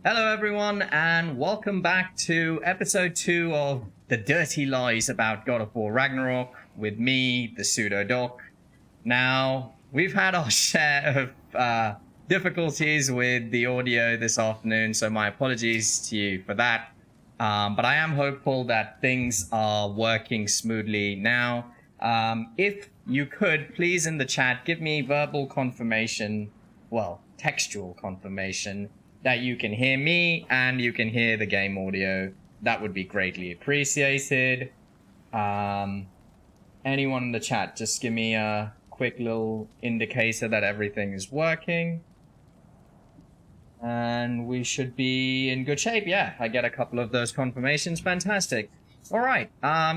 Hello, everyone, and welcome back to episode 2 of The Dirty Lies about God of War Ragnarok with me, the pseudo-doc. Now, we've had our share of difficulties with the audio this afternoon, so my apologies to you for that. But I am hopeful that things are working smoothly now. If you could, please in the chat, give me verbal confirmation, well, textual confirmation, that you can hear me and you can hear the game audio. That would be greatly appreciated. Anyone in the chat, just give me a quick little indicator that everything is working. And we should be in good shape. Yeah, I get a couple of those confirmations. Fantastic. All right.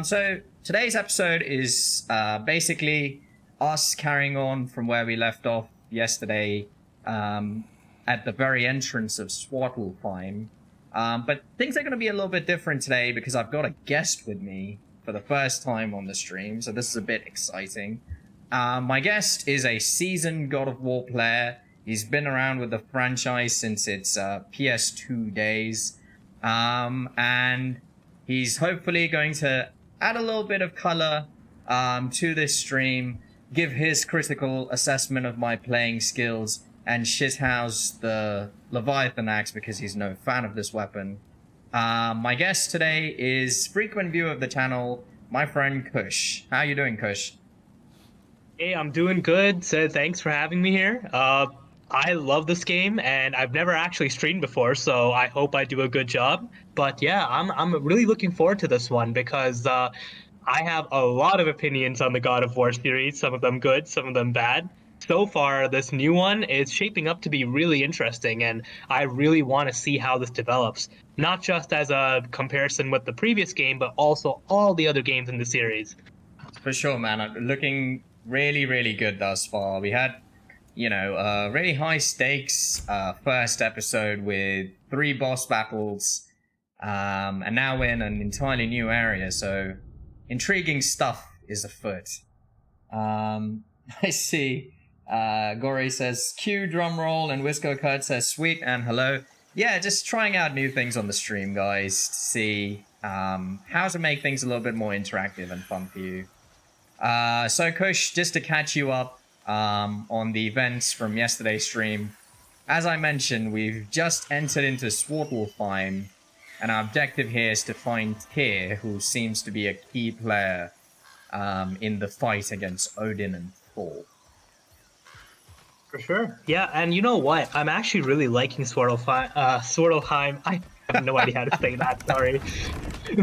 So today's episode is basically us carrying on from where we left off yesterday. At the very entrance of Svartalfheim. But things are going to be a little bit different today because I've got a guest with me for the first time on the stream, so this is a bit exciting. My guest is a seasoned God of War player. He's been around with the franchise since its PS2 days, and he's hopefully going to add a little bit of color to this stream, give his critical assessment of my playing skills, and shithouse the Leviathan axe because he's no fan of this weapon. My guest today is frequent viewer of the channel, my friend Kush. How you doing, Kush? Hey, I'm doing good. So thanks for having me here. I love this game, and I've never actually streamed before, so I hope I do a good job. But yeah, I'm really looking forward to this one because I have a lot of opinions on the God of War series. Some of them good, some of them bad. So far, this new one is shaping up to be really interesting, and I really want to see how this develops. Not just as a comparison with the previous game, but also all the other games in the series. For sure, man. Looking really, really good thus far. We had, really high stakes first episode with 3 boss battles, and now we're in an entirely new area, so intriguing stuff is afoot. I see. Gory says, cue drum roll, and Wisco Kurt says, sweet and hello. Yeah, just trying out new things on the stream, guys, to see how to make things a little bit more interactive and fun for you. So, Kush, just to catch you up on the events from yesterday's stream, as I mentioned, we've just entered into Svartalfheim, and our objective here is to find Tyr, who seems to be a key player in the fight against Odin and Thor. For sure. Yeah, and you know what? I'm actually really liking Svartalfheim. I have no idea how to say that, sorry.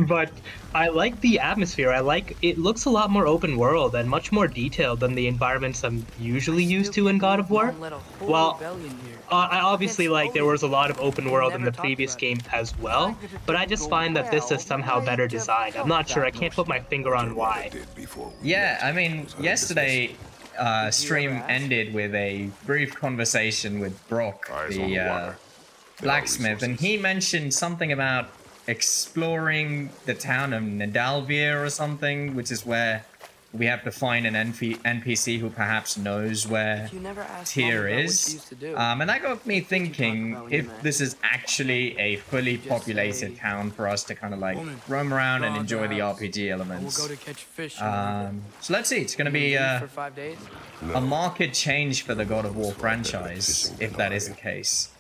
But I like the atmosphere. It looks a lot more open world and much more detailed than the environments I'm usually used to in God of War. Well, I obviously there was a lot of open world in the previous game as well, but I just find that this is somehow better designed. I'm not sure. I can't put my finger on why. Yeah, I mean, yesterday stream ended with a brief conversation with Brock, the blacksmith, and he mentioned something about exploring the town of Nidalvir or something, which is where we have to find an NPC who perhaps knows where Tyr is. And that got me thinking if this is actually a fully populated town for us to kind of roam around and enjoy the RPG elements. So let's see, it's going to be a marked change for the God of War franchise, if that is the case.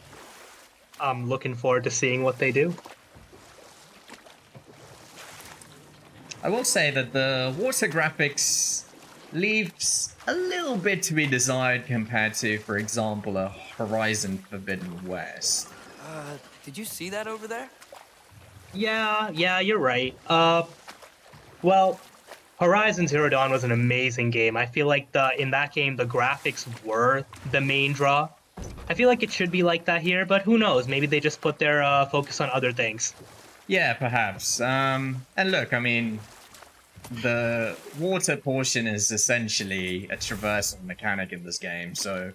I'm looking forward to seeing what they do. I will say that the water graphics leaves a little bit to be desired compared to, for example, a Horizon Forbidden West. Did you see that over there? Yeah, you're right. Well, Horizon Zero Dawn was an amazing game. I feel like in that game, the graphics were the main draw. I feel like it should be like that here, but who knows? Maybe they just put their focus on other things. Yeah, perhaps. And look, I mean, the water portion is essentially a traversal mechanic in this game, so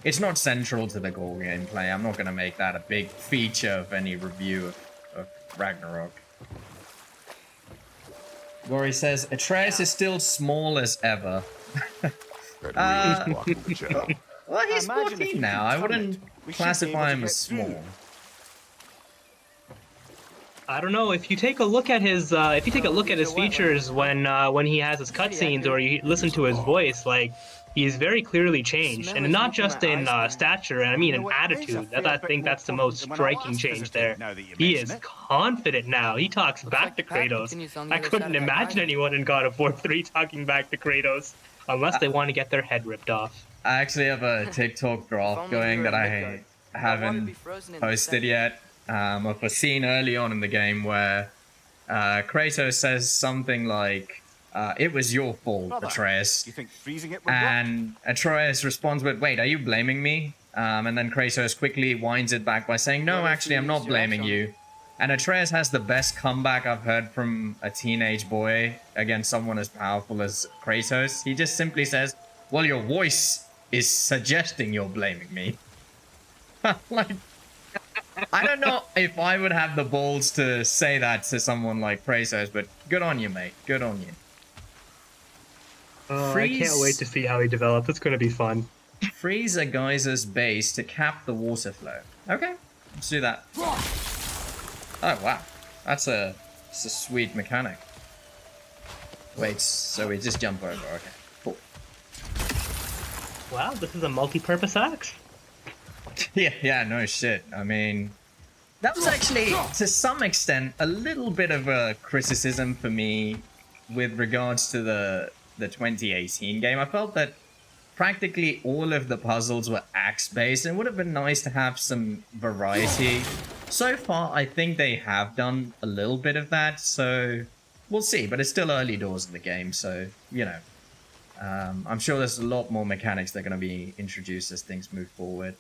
it's not central to the core gameplay. I'm not going to make that a big feature of any review of Ragnarok. Gory says, Atreus is still small as ever. Well, he's 14 now. I wouldn't classify him as small. I don't know if you take a look at his features when he has his cutscenes or you listen to his voice, like he's very clearly changed, and not just in stature. I mean, in attitude. I think that's the most striking change there. He is confident now. He talks back to Kratos. I couldn't imagine anyone in God of War 3 talking back to Kratos unless they want to get their head ripped off. I actually have a TikTok draft going that I haven't posted yet. Of a scene early on in the game where Kratos says something like, "It was your fault, Atreus." You think freezing it And Atreus responds with, "Wait, are you blaming me?" And then Kratos quickly winds it back by saying, "No, actually, I'm not blaming you." And Atreus has the best comeback I've heard from a teenage boy against someone as powerful as Kratos. He just simply says, "Well, your voice is suggesting you're blaming me." Like, I don't know if I would have the balls to say that to someone like Kratos, but good on you, mate. Good on you. I can't wait to see how he develops. It's going to be fun. Freeze a geyser's base to cap the water flow. Okay, let's do that. Oh, wow. That's a sweet mechanic. Wait, so we just jump over. Okay, cool. Wow, this is a multi-purpose axe. Yeah, no shit. I mean, that was actually, to some extent, a little bit of a criticism for me with regards to the 2018 game. I felt that practically all of the puzzles were axe-based, and it would have been nice to have some variety. So far, I think they have done a little bit of that, so we'll see. But it's still early doors of the game, so, you know. I'm sure there's a lot more mechanics that are going to be introduced as things move forward.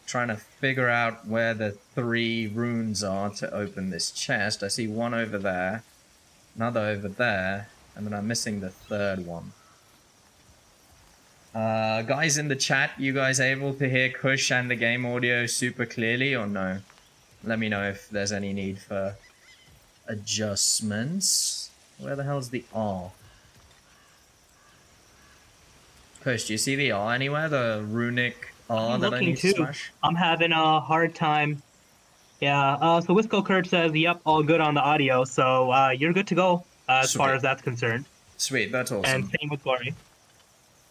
Trying to figure out where the 3 runes are to open this chest. I see one over there, another over there, and then I'm missing the 3rd one. Guys in the chat, you guys able to hear Kush and the game audio super clearly or no? Let me know if there's any need for adjustments. Where the hell's the R? Kush, do you see the R anywhere? The runic R I'm that I looking need to too. smash? I'm having a hard time. Yeah, so Wisco Kurt says, yep, all good on the audio, so you're good to go as far Sweet. as that's concerned. Sweet, that's awesome. And same with Glory.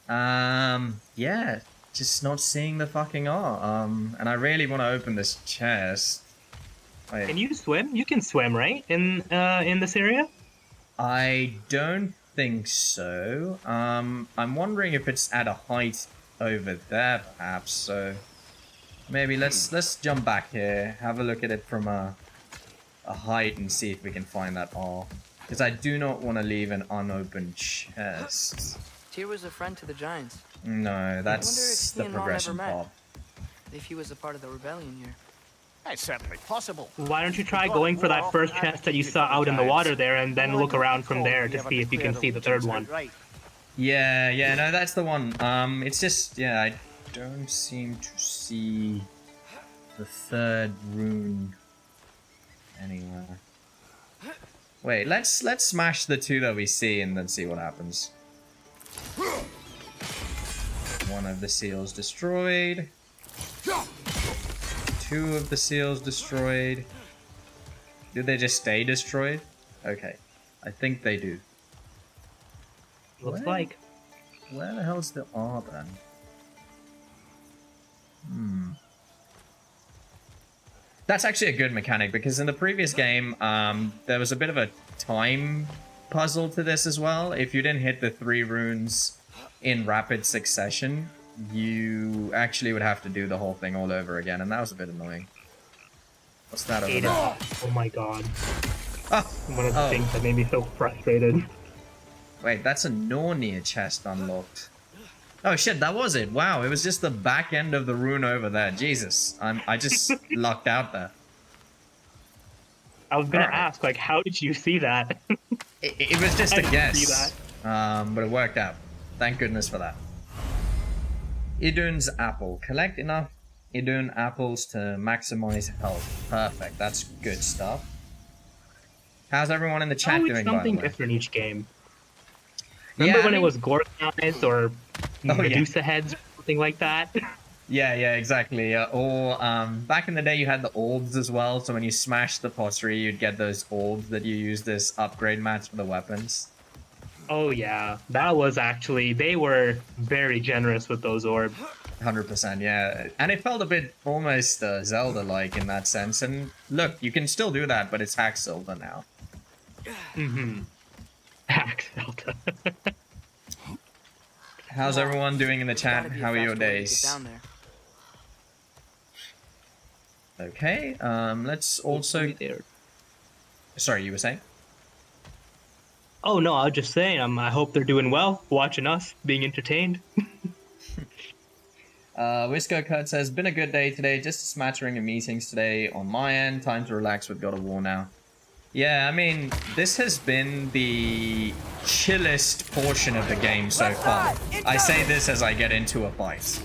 Yeah, just not seeing the fucking R. And I really want to open this chest. Wait, Can you swim? You can swim, right? In this area? I don't think so. I'm wondering if it's at a height over there, perhaps. So maybe let's jump back here, have a look at it from a height, and see if we can find that R. Because I do not want to leave an unopened chest. Tyr was a friend to the Giants. No, that's if the he and Ron progression ever met. part. If he was a part of the rebellion here. It's certainly possible. Why don't you try going for that first chest that you saw out in the water there and then look around from there to see if you can see the 3rd one? Yeah, no, that's the one. It's just, yeah, I don't seem to see the 3rd rune anywhere. Wait, let's smash the 2 that we see and then see what happens. One of the seals destroyed. 2 of the seals destroyed. Do they just stay destroyed? Okay, I think they do. Looks like. Where the hell's the R then? That's actually a good mechanic, because in the previous game, there was a bit of a time puzzle to this as well. If you didn't hit the 3 runes in rapid succession, you actually would have to do the whole thing all over again, and that was a bit annoying. What's that over there? Oh my god. Oh, One of the things that made me so frustrated. wait, that's a Nornir chest unlocked. Oh shit, that was it. Wow, it was just the back end of the rune over there. Jesus, I just lucked out there. I was gonna Alright. ask, like, how did you see that? It was just I a didn't guess. see that. But it worked out. Thank goodness for that. Idun's apple. Collect enough Idun apples to maximize health. Perfect. That's good stuff. How's everyone in the chat Always doing, by something the way? different each game. Remember when it was Gorgonites or Oh, Medusa heads or something like that? Yeah, exactly. Or back in the day, you had the orbs as well. So when you smash the pottery, you'd get those orbs that you used as upgrade mats for the weapons. Oh yeah, that was actually, they were very generous with those orbs. 100%, yeah. And it felt a bit almost Zelda-like in that sense. And look, you can still do that, but it's hack Zelda now. Mm-hmm. Hack Zelda. How's everyone doing in the chat? Gotta be a How are your faster way to get days? down there. Okay, let's also... There. Sorry, you were saying? Oh no, I was just saying, I hope they're doing well, watching us, being entertained. Wisco Kurt says, been a good day today, just a smattering of meetings today on my end. Time to relax with God of War now. Yeah, I mean, this has been the chillest portion of the game so far. I say this as I get into a fight.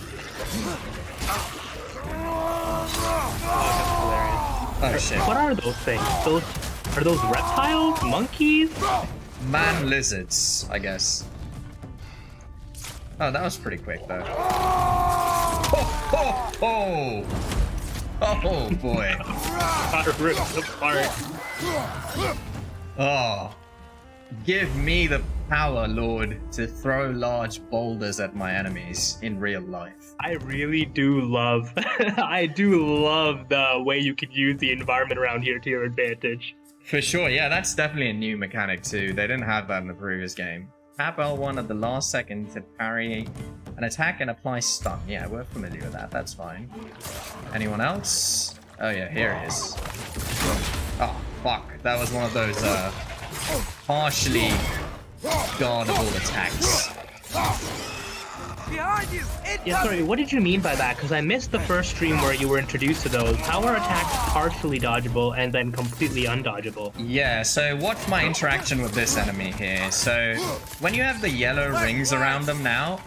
Oh shit. What are those things? Are those reptiles? Monkeys? Man lizards, I guess. Oh, that was pretty quick though. Oh boy. Got ripped apart. Oh. Give me the power, Lord, to throw large boulders at my enemies in real life. I really do love, I do love the way you can use the environment around here to your advantage. For sure, yeah, that's definitely a new mechanic too. They didn't have that in the previous game. Tap L1 at the last second to parry an attack and apply stun. Yeah, we're familiar with that. That's fine. Anyone else? Oh yeah, here it is. Oh, fuck. That was one of those, partially guardable attacks. Behind you! Yeah, sorry, what did you mean by that? Because I missed the first stream where you were introduced to those. How are attacks partially dodgeable and then completely undodgeable? Yeah, so what's my interaction with this enemy here? So, when you have the yellow rings around them now,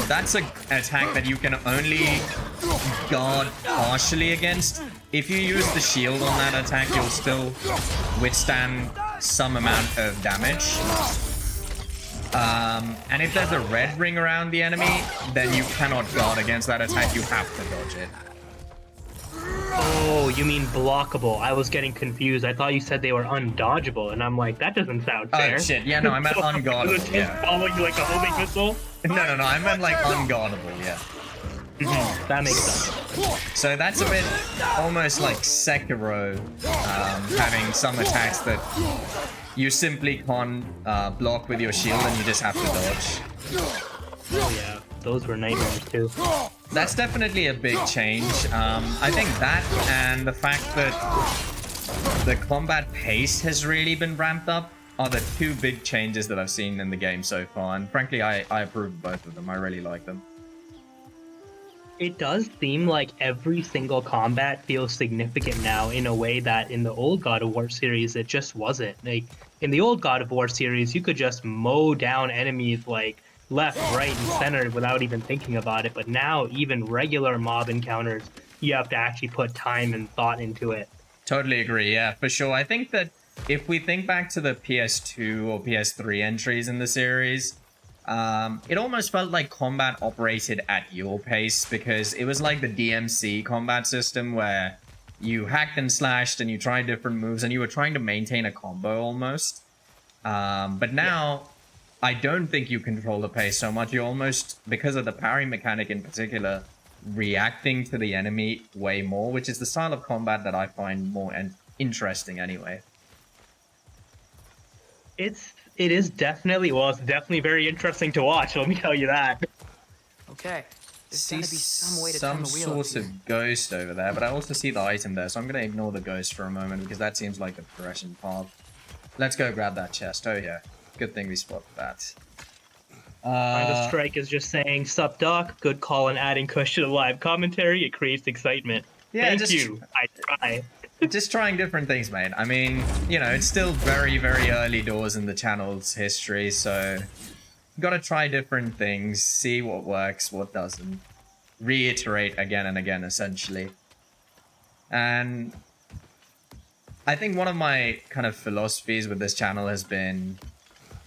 that's an attack that you can only guard partially against. If you use the shield on that attack, you'll still withstand some amount of damage. And if there's a red ring around the enemy, then you cannot guard against that attack, you have to dodge it. Oh, you mean blockable. I was getting confused. I thought you said they were undodgeable, and I'm like, that doesn't sound fair. Oh shit, yeah, no, I meant unguardable, yeah. Following you like a homing missile? No, I meant like unguardable, yeah. That makes sense. So that's a bit almost like Sekiro, having some attacks that you simply can't block with your shield and you just have to dodge. Oh yeah, those were nightmares too. That's definitely a big change. I think that and the fact that the combat pace has really been ramped up are the two big changes that I've seen in the game so far. And frankly, I approve of both of them. I really like them. It does seem like every single combat feels significant now in a way that in the old God of War series, it just wasn't. Like, in the old God of War series, you could just mow down enemies like left, right, and center without even thinking about it. But now, even regular mob encounters, you have to actually put time and thought into it. Totally agree, yeah, for sure. I think that if we think back to the PS2 or PS3 entries in the series, it almost felt like combat operated at your pace because it was like the DMC combat system where you hacked and slashed and you tried different moves and you were trying to maintain a combo almost. But now, I don't think you control the pace so much. You're almost, because of the parry mechanic in particular, reacting to the enemy way more, which is the style of combat that I find more interesting anyway. It is definitely, well, it's definitely very interesting to watch, let me tell you that. Okay. There's See gotta be some way to some turn the wheel up sort here. of ghost over there, but I also see the item there, so I'm going to ignore the ghost for a moment because that seems like the progression path. Let's go grab that chest. Oh yeah, good thing we spotted that. The strike is just saying, sup doc, good call on adding Kush to the live commentary, it creates excitement. Yeah, Thank you, I try. Just trying different things, mate. I mean, you know, it's still very, very early doors in the channel's history, so gotta try different things, see what works, what doesn't. Reiterate again and again, essentially. And I think one of my kind of philosophies with this channel has been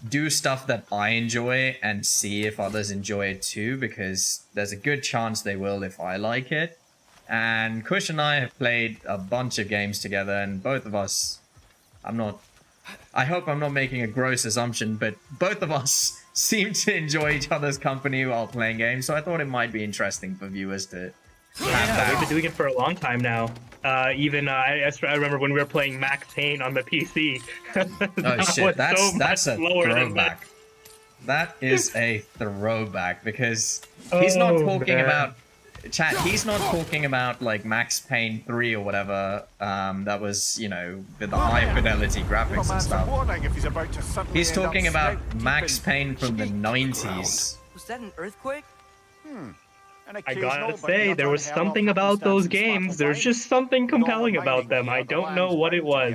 do stuff that I enjoy and see if others enjoy it too, because there's a good chance they will if I like it. And Kush and I have played a bunch of games together, and both of us, I hope I'm not making a gross assumption, but both of us seem to enjoy each other's company while playing games, so I thought it might be interesting for viewers to have that. We've been doing it for a long time now. I remember when we were playing Max Payne on the PC. Oh shit, that's a throwback. That is a throwback, because he's not talking about chat. He's not talking about like Max Payne 3 or whatever. That was, you know, with the high fidelity graphics and stuff. He's talking about Max Payne from the 90s. Was that an earthquake? I gotta say, there was something about those games. There's just something compelling about them. I don't know what it was.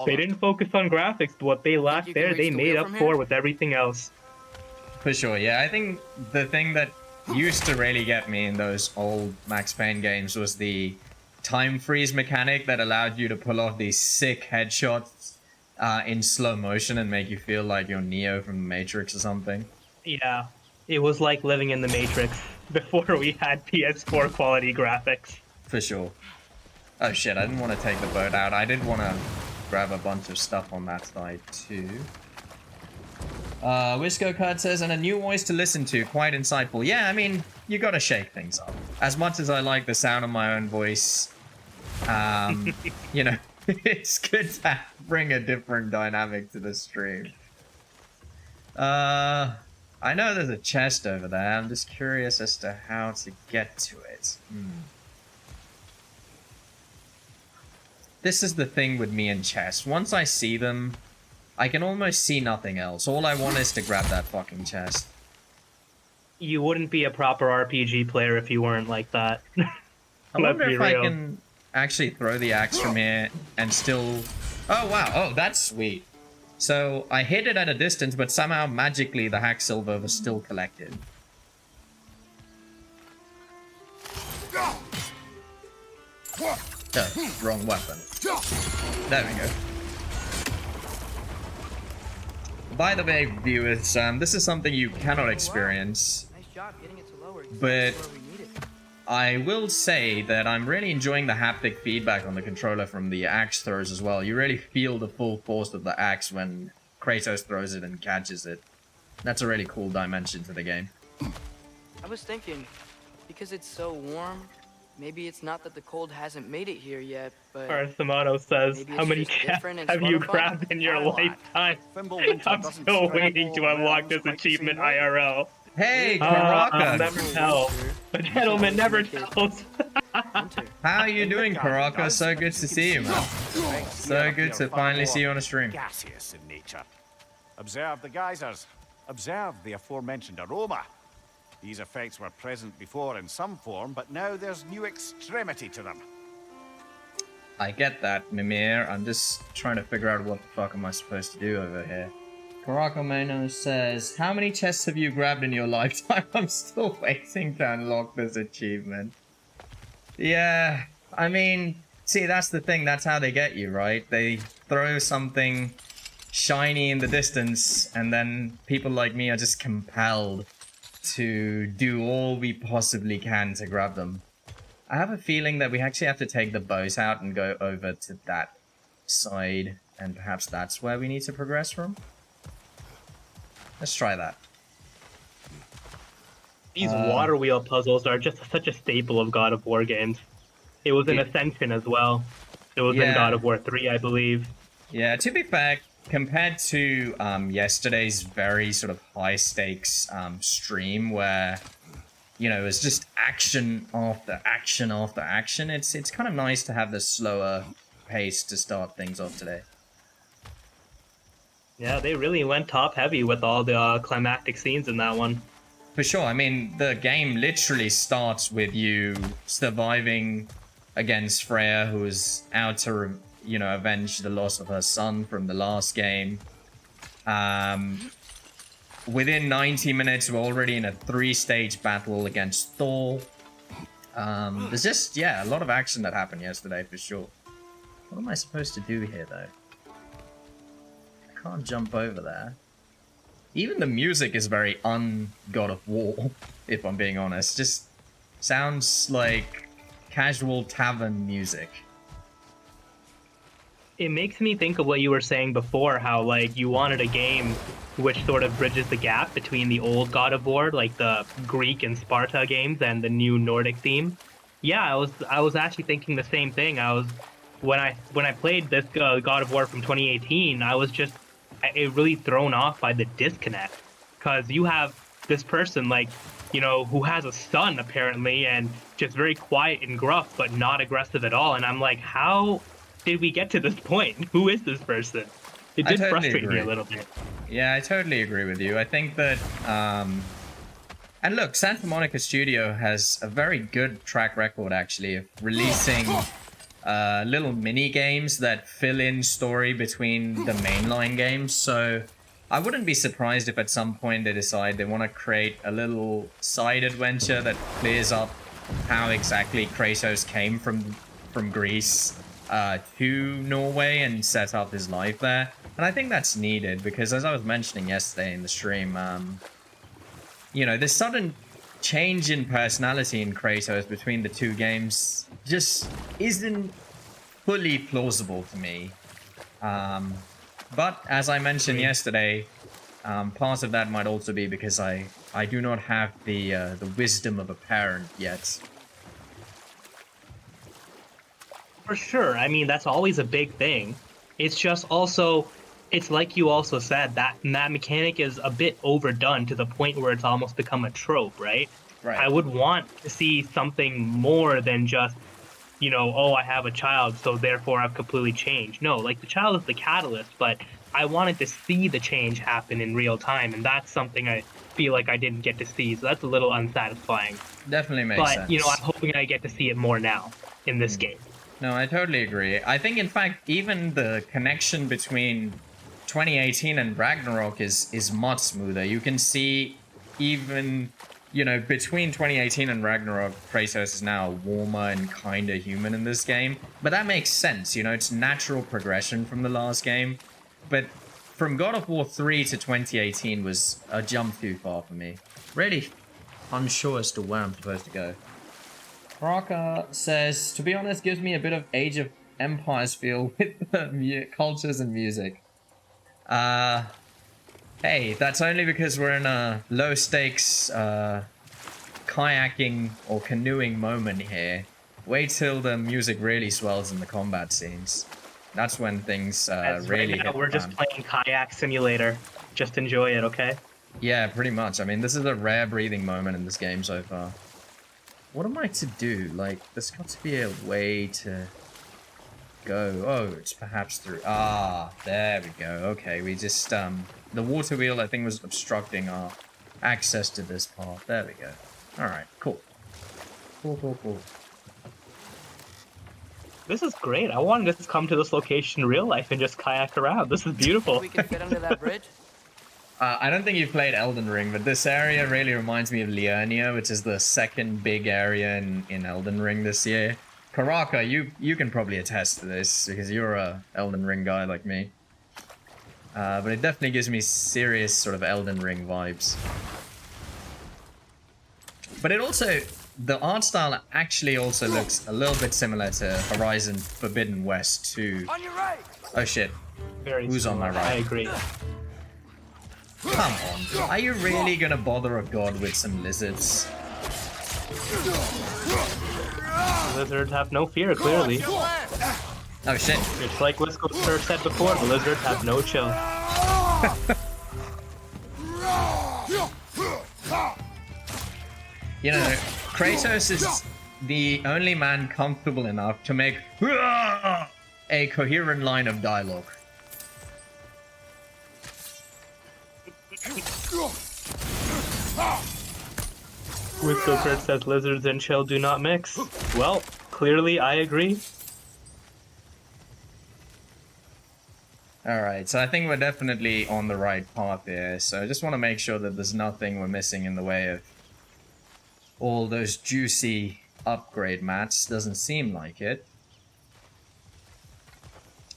They didn't focus on graphics, but what they lacked there, they made up for with everything else. For sure, yeah. I think the thing that used to really get me in those old Max Payne games was the time freeze mechanic that allowed you to pull off these sick headshots in slow motion and make you feel like you're Neo from the Matrix or something. Yeah, it was like living in the Matrix before we had PS4 quality graphics. For sure. Oh shit, I didn't want to take the boat out. I did want to grab a bunch of stuff on that side too. Wisco Card says, and a new voice to listen to, quite insightful. Yeah, I mean, you gotta shake things up. As much as I like the sound of my own voice, you know, it's good to bring a different dynamic to the stream. I know there's a chest over there. I'm just curious as to how to get to it. This is the thing with me and chests. Once I see them, I can almost see nothing else. All I want is to grab that fucking chest. You wouldn't be a proper RPG player if you weren't like that. I wonder if I can actually throw the axe from here and still... Oh, wow. Oh, that's sweet. So I hit it at a distance, but somehow magically the hack silver was still collected. Oh, wrong weapon. There we go. By the way, viewers, this is something you cannot experience, Nice job getting it to lower but where we need it. I will say that I'm really enjoying the haptic feedback on the controller from the axe throws as well. You really feel the full force of the axe when Kratos throws it and catches it. That's a really cool dimension to the game. I was thinking, because it's so warm, maybe it's not that the cold hasn't made it here yet, but Arthimano says, maybe how it's many just chests different and have you Svartalfheim? grabbed in your lifetime? I'm still waiting to unlock this achievement IRL. Hey, I'll Karaka! never tell. A gentleman never tells. Hunter. How are you doing, Karaka? So good to see you, man. So good to finally see you on a stream. Gaseous in nature. Observe the geysers. Observe the aforementioned aroma. These effects were present before in some form, but now there's new extremity to them. I get that, Mimir. I'm just trying to figure out what the fuck am I supposed to do over here. Karako Mano says, how many chests have you grabbed in your lifetime? I'm still waiting to unlock this achievement. Yeah, I mean, see, that's the thing. That's how they get you, right? They throw something shiny in the distance, and then people like me are just compelled to do all we possibly can to grab them. I have a feeling that we actually have to take the bows out and go over to that side, and perhaps that's where we need to progress from. Let's try that. These water wheel puzzles are just such a staple of God of War games. It was in Ascension as well. It was in God of War 3, I believe. Yeah, to be fair, compared to yesterday's very sort of high stakes stream where, you know, it's just action after action after action, it's kind of nice to have this slower pace to start things off today. Yeah, they really went top heavy with all the climactic scenes in that one. For sure. I mean, the game literally starts with you surviving against Freya, who is out to, you know, avenge the loss of her son from the last game. Within 90 minutes, we're already in a 3-stage battle against Thor. There's just, yeah, a lot of action that happened yesterday, for sure. What am I supposed to do here, though? I can't jump over there. even the music is very un-God of War, if I'm being honest. Just sounds like casual tavern music. It makes me think of what you were saying before, how like you wanted a game which sort of bridges the gap between the old God of War, like the Greek and Sparta games, and the new Nordic theme. Yeah, I was actually thinking the same thing. When I played this God of War from 2018, I was just really thrown off by the disconnect, because you have this person like, who has a son apparently, and just very quiet and gruff, but not aggressive at all. And I'm like, how did we get to this point? Who is this person? It did frustrate me a little bit. Yeah, I totally agree with you. I think that, and look, Santa Monica Studio has a very good track record, actually, of releasing little mini games that fill in story between the mainline games. So I wouldn't be surprised if at some point they decide they want to create a little side adventure that clears up how exactly Kratos came from Greece to Norway and set up his life there. And I think that's needed because, as I was mentioning yesterday in the stream, this sudden change in personality in Kratos between the two games just isn't fully plausible to me. But as I mentioned yesterday, part of that might also be because I do not have the wisdom of a parent yet. For sure. I mean, that's always a big thing. It's just also, it's like you also said, that mechanic is a bit overdone to the point where it's almost become a trope, right? Right. I would want to see something more than just, oh, I have a child, so therefore I've completely changed. No, like the child is the catalyst, but I wanted to see the change happen in real time, and that's something I feel like I didn't get to see, so that's a little unsatisfying. Definitely makes sense. But, I'm hoping I get to see it more now in this game. No, I totally agree. I think, in fact, even the connection between 2018 and Ragnarok is much smoother. You can see even, between 2018 and Ragnarok, Kratos is now warmer and kind of human in this game. But that makes sense, it's natural progression from the last game. But from God of War 3 to 2018 was a jump too far for me. Really unsure as to where I'm supposed to go. Raka says, to be honest, gives me a bit of Age of Empires feel with the cultures and music. Hey, that's only because we're in a low stakes kayaking or canoeing moment here. Wait till the music really swells in the combat scenes. That's when things really right now, hit we're the just fan. playing Kayak Simulator. Just enjoy it, okay? Yeah, pretty much. I mean, this is a rare breathing moment in this game so far. What am I to do? Like, there's got to be a way to go. Oh, it's perhaps through. Ah, there we go. Okay, we just, the water wheel, I think, was obstructing our access to this part. There we go. Alright, cool. Cool. This is great. I wanted to just come to this location in real life and just kayak around. This is beautiful. We can fit under that bridge? I don't think you've played Elden Ring, but this area really reminds me of Liurnia, which is the second big area in Elden Ring this year. Karaka, you can probably attest to this, because you're a Elden Ring guy like me. But it definitely gives me serious sort of Elden Ring vibes. But it also, the art style actually also looks a little bit similar to Horizon Forbidden West 2. On your right! Oh shit. Very Who's on my similar. right? I agree. Come on, are you really gonna bother a god with some lizards? The lizards have no fear, clearly. Oh shit. It's like Wisco Sir said before, the lizards have no chill. Kratos is the only man comfortable enough to make a coherent line of dialogue. Wisco Sir says lizards and chill do not mix. Well, clearly I agree. Alright, so I think we're definitely on the right path here, so I just want to make sure that there's nothing we're missing in the way of all those juicy upgrade mats. Doesn't seem like it.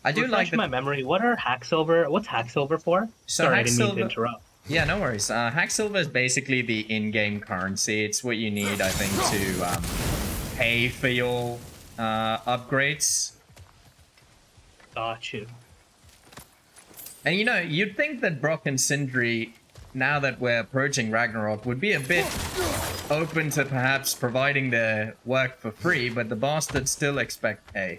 I do like my memory. What are Hacksilver? What's Hacksilver for? So Sorry, I didn't mean to Hacksilver- interrupt. Yeah, no worries. Hack silver is basically the in-game currency. It's what you need, I think, to pay for your upgrades. Got you. And you know, you'd think that Brock and Sindri, now that we're approaching Ragnarok, would be a bit open to perhaps providing their work for free, but the bastards still expect pay.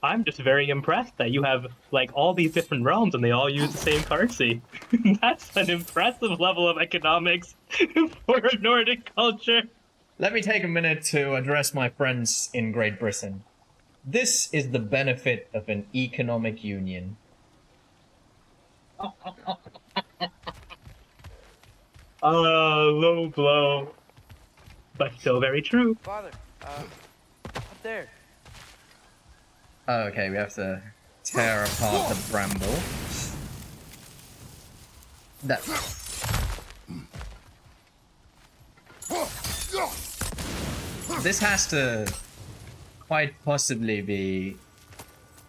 I'm just very impressed that you have like all these different realms and they all use the same currency. That's an impressive level of economics for a Nordic culture. Let me take a minute to address my friends in Great Britain. This is the benefit of an economic union. Low blow. But still very true. Father, up there. Oh, okay, we have to tear apart the bramble. That. This has to quite possibly be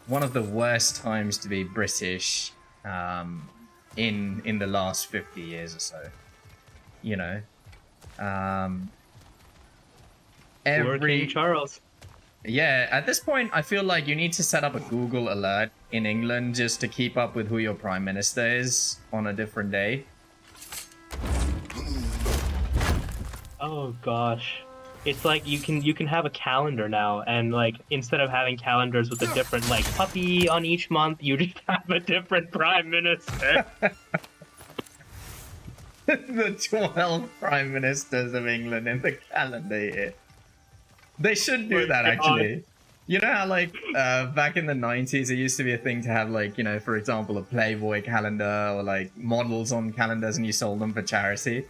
one of the worst times to be British in the last 50 years or so. You know, Poor King Charles. Yeah, at this point, I feel like you need to set up a Google alert in England just to keep up with who your prime minister is on a different day. Oh gosh. It's like you can have a calendar now, and like instead of having calendars with a different like puppy on each month, you just have a different prime minister. The 12 prime ministers of England in the calendar year. They should do that, actually. You know how, like, back in the 90s, it used to be a thing to have, like, you know, for example, a Playboy calendar or, like, models on calendars and you sold them for charity?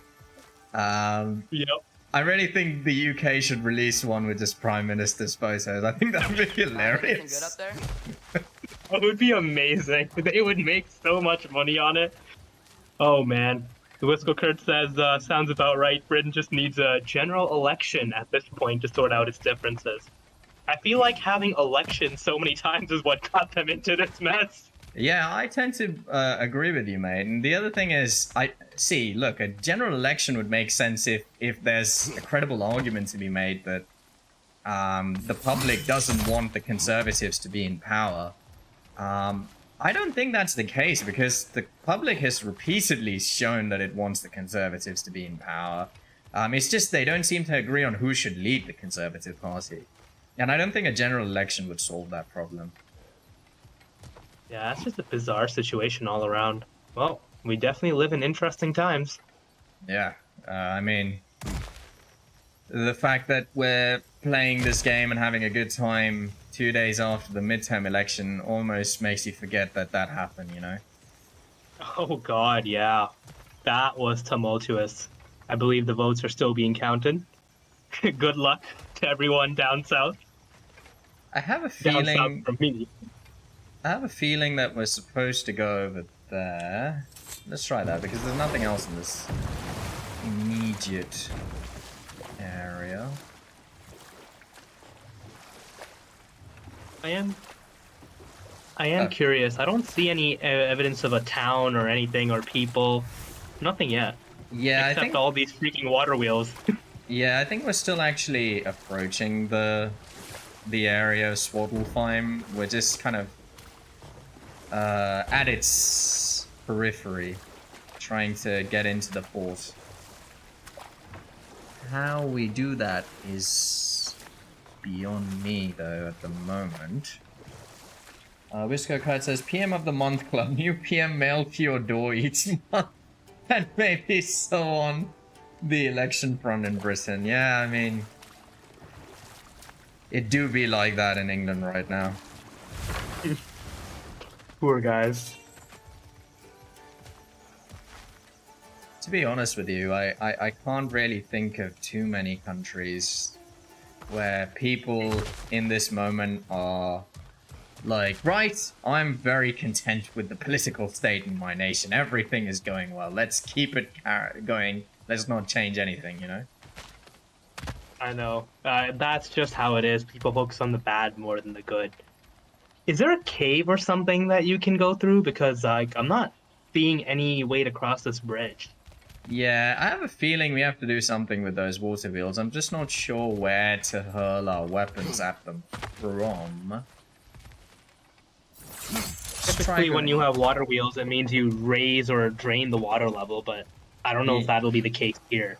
Yep. I really think the UK should release one with just Prime Minister's photos. I think that would be hilarious. Good up there? It would be amazing. They would make so much money on it. Oh, man. The Whistle Kurt says, sounds about right. Britain just needs a general election at this point to sort out its differences. I feel like having elections so many times is what got them into this mess. Yeah, I tend to agree with you, mate. And the other thing is, look, a general election would make sense if there's a credible argument to be made that the public doesn't want the Conservatives to be in power. I don't think that's the case, because the public has repeatedly shown that it wants the Conservatives to be in power. It's just they don't seem to agree on who should lead the Conservative Party. And I don't think a general election would solve that problem. Yeah, that's just a bizarre situation all around. Well, we definitely live in interesting times. Yeah, I mean, the fact that we're playing this game and having a good time 2 days after the midterm election almost makes you forget that that happened, you know? Oh god, yeah. That was tumultuous. I believe the votes are still being counted. Good luck to everyone down south. I have a Down feeling... south from me. I have a feeling that we're supposed to go over there. Let's try that, because there's nothing else in this immediate area. I am curious. I don't see any evidence of a town or anything or people. Nothing yet. Yeah, Except I think... all these freaking water wheels. Yeah, I think we're still actually approaching the area of Svartalfheim. We're just kind of at its periphery, trying to get into the port. How we do that is beyond me, though, at the moment. Wisco Kurt says, PM of the Month Club, new PM mailed to your door each month, and maybe so on the election front in Britain. Yeah, I mean, it do be like that in England right now. Poor guys. To be honest with you, I can't really think of too many countries where people in this moment are like, right, I'm very content with the political state in my nation. Everything is going well. Let's keep it going. Let's not change anything, you know? I know. That's just how it is. People focus on the bad more than the good. Is there a cave or something that you can go through? Because like I'm not seeing any way to cross this bridge. Yeah, I have a feeling we have to do something with those water wheels. I'm just not sure where to hurl our weapons at them from. Typically, when you have water wheels, it means you raise or drain the water level, but I don't know if that'll be the case here.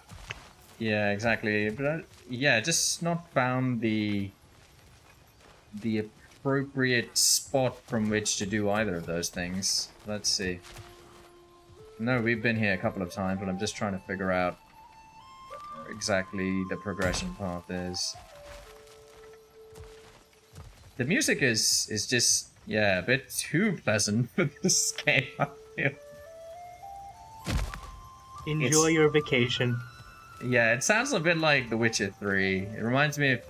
Yeah, exactly. But yeah, just not found the appropriate spot from which to do either of those things. Let's see. No, we've been here a couple of times, but I'm just trying to figure out where exactly the progression path is. The music is just, yeah, a bit too pleasant for this game, I feel. Enjoy your vacation. Yeah, it sounds a bit like The Witcher 3. It reminds me of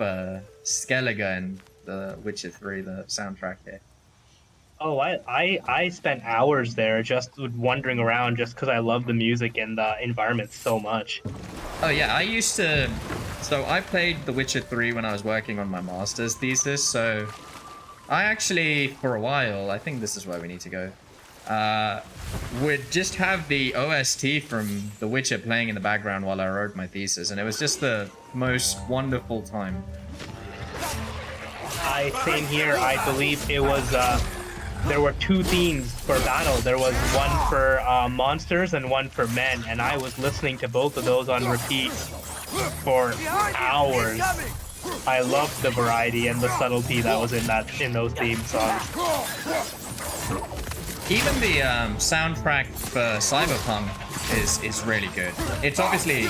Skellige in The Witcher 3, the soundtrack here. Oh, I spent hours there just wandering around just because I love the music and the environment so much. Oh yeah, I used to... So I played The Witcher 3 when I was working on my master's thesis, so... I actually, for a while, I think this is where we need to go, would just have the OST from The Witcher playing in the background while I wrote my thesis, and it was just the most wonderful time. Same here. I believe it was, there were two themes for battle. There was one for monsters and one for men, and I was listening to both of those on repeat for hours. I loved the variety and the subtlety that was in those theme songs. Even the soundtrack for Cyberpunk is really good. It's obviously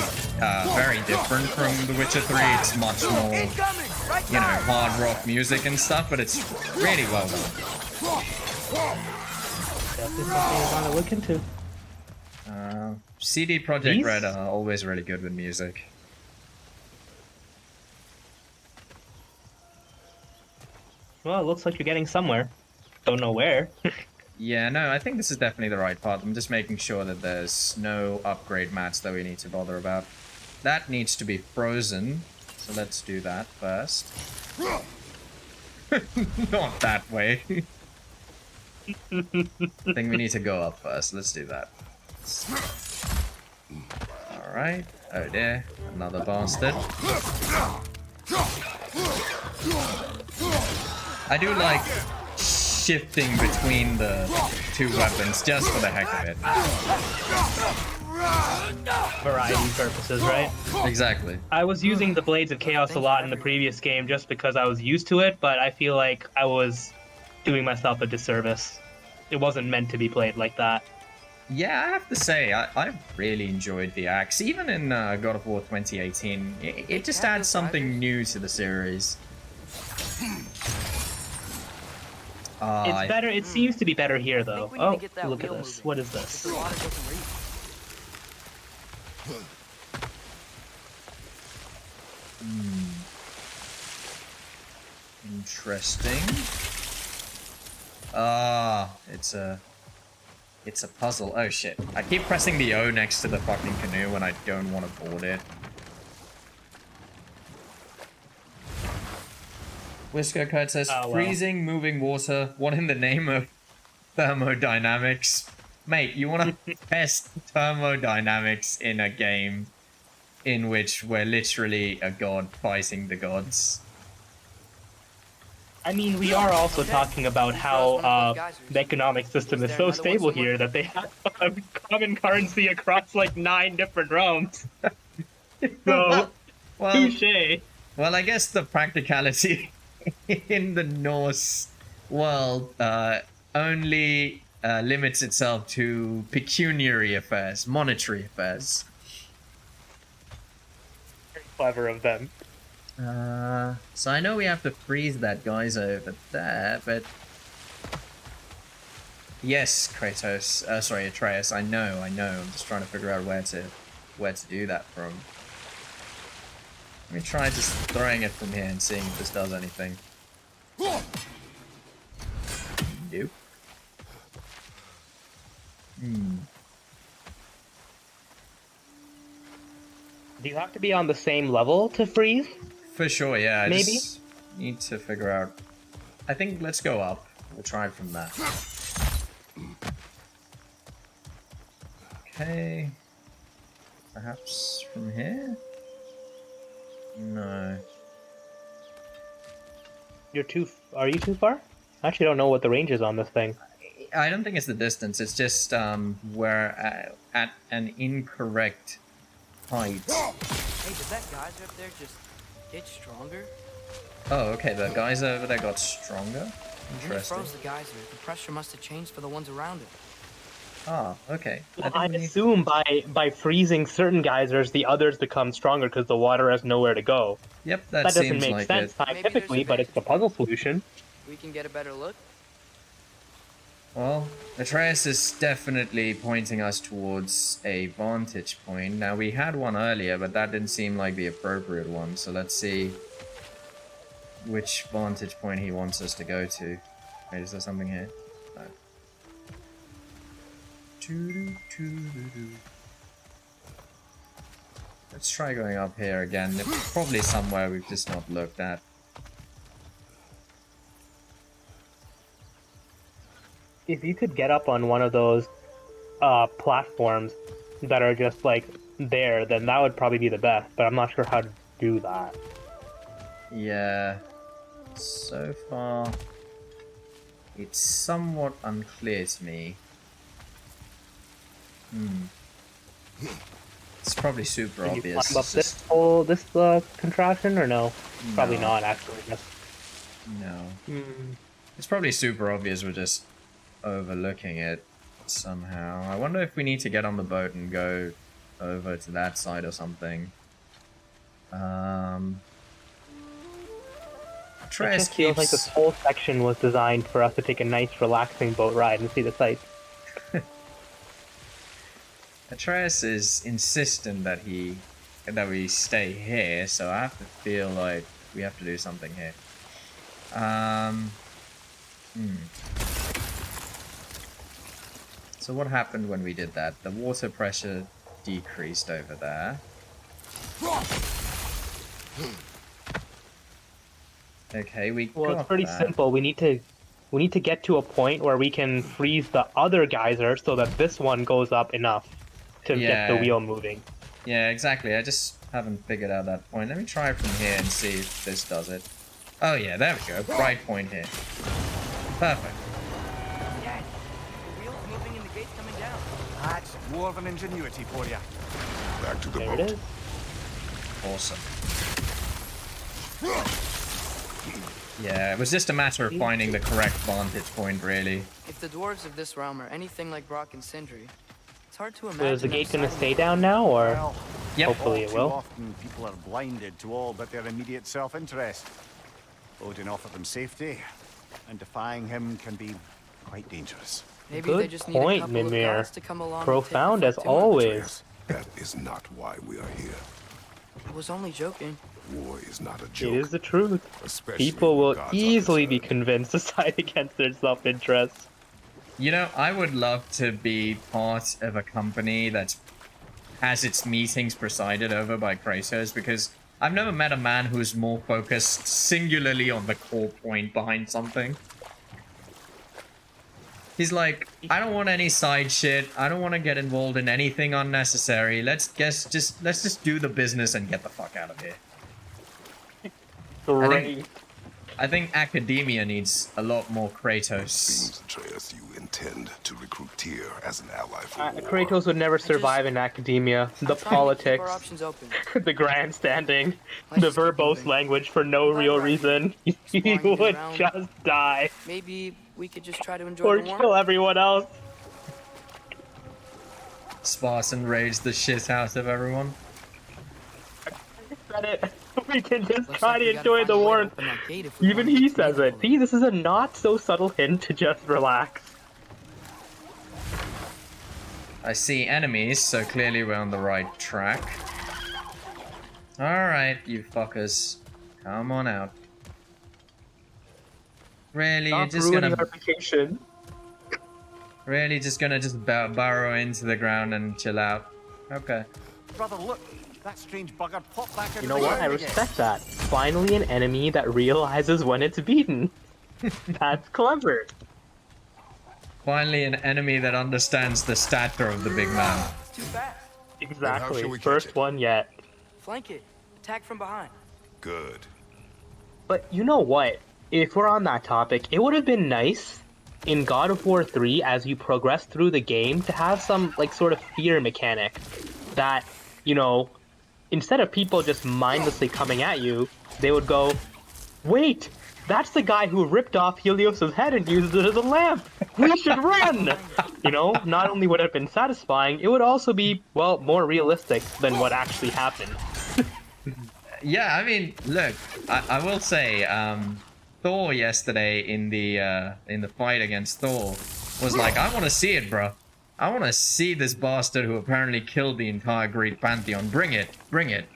very different from The Witcher 3. It's much more, you know, hard rock music and stuff, but it's really well done. Definitely something I want to look into. CD Projekt Red are always really good with music. Well, it looks like you're getting somewhere. Don't know where. Yeah, no, I think this is definitely the right path. I'm just making sure that there's no upgrade mats that we need to bother about. That needs to be frozen, so let's do that first. Not that way. I think we need to go up first. Let's do that. Alright. Oh dear. Another bastard. I do like shifting between the two weapons just for the heck of it. Variety purposes, right? Exactly. I was using the Blades of Chaos a lot in the previous game just because I was used to it, but I feel like I was doing myself a disservice. It wasn't meant to be played like that. Yeah, I have to say, I really enjoyed the axe. Even in God of War 2018, it just adds something new to the series. It's better. It seems to be better here, though. Oh, look at this. Moving. What is this? Interesting. It's a puzzle. Oh shit. I keep pressing the O next to the fucking canoe when I don't want to board it. Whisker Kurt says, freezing, moving water. What in the name of thermodynamics? Mate, you want to test thermodynamics in a game in which we're literally a god fighting the gods? I mean, we are also talking about how the economic system is so stable here that they have a common currency across like 9 different realms. So, well, touche. Well, I guess the practicality in the Norse world only limits itself to pecuniary affairs, monetary affairs. Very clever of them. So I know we have to freeze that geyser over there, but... Yes, Kratos. Sorry, Atreus, I know. I'm just trying to figure out where to do that from. Let me try just throwing it from here and seeing if this does anything. Nope. Do you have to be on the same level to freeze? For sure, yeah. Maybe? Just need to figure out... I think let's go up. We'll try it from there. Okay. Perhaps from here? No. Are you too far? I actually don't know what the range is on this thing. I don't think it's the distance. It's just we're at an incorrect height. Hey, did that geyser up there just get stronger? Oh, okay. The guys over there got stronger. When it Interesting. froze the geyser, the pressure must have changed for the ones around it. Ah, okay. I assume by freezing certain geysers, the others become stronger because the water has nowhere to go. Yep, That that doesn't seems make like sense it. scientifically, but it's a puzzle solution. We can get a better look. Well, Atreus is definitely pointing us towards a vantage point. Now, we had one earlier, but that didn't seem like the appropriate one. So let's see which vantage point he wants us to go to. Wait, is there something here? No. Let's try going up here again. It's probably somewhere we've just not looked at. If you could get up on one of those platforms that are just like there, then that would probably be the best. But I'm not sure how to do that. Yeah. So far, it's somewhat unclear to me. It's probably super Can you obvious. climb up It's this contraption or no? Probably not actually. No. Hmm. It's probably super obvious. We're just overlooking it somehow. I wonder if we need to get on the boat and go over to that side or something. It Atreus just feels like this whole section was designed for us to take a nice, relaxing boat ride and see the sights. Atreus is insistent that we stay here, so I have to feel like we have to do something here. So what happened when we did that? The water pressure decreased over there. Okay, Well, it's pretty simple. We need to get to a point where we can freeze the other geyser so that this one goes up enough to get the wheel moving. Yeah, exactly. I just haven't figured out that point. Let me try from here and see if this does it. Oh yeah, there we go. Right point here. Perfect. Yes! The wheel's moving and the gate's coming down. That's dwarven ingenuity for you. Back to the There boat. it is. Awesome. Yeah, it was just a matter of finding the correct vantage point, really. If the dwarves of this realm are anything like Brock and Sindri, it's hard to imagine. So is the them gate going to silent. stay down now, or Well, Yep. hopefully it too will? often people are blinded to all but their immediate self-interest. Odin offered them safety, and defying him can be quite dangerous. Maybe they Good just need a point, couple of Mimir. gods to come along and take the Profound fight as to 'em. always. That is not why we are here. I was only joking. War is not a It joke. is the truth. Especially People when will gods are easily be concerned. convinced to side against their self-interest. You know, I would love to be part of a company that has its meetings presided over by Kratos, because I've never met a man who's more focused singularly on the core point behind something. He's like, I don't want any side shit. I don't want to get involved in anything unnecessary. Let's just do the business and get the fuck out of here. Great. I think academia needs a lot more Kratos. Seems, Atreus, you intend to recruit Tyr as an ally for war. Kratos would never survive in academia. The I'm trying to keep politics, our options open. the grandstanding, Let's the just keep verbose moving. language for no Right, real right. reason. You Exploring would around. just die. Maybe we could just try to enjoy Or the warmth. kill everyone else. Spartan rage the shit out of everyone. Said it. We can just Looks try like to we gotta enjoy find the a way to warmth. open that gate if we Even want he it to says be it. full. See, this is a not so subtle hint to just relax. I see enemies, so clearly we're on the right track. Alright, you fuckers. Come on out. Really, you're Not just ruining gonna... our vacation. Really just gonna burrow into the ground and chill out? Okay. Brother, look! That strange bugger popped back out You of know the what? I ground again. respect that. Finally, an enemy that realizes when it's beaten. That's clever. Finally an enemy that understands the stature of the big man. too fast. Exactly. shall we catch First it? one yet. Flank it. Attack from behind. Good. But you know what? If we're on that topic, it would have been nice in God of War 3 as you progress through the game to have some like sort of fear mechanic that, you know, instead of people just mindlessly coming at you, they would go, "Wait, that's the guy who ripped off Helios's head and used it as a lamp. We should run!" You know, not only would it have been satisfying, it would also be, well, more realistic than what actually happened. Yeah, I mean, look, I will say, Thor yesterday in the fight against Thor was like, I want to see it, bro. I want to see this bastard who apparently killed the entire Greek pantheon. Bring it, bring it.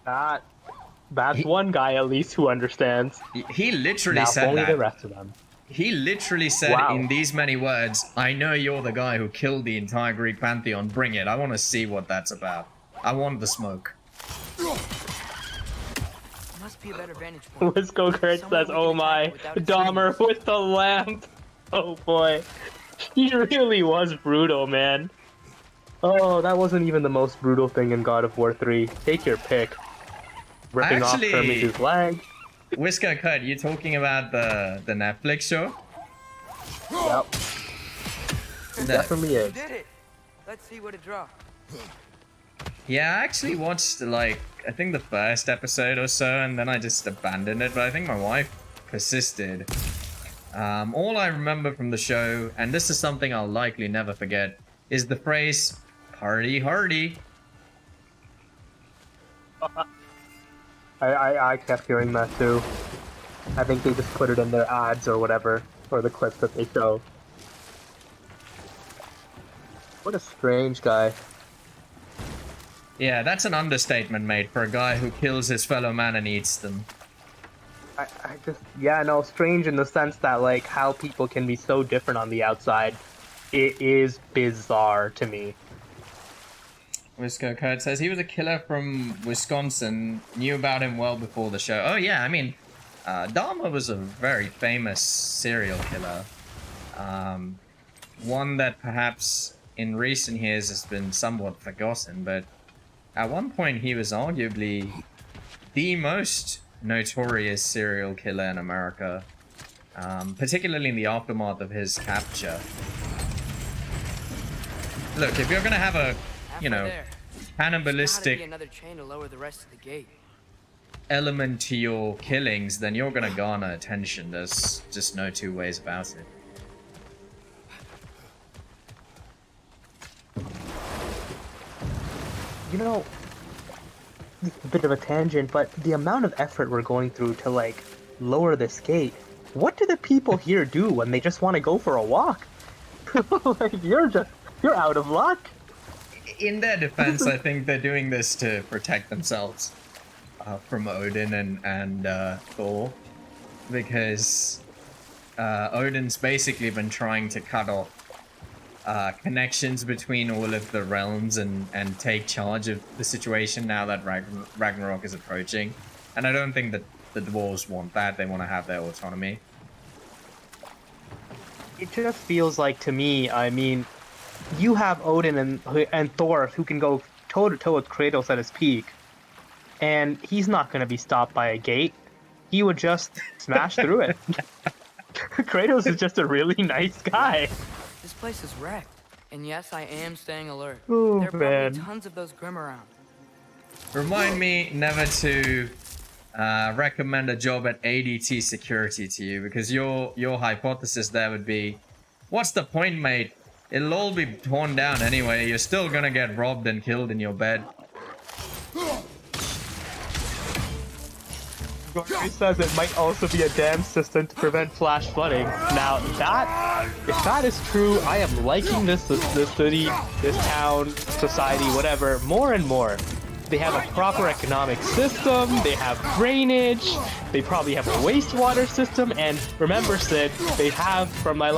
That's one guy at least who understands. He literally Now, said only that. the rest of them. He literally said Wow. in these many words, I know you're the guy who killed the entire Greek pantheon. Bring it. I want to see what that's about. I want the smoke. Must be a better vantage point. Wisco Kurt Somewhere says, we "Oh can my, attack without it Dahmer with the lamp." Oh boy, he really was brutal, man. Oh, that wasn't even the most brutal thing in God of War 3. Take your pick. Ripping Actually- off Hermes' leg. Whisker Cut, you talking about the Netflix show? Yep. Definitely You is. did it. Let's see what it dropped. Yeah, I actually watched, like, I think the first episode or so, and then I just abandoned it, but I think my wife persisted. All I remember from the show, and this is something I'll likely never forget, is the phrase, "Party hardy." I kept hearing that too. I think they just put it in their ads or whatever, or the clips that they show. What a strange guy. Yeah, that's an understatement, mate, for a guy who kills his fellow man and eats them. I just, yeah, no, strange in the sense that, like, how people can be so different on the outside. It is bizarre to me. Wisco Kurt says he was a killer from Wisconsin, knew about him well before the show. Oh yeah, I mean, Dahmer was a very famous serial killer. One that perhaps in recent years has been somewhat forgotten, but at one point he was arguably the most notorious serial killer in America, particularly in the aftermath of his capture. Look, if you're gonna have a, you know, Halfway there. Gotta be cannibalistic another chain to lower the rest of the gate. element to your killings, then you're gonna garner attention. There's just no two ways about it. You know, a bit of a tangent, but the amount of effort we're going through to, like, lower this gate, what do the people here do when they just want to go for a walk? Like, you're out of luck. In their defense, I think they're doing this to protect themselves from Odin and Thor, because Odin's basically been trying to cut off connections between all of the realms and take charge of the situation now that Ragnarok is approaching. And I don't think that the dwarves want that. They want to have their autonomy. It just feels like, to me, I mean, you have Odin and Thor who can go toe-to-toe with Kratos at his peak, and he's not going to be stopped by a gate. He would just smash through it. Kratos is just a really nice guy. This place is wrecked. And yes, I am staying alert. Oh, there are man. probably tons of those Grim around. Remind me never to recommend a job at ADT security to you, because your hypothesis there would be, what's the point, mate? It'll all be torn down anyway. You're still gonna get robbed and killed in your bed. He says it might also be a dam system to prevent flash flooding. Now, if that is true, I am liking this city, this town, society, whatever, more and more. They have a proper economic system, they have drainage, they probably have a wastewater system, and remember, Sid, they have, from your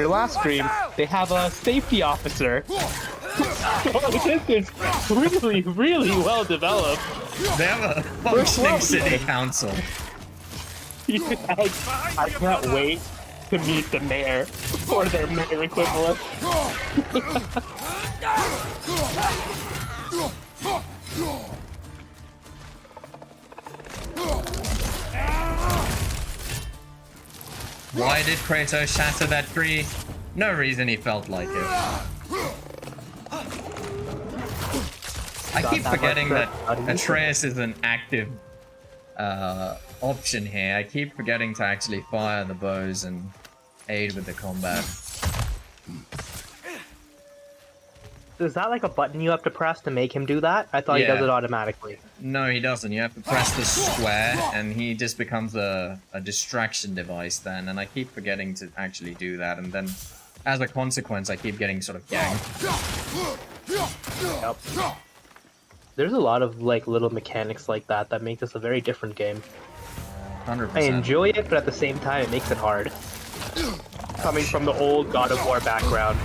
last stream, they have a safety officer. This is really, really well developed. They have a functioning city council. I can't wait to meet the mayor or their mayor equivalent. Why did Kratos shatter that tree? No reason he felt like it. I keep forgetting that Atreus is an active option here. I keep forgetting to actually fire the bows and aid with the combat. Is that like a button you have to press to make him do that? I thought he does it automatically. No, he doesn't. You have to press the square, and he just becomes a distraction device then, and I keep forgetting to actually do that, and then, as a consequence, I keep getting sort of ganked. Yep. There's a lot of like little mechanics like that that make this a very different game. 100%. I enjoy it, but at the same time, it makes it hard. Coming from the old God of War background.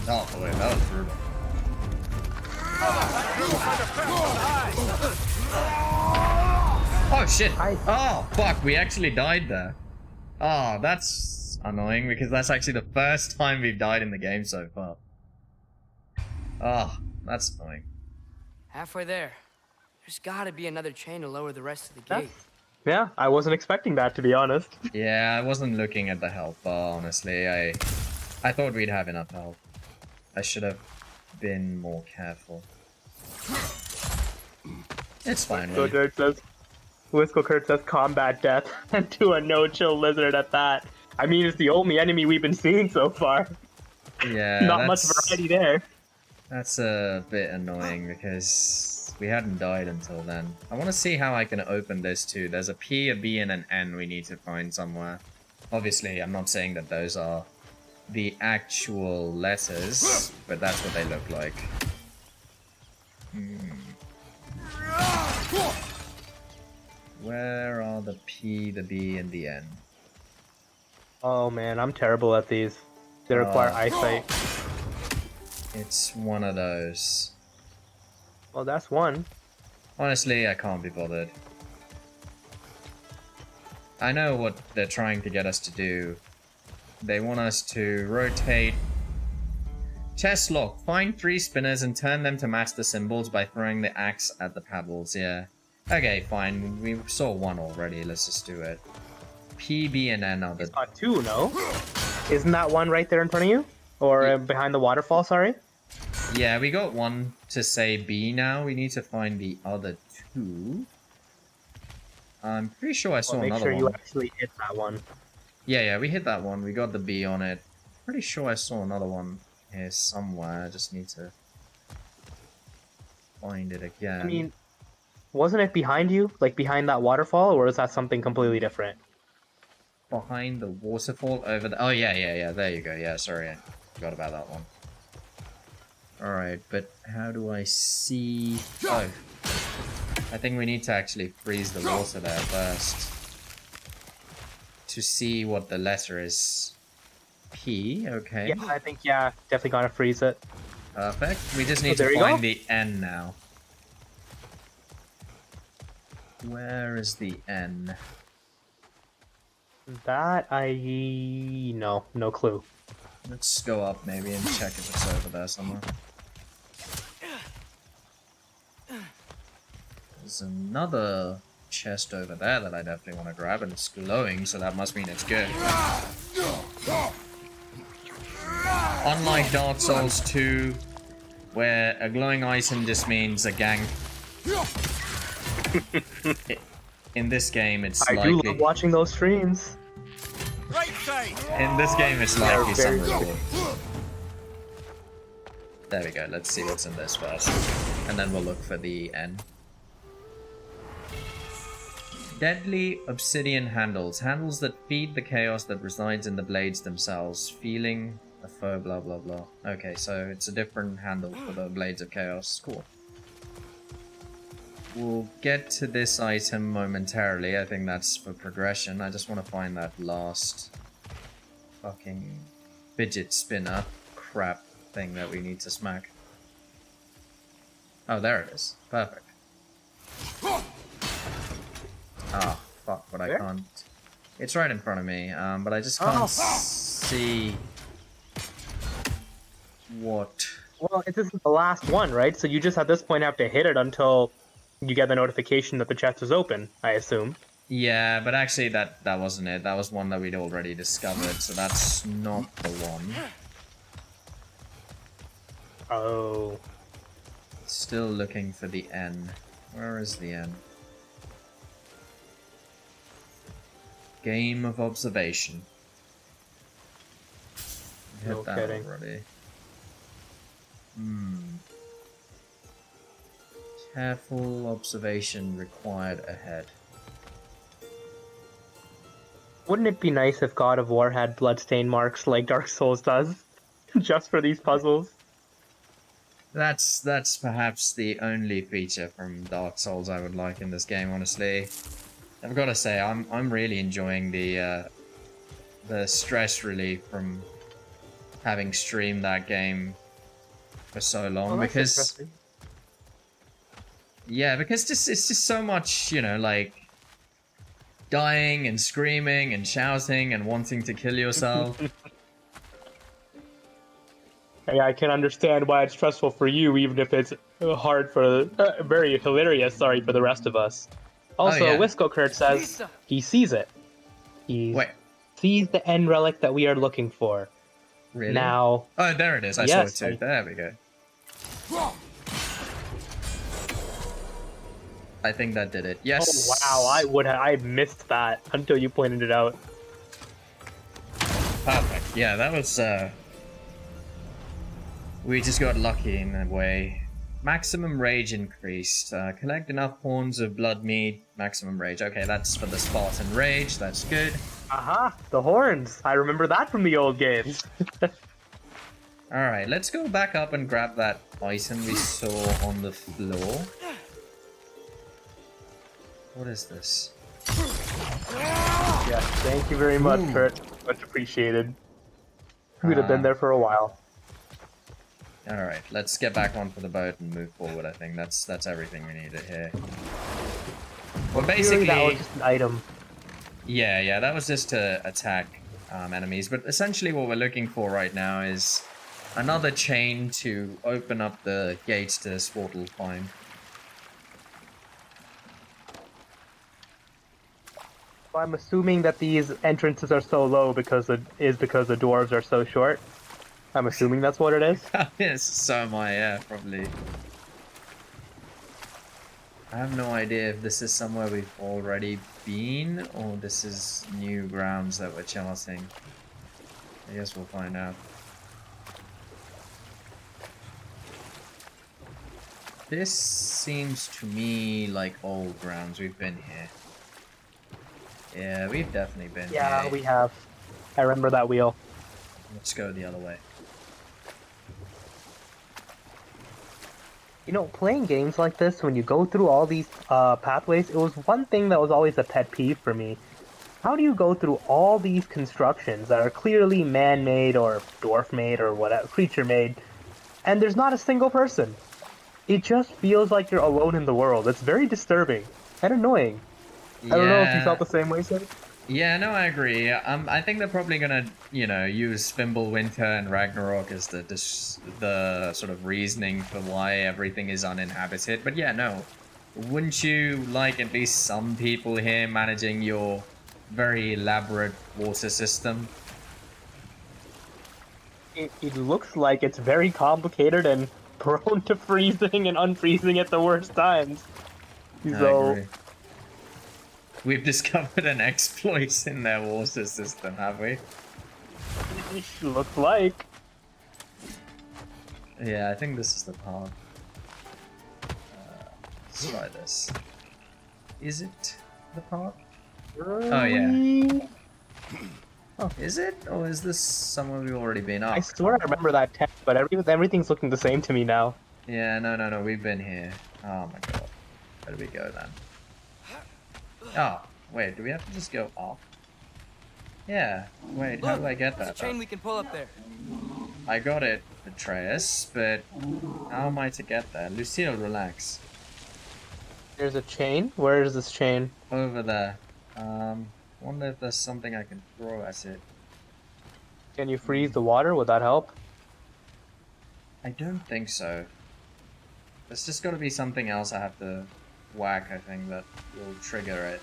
Oh boy, that was brutal. Oh shit! Oh fuck, we actually died there. Oh, that's annoying because that's actually the first time we've died in the game so far. Oh, that's annoying. Halfway there. There's gotta be another chain to lower the rest of the gate. Yeah, I wasn't expecting that, to be honest. Yeah, I wasn't looking at the health bar, honestly. I thought we'd have enough health. I should have been more careful. It's fine, really. Wisco Kurt says combat death, and to a no-chill lizard at that. I mean, it's the only enemy we've been seeing so far. Yeah, Not much variety there. That's a bit annoying because we hadn't died until then. I want to see how I can open this too. There's a P, a B, and an N we need to find somewhere. Obviously, I'm not saying that those are the actual letters, but that's what they look like. Where are the P, the B, and the N? Oh man, I'm terrible at these. They require eyesight. It's one of those. Well, that's one. Honestly, I can't be bothered. I know what they're trying to get us to do. They want us to rotate. Chest lock. Find 3 spinners and turn them to match the symbols by throwing the axe at the pebbles. Yeah. Okay, fine. We saw one already. Let's just do it. P, B, and N are the... It's not 2, no? Isn't that one right there in front of you? Or behind the waterfall, sorry? Yeah, we got one to say B now. We need to find the other 2. I'm pretty sure I saw another one. Make sure you actually hit that one. Yeah, we hit that one. We got the B on it. Pretty sure I saw another one here somewhere. I just need to find it again. I mean, wasn't it behind you? Like behind that waterfall? Or is that something completely different? Behind the waterfall over the... Oh, yeah. There you go. Yeah, sorry. I forgot about that one. Alright, but how do I see... Oh. I think we need to actually freeze the water there first. To see what the letter is. P, okay. Yeah, I think, definitely gotta freeze it. Perfect. We just need to find the N now. Where is the N? That, no clue. Let's go up maybe and check if it's over there somewhere. There's another chest over there that I definitely want to grab, and it's glowing, so that must mean it's good. Unlike Dark Souls 2, where a glowing item just means a gank. In this game, it's likely... I do love watching those streams. In this game, it's likely some reward. There we go, let's see what's in this first. And then we'll look for the N. Deadly obsidian handles. Handles that feed the chaos that resides in the blades themselves. Feeling a foe, blah blah blah. Okay, so it's a different handle for the blades of chaos. Cool. We'll get to this item momentarily. I think that's for progression. I just want to find that last fucking fidget spinner crap thing that we need to smack. Oh, there it is. Perfect. Ah, fuck, but I can't. It's right in front of me, but I just can't see what. Well, this is the last one, right? So you just at this point have to hit it until you get the notification that the chest is open, I assume. Yeah, but actually that wasn't it. That was one that we'd already discovered, so that's not the one. Oh. Still looking for the N. Where is the N? Game of observation. Hit No that kidding. already. Careful observation required ahead. Wouldn't it be nice if God of War had bloodstain marks like Dark Souls does? Just for these puzzles? That's perhaps the only feature from Dark Souls I would like in this game, honestly. I've got to say, I'm really enjoying the stress relief from having streamed that game for so long, because it's just so much, you know, like dying and screaming and shouting and wanting to kill yourself. Yeah, I can understand why it's stressful for you, even if it's hard for very hilarious. Sorry for the rest of us. Also, yeah. Wisco Kurt says he sees it. He sees the end relic that we are looking for. Really? Now. Oh, there it is. I saw it too. There we go. I think that did it. Yes. Oh wow! I missed that until you pointed it out. Perfect. Yeah, that was. We just got lucky in a way. Maximum rage increased. Collect enough horns of blood mead. Maximum rage. Okay, that's for the Spartan rage. That's good. Aha! The horns. I remember that from the old games. Alright, let's go back up and grab that item we saw on the floor. What is this? Yeah, thank you very much, Kurt. Much appreciated. We'd have been there for a while. Alright, let's get back onto the boat and move forward, I think. That's everything we needed here. Well, basically... that was just an item. Yeah, that was just to attack enemies. But essentially what we're looking for right now is another chain to open up the gates to Svartalfheim. I'm assuming that these entrances are so low because the dwarves are so short. I'm assuming that's what it is. Yes, so am I, yeah, probably. I have no idea if this is somewhere we've already been, or this is new grounds that we're charting. I guess we'll find out. This seems to me like old grounds. We've been here. Yeah, we've definitely been here. Yeah, we have. I remember that wheel. Let's go the other way. You know, playing games like this, when you go through all these pathways, it was one thing that was always a pet peeve for me. How do you go through all these constructions that are clearly man-made or dwarf-made or whatever, creature-made, and there's not a single person? It just feels like you're alone in the world. It's very disturbing and annoying. Yeah. I don't know if you felt the same way, Sid. Yeah, no, I agree. I think they're probably gonna, you know, use Fimbulwinter and Ragnarok as the sort of reasoning for why everything is uninhabited. But yeah, no. Wouldn't you like at least some people here managing your very elaborate water system? It looks like it's very complicated and prone to freezing and unfreezing at the worst times. So, I agree. We've discovered an exploit in their water system, have we? looks like. Yeah, I think this is the part. Let's try this. Is it the part? Oh, yeah. Oh, is it? Or is this somewhere we've already been? Oh, I swear I remember that tent, but everything's looking the same to me now. Yeah, no, we've been here. Oh my god. Where do we go then? Oh, wait, do we have to just go off? Yeah, wait, how do I get that? There's a chain we can pull up there. I got it, Atreus, but how am I to get there? Lucille, relax. There's a chain? Where is this chain? Over there. Wonder if there's something I can throw at it. Can you freeze the water? Would that help? I don't think so. There's just gotta be something else I have to whack, I think, that will trigger it.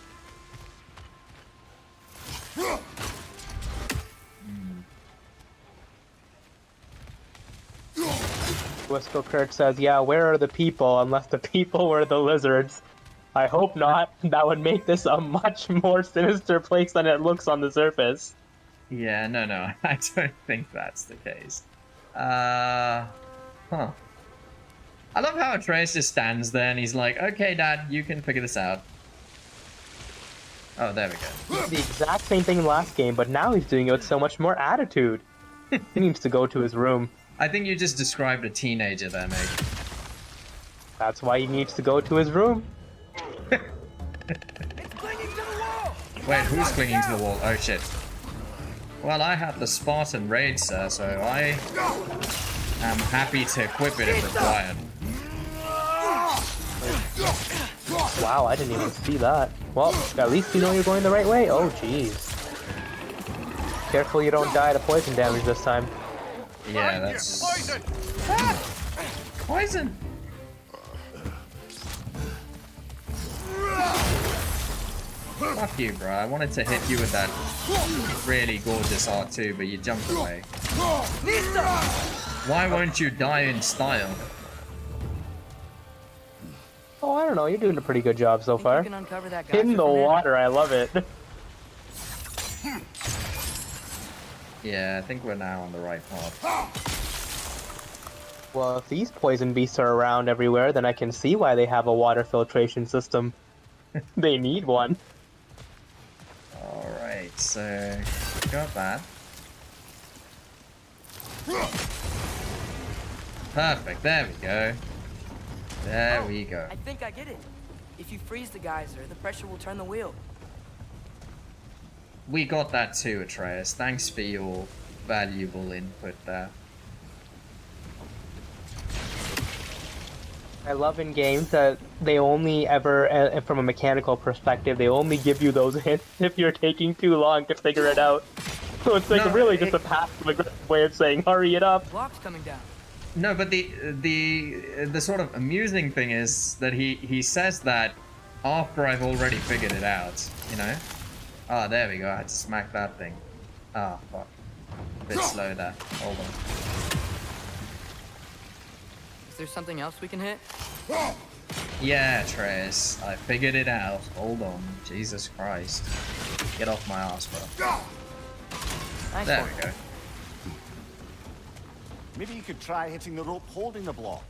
Whistle Kirk says, yeah, where are the people unless the people were the lizards? I hope not. That would make this a much more sinister place than it looks on the surface. Yeah, no, I don't think that's the case. Huh. I love how Atreus just stands there and he's like, okay, Dad, you can figure this out. Oh, there we go. The exact same thing in the last game, but now he's doing it with so much more attitude. He needs to go to his room. I think you just described a teenager there, mate. That's why he needs to go to his room. Wait, who's clinging to the wall? Oh, shit. Well, I have the Spartan raid, sir, so I am happy to equip it if required. Wow, I didn't even see that. Well, at least you know you're going the right way. Oh, jeez. Careful you don't die to poison damage this time. Yeah, that's... Poison! Fuck you, bro. I wanted to hit you with that really gorgeous R2, but you jumped away. Why won't you die in style? Oh, I don't know. You're doing a pretty good job so far. You can uncover that Geyser In the from here. water, I love it. Yeah, I think we're now on the right path. Well, if these poison beasts are around everywhere, then I can see why they have a water filtration system. They need one. Alright, so... got that. Perfect, there we go. There we go. I think I get it. If you freeze the geyser, the pressure will turn the wheel. We got that too, Atreus. Thanks for your valuable input there. I love in games that they only ever, from a mechanical perspective, they only give you those hints if you're taking too long to figure it out. So it's like really just a passive way of saying, hurry it up. Block's coming down. No, but the sort of amusing thing is that he says that after I've already figured it out, you know? Ah, there we go. I had to smack that thing. Ah, fuck. A bit slow there. Hold on. Is there something else we can hit? Yeah, Trace. I figured it out. Hold on. Jesus Christ. Get off my ass, bro. Nice There one. we go. Maybe you could try hitting the rope holding the block.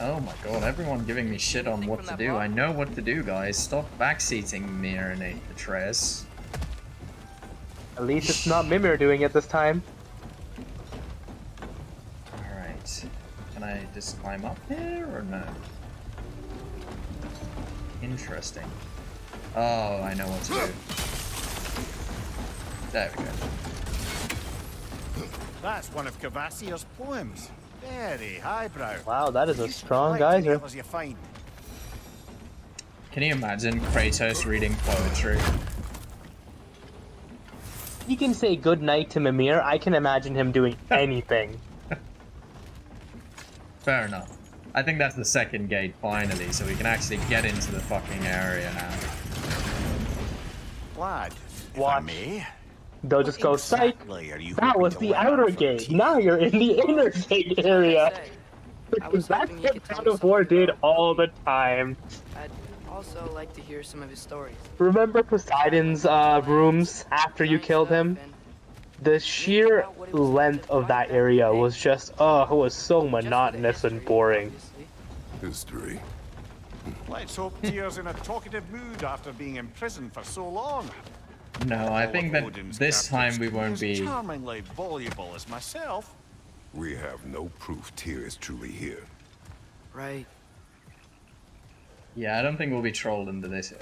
Oh my god, everyone giving me shit on what to do. I know what to do, guys. Stop backseating Mimir and Atreus. At least it's not Mimir doing it this time. Alright. Can I just climb up here or no? Interesting. Oh, I know what to do. There we go. That's one of Cavassier's poems. Very highbrow. Wow, that is a You strong select any geyser. others you find. Can you imagine Kratos reading poetry? He can say good night to Mimir. I can imagine him doing anything. Fair enough. I think that's the second gate finally, so we can actually get into the fucking area now. Lad, if I Watch. may. They'll just go, psych! Exactly are you That hoping was to the win outer for gate. tea? Now you're in the inner gate area. I was That's hoping you what could tell God me of War something did about- all the time. I'd also like to hear some of his stories. Remember Poseidon's rooms after you killed him? The sheer length of that area was just, oh, it was so Just for the monotonous and history, boring. obviously. History. Let's hope Tyr's in a talkative mood after being imprisoned for so long. No, I think that Odin's this time we captives won't as be... charmingly voluble as myself. We have no proof Tyr is truly here. Right. Yeah, I don't think we'll be trolled into this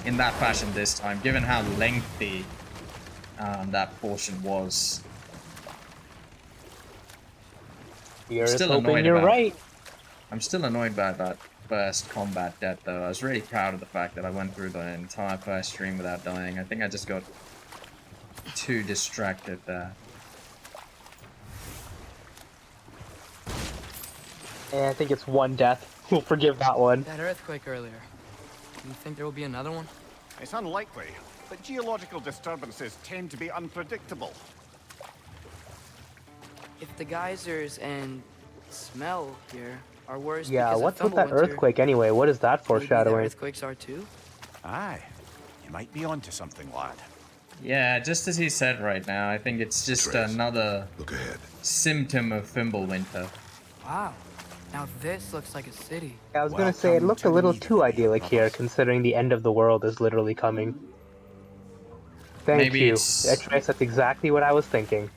in that fashion this time, given how lengthy that portion was. You're still hoping annoyed you're about. right. I'm still annoyed about that first combat death, though. I was really proud of the fact that I went through the entire first stream without dying. I think I just got too distracted there. And I think it's one death. We'll forgive that one. That earthquake earlier. Do you think there will be another one? It's unlikely, but geological disturbances tend to be unpredictable. If the geysers and smell here are worse Yeah, because what's of with that Fimbulwinter, earthquake anyway? What is that maybe the foreshadowing? earthquakes are too? Aye, you might be onto something, lad. Yeah, just as he said right now, I think it's just Trace, another look ahead. symptom of Fimbulwinter. Wow. Now this looks like a city. I was gonna say it Welcome looked to a the little meat too of idyllic here, brothers. considering the end of the world is literally coming. Thank Maybe you. it's- Trace, that's exactly what I was thinking.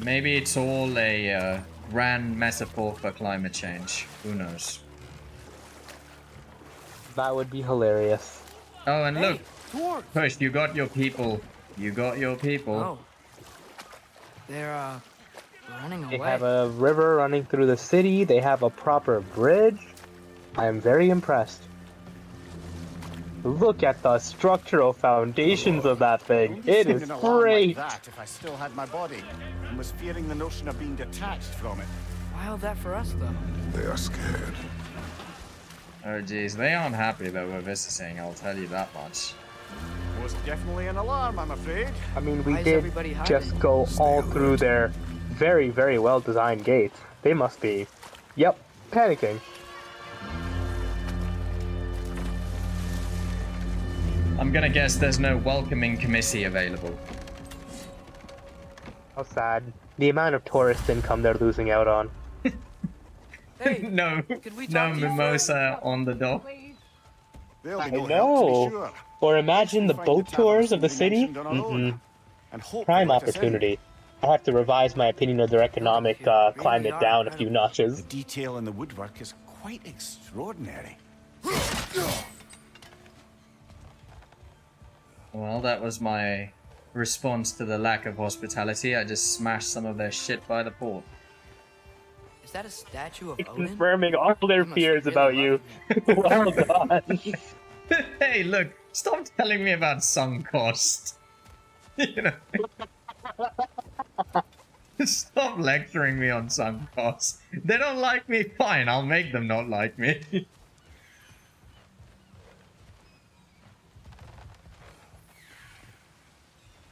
Maybe it's all a grand metaphor for climate change. Who knows? That would be hilarious. Oh, and look, Thor! Push, you got your people. You got your people. Oh. They're, running They away. have a river running through the city. They have a proper bridge. I am very impressed. Look at the structural foundations of that I thing. wouldn't be It singing is an alarm great. like that if I still had my body and was fearing the notion of being detached from it. Wild that for us, though. They are scared. Oh jeez, they aren't happy that we're visiting, I'll tell you that much. Was definitely an alarm, I'm afraid. I mean, we Why is did everybody hiding? just go all through their very, very well-designed gates. They must be, yep, panicking. I'm gonna guess there's no welcoming committee available. How sad. The amount of tourist income they're losing out on. Hey, No, could we no talk to you for- mimosa on the dock. There'll be I no help, to know. be sure. Or imagine the We'll find boat tavern tours of the somebody city. mentioned on our own, and hope Prime they let us in. opportunity. I have to revise my opinion of their economic climate are down a few incredible. notches. The detail in the woodwork is quite extraordinary. Well, that was my response to the lack of hospitality. I just smashed some of their shit by the port. Is that a statue of Odin? Confirming all their must fears really about love you. Well done. Hey, look, stop telling me about sunk cost. You know. Stop lecturing me on sunk costs. They don't like me, fine, I'll make them not like me.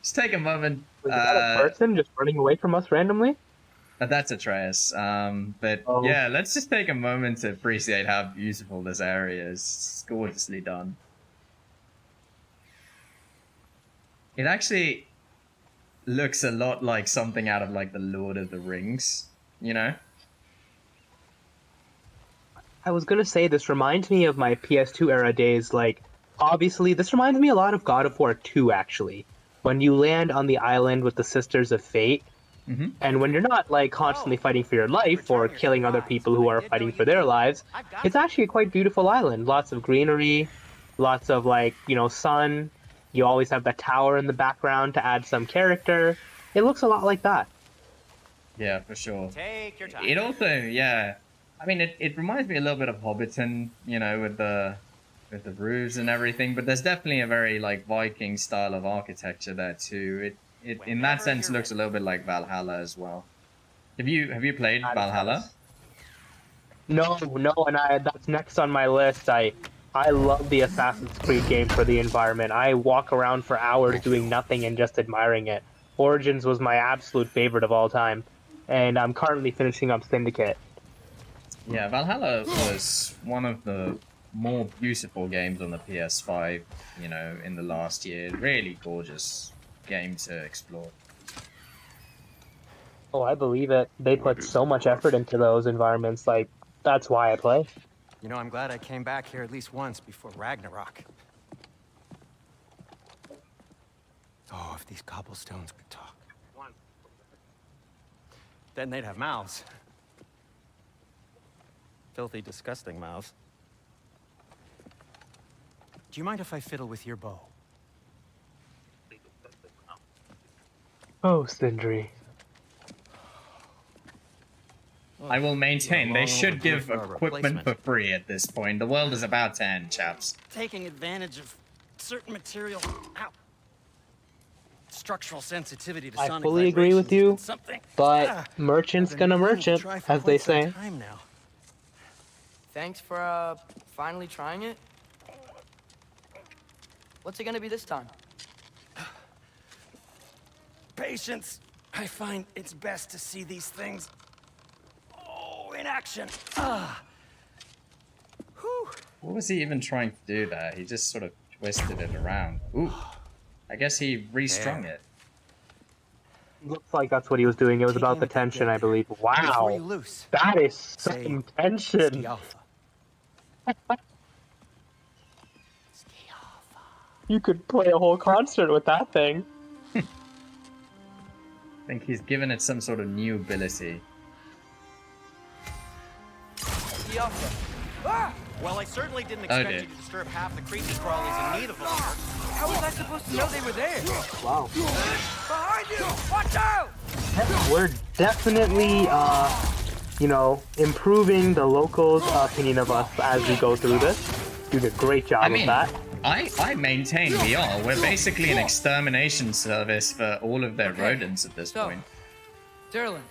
Just take a moment. Was that a person just running away from us randomly? That's Atreus. But Oh. yeah, let's just take a moment to appreciate how beautiful this area is. It's gorgeously done. It actually looks a lot like something out of like the Lord of the Rings, you know? I was gonna say this reminds me of my PS2 era days. Like, obviously, this reminds me a lot of God of War 2, actually. When you land on the island with the Sisters of Fate, and when you're not like constantly fighting for your life or killing other people who are fighting for their lives, it's actually a quite beautiful island. Lots of greenery, lots of like, you know, sun. You always have the tower in the background to add some character. It looks a lot like that. Yeah, for sure. Take your time. It also, yeah, I mean, it reminds me a little bit of Hobbiton, you know, with the roofs and everything. But there's definitely a very like Viking style of architecture there too. It in that sense looks a little bit like Valhalla as well. Have you played Valhalla? No, and that's next on my list. I love the Assassin's Creed game for the environment. I walk around for hours doing nothing and just admiring it. Origins was my absolute favorite of all time, and I'm currently finishing up Syndicate. Yeah, Valhalla was one of the more beautiful games on the PS5, you know, in the last year. Really gorgeous game to explore. Oh, I believe it. They put so much effort into those environments. Like, that's why I play. You know, I'm glad I came back here at least once before Ragnarok. Oh, if these cobblestones could talk. Then they'd have mouths. Filthy, disgusting mouths. Do you mind if I fiddle with your bow? Oh, Sindri. I will maintain Long they should overdue give for a equipment for replacement. free at this point. The world is about to end, chaps. Taking advantage of certain material. Ow. Structural sensitivity to I sonic fully agree with vibrations you, is something. but merchant's I've been gonna meaning to merchant, try for as quite they some say. time now. Thanks for finally trying it. What's it gonna be this time? Patience. I find it's best to see these things in action. Whew. What was he even trying to do there? He just sort of twisted it around. Ooh. I guess he restrung it. Looks like that's what he was doing. It was about the tension, I believe. Before you Wow, loose, that is say, some tension. ski alpha. You could play a whole concert with that thing. I think he's given it some sort of new ability. Well, I certainly didn't Oh, expect dear. you to disturb half the creepy crawlies in need of a leader. How was I supposed to know they were there? Wow. Behind you! Watch out! We're definitely, you know, improving the locals' opinion of us as we go through this. Doing a great job I mean, of that. I maintain we are. We're basically an extermination service for all of their Okay, rodents at this so- point. Derlin,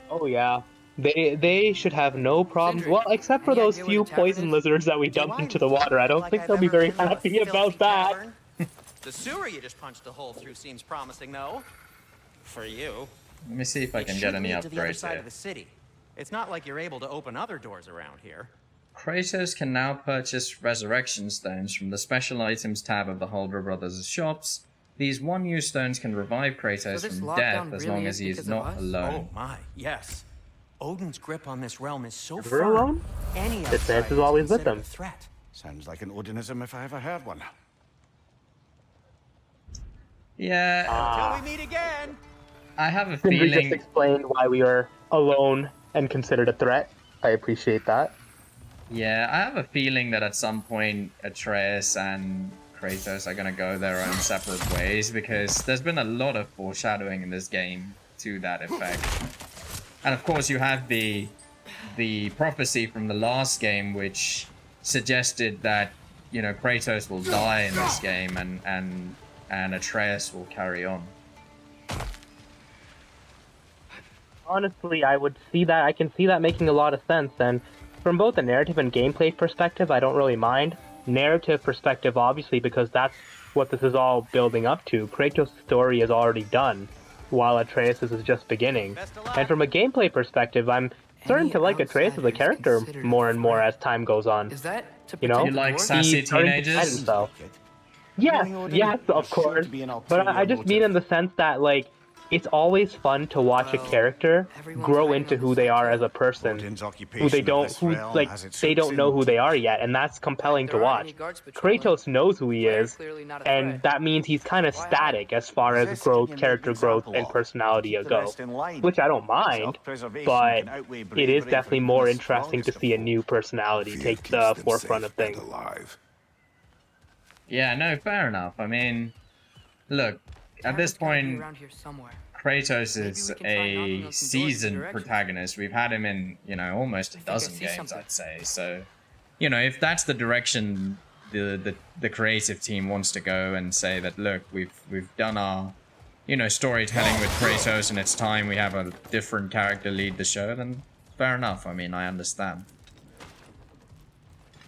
Oh yeah. They should have no problems. Sindri, Well, except for any those idea where few the tavern poison is? lizards that we dumped into the water. I don't think they'll be very happy about that. The sewer you just punched a hole through seems promising, though. For you. Let me see if I can get any to the other upgrades side here. of the city. It's not like you're able to open other doors around here. Kratos can now purchase resurrection stones from the special items tab of the Holder Brothers' shops. These one-use stones can revive Kratos this from lockdown death as really long is as he is because of not us? alone. Oh my, yes. Odin's grip on this realm is so Ever firm. alone? Any The sense outsider is always with considered them. a threat. Sounds like an Odinism if I ever heard one. Yeah, Till we meet again. I have a Sindri just feeling. explained why we are alone and considered a threat. I appreciate that. Yeah, I have a feeling that at some point Atreus and Kratos are gonna go their own separate ways because there's been a lot of foreshadowing in this game to that effect. And of course you have the prophecy from the last game which suggested that, you know, Kratos will die in this game and Atreus will carry on. Honestly, I would see that. I can see that making a lot of sense. And from both a narrative and gameplay perspective, I don't really mind. Narrative perspective, obviously, because that's what this is all building up to. Kratos' story is already done, while Atreus' is just beginning. And from a gameplay perspective, I'm starting to like Atreus as a character more and more as time goes on. is that to You know? protect You the like door? sassy He's starting to teenagers? find himself. Yes, Knowing Odin, yes, there's of sure course. to be an But ulterior I just mean in motive. the sense that, like, it's always fun to watch a Well, character everyone's grow hiding into on who the they side are too. as a person, Odin's who occupation they of don't, this who realm like has its they hooks don't know in who they deep. are yet, and that's compelling There to aren't any watch. guards patrolling. Kratos knows who he We're is, clearly not a and threat. that means he's kind of Why hide? static as far as Possess growth, can you make character an growth, example and of. personality Keep the go, rest in line. which I don't mind. Self-preservation But can outweigh it bravery is for definitely even more the interesting to strongest of see a foes. new personality Fear take keeps the them forefront safe of and things. alive. Yeah, no, fair enough. I mean, look, at this Tavern's gotta be point, around here somewhere. Kratos Maybe is we can try knocking on a some doors in seasoned directions. protagonist. We've had him in, you know, almost a I think I dozen see games, something. I'd say. So, you know, if that's the direction the creative team wants to go and say that, look, we've done our, you know, storytelling with Kratos and it's time we have a different character lead the show, then fair enough. I mean, I understand.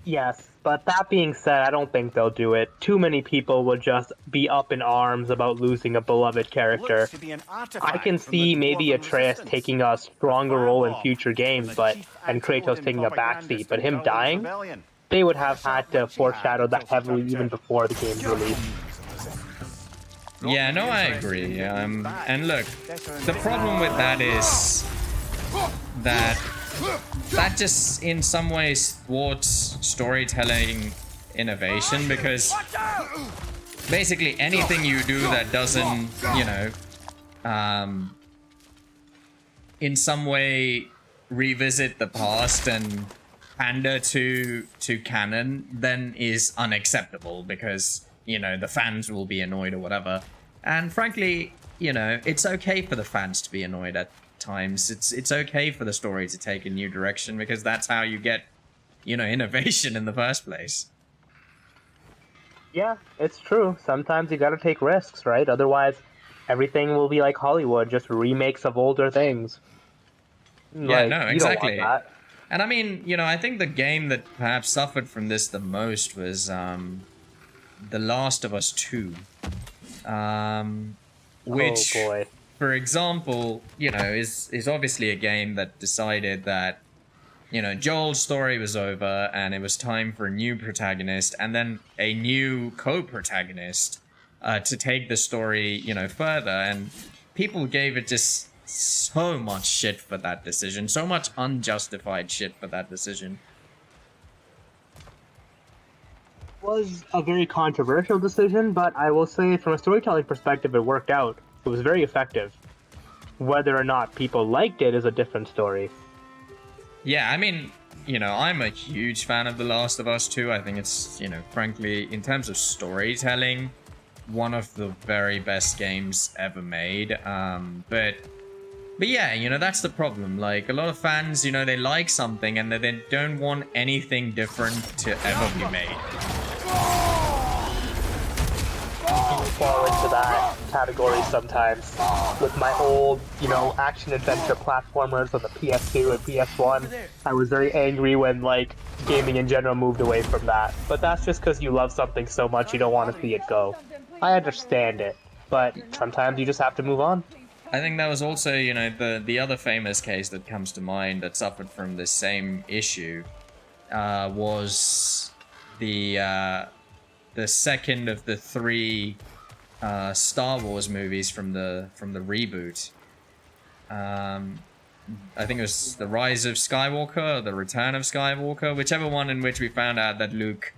Yes, but that being said, I don't think they'll do it. Too many people would just be up in arms about losing a beloved character. Looks to be an artifact I can from the see maybe Dwarven Atreus resistance. taking a stronger role in Firewall, future games, the but chief and Kratos anti-Odin taking a backseat. propagandist But in him Odin's dying, rebellion. they would have Shot had to what she had foreshadow that until she heavily turned even to before the game's release. Yeah, no, I agree. And look, the problem with that is that just in some ways thwarts storytelling innovation, because basically anything you do that doesn't, you know, in some way revisit the past and pander to canon, then is unacceptable because, you know, the fans will be annoyed or whatever. And frankly, you know, it's okay for the fans to be annoyed at times. It's okay for the story to take a new direction because that's how you get, you know, innovation in the first place. Yeah, it's true. Sometimes you gotta take risks, right? Otherwise, everything will be like Hollywood, just remakes of older things. Yeah, Like, no, you don't want exactly. that. And I mean, you know, I think the game that perhaps suffered from this the most was The Last of Us 2. Which, Oh boy. for example, you know, is obviously a game that decided that, you know, Joel's story was over and it was time for a new protagonist and then a new co-protagonist to take the story, you know, further. And people gave it just so much shit for that decision, so much unjustified shit for that decision. Was a very controversial decision, but I will say from a storytelling perspective, it worked out. It was very effective. Whether or not people liked it is a different story. Yeah, I mean, you know, I'm a huge fan of The Last of Us 2. I think it's, you know, frankly, in terms of storytelling, one of the very best games ever made. But yeah, you know, that's the problem. Like, a lot of fans, you know, they like something and they don't want anything different to ever be made. I fall into that category sometimes. With my old, you know, action-adventure platformers on the PS2 and PS1, I was very angry when, like, gaming in general moved away from that. But that's just because you love something so much you don't want to see it go. I understand it, but sometimes you just have to move on. I think that was also, you know, the other famous case that comes to mind that suffered from this same issue was the second of the 3 Star Wars movies from the reboot. I think it was The Rise of Skywalker or The Return of Skywalker, whichever one, in which we found out that Luke,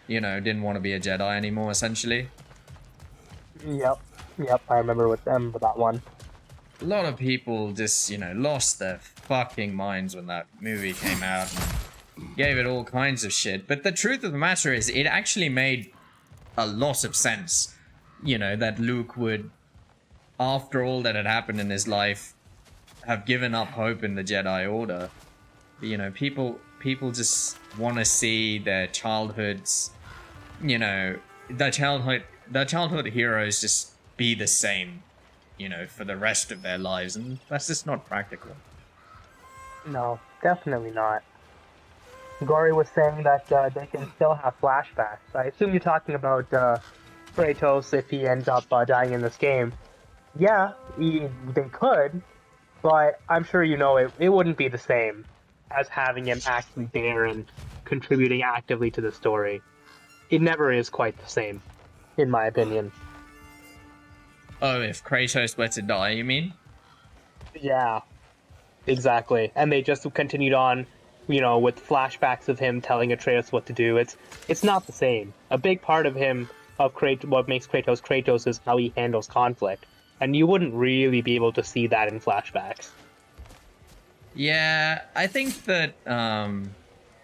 you know, didn't want to be a Jedi anymore, essentially. Yep, I remember with that one. A lot of people just, you know, lost their fucking minds when that movie came out and gave it all kinds of shit. But the truth of the matter is, it actually made a lot of sense, you know, that Luke would, after all that had happened in his life, have given up hope in the Jedi Order. You know, people just want to see their childhoods, you know, their childhood heroes just be the same, you know, for the rest of their lives, and that's just not practical. No, definitely not. Gory was saying that they can still have flashbacks. I assume you're talking about Kratos if he ends up dying in this game. Yeah, they could, but I'm sure you know it wouldn't be the same as having him actually there and contributing actively to the story. It never is quite the same, in my opinion. Oh, if Kratos were to die, you mean? Yeah, exactly. And they just continued on, you know, with flashbacks of him telling Atreus what to do. It's not the same. A big part of him, what makes Kratos Kratos, is how he handles conflict. And you wouldn't really be able to see that in flashbacks. Yeah, I think that,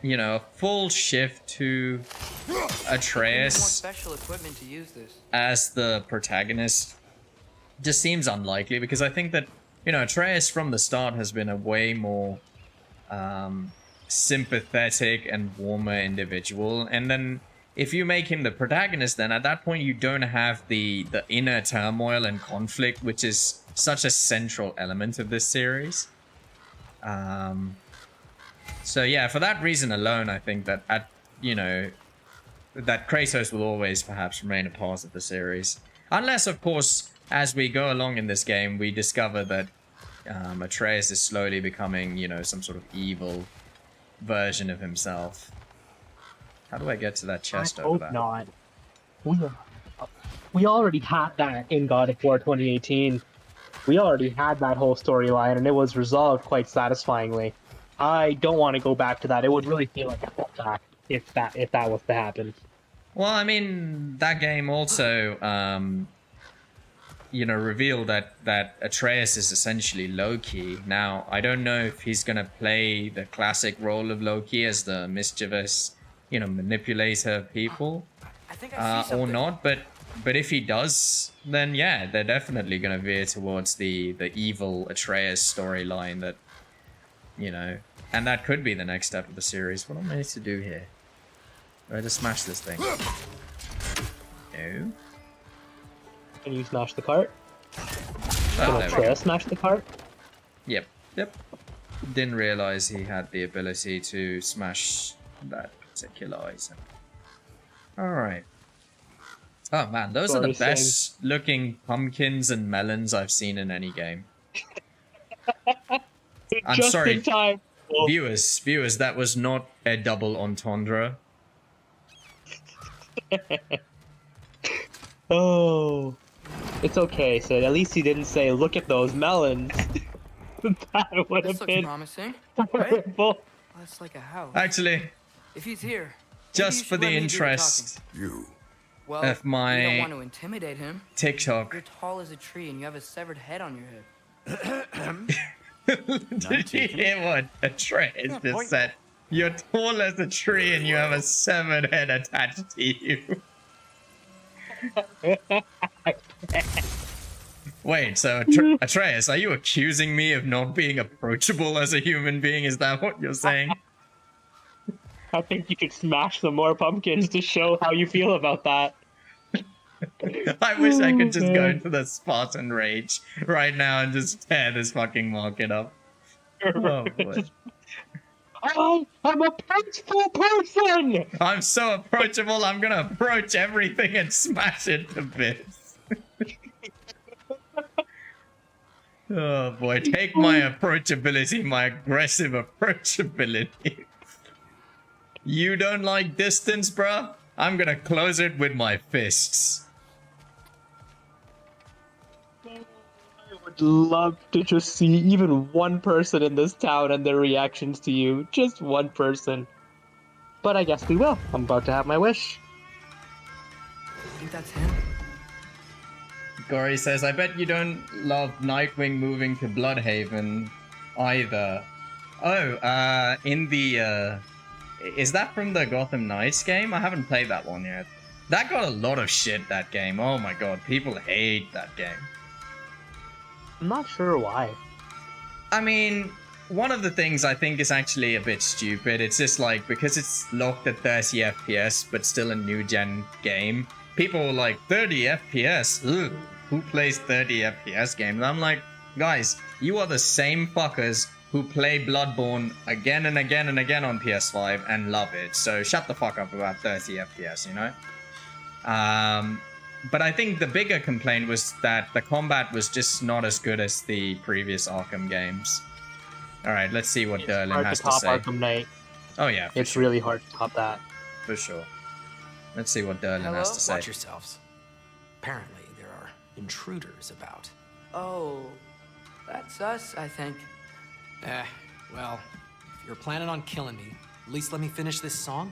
you know, a full shift to Atreus More special equipment to use this. as the protagonist just seems unlikely, because I think that, you know, Atreus from the start has been a way more sympathetic and warmer individual, and then if you make him the protagonist, then at that point you don't have the inner turmoil and conflict, which is such a central element of this series. So yeah, for that reason alone, I think that that Kratos will always perhaps remain a part of the series, unless, of course, as we go along in this game, we discover that Atreus is slowly becoming, you know, some sort of evil version of himself. How do I get to that chest over there? I hope not. We already had that in God of War 2018. We already had that whole storyline, and it was resolved quite satisfyingly. I don't want to go back to that. It would really feel like a setback if that was to happen. Well, I mean, that game also, you know, revealed that Atreus is essentially Loki. Now, I don't know if he's gonna play the classic role of Loki as the mischievous, you know, manipulator of people, I think I see or something. not. But But if he does, then yeah, they're definitely going to veer towards the evil Atreus storyline that, you know, and that could be the next step of the series. What am I to do here? I just smash this thing. No. Can you smash the cart? Oh, Can there we go. Atreus smash the cart? Yep. Didn't realize he had the ability to smash that particular item. Alright. Oh man, those are the best looking pumpkins and melons I've seen in any game. I'm Just sorry, in time. viewers, that was not a double entendre. Oh. It's okay, Sid. At least he didn't say, look at those melons. That would This have looks been promising. horrible. That's like a house. Actually, If he's here, just for the interest well, of we don't my want to intimidate him. TikTok. You're tall as a tree and you have a severed head on your head. Did you hear what Atreus just said? You're tall as a tree and you have a severed head attached to you. Wait, so Atreus, are you accusing me of not being approachable as a human being? Is that what you're saying? I think you should smash some more pumpkins to show how you feel about that. I wish I could just go into the Spartan rage right now and just tear this fucking market up. Oh boy. I'm a peaceful person! I'm so approachable, I'm gonna approach everything and smash it to bits. Oh boy, take my approachability, my aggressive approachability. You don't like distance, bruh? I'm gonna close it with my fists. I would love to just see even one person in this town and their reactions to you. Just one person. But I guess we will. I'm about to have my wish. I think that's him. Gory says, I bet you don't love Nightwing moving to Bloodhaven either. Oh, in the, is that from the Gotham Knights game? I haven't played that one yet. That got a lot of shit, that game. Oh my god, people hate that game. I'm not sure why. I mean, one of the things I think is actually a bit stupid, it's just like, because it's locked at 30 FPS, but still a new-gen game, people are like, 30 FPS? Ugh, who plays 30 FPS games? I'm like, guys, you are the same fuckers who play Bloodborne again and again and again on PS5 and love it, so shut the fuck up about 30 FPS, you know? But I think the bigger complaint was that the combat was just not as good as the previous Arkham games. Alright, let's see what Derlin has to say. Arkham Knight. Oh yeah, It's really hard to top that. for sure. Let's see what Derlin has to say. Watch yourselves. Apparently, there are intruders about. Oh, that's us, I think. Well, if you're planning on killing me, at least let me finish this song.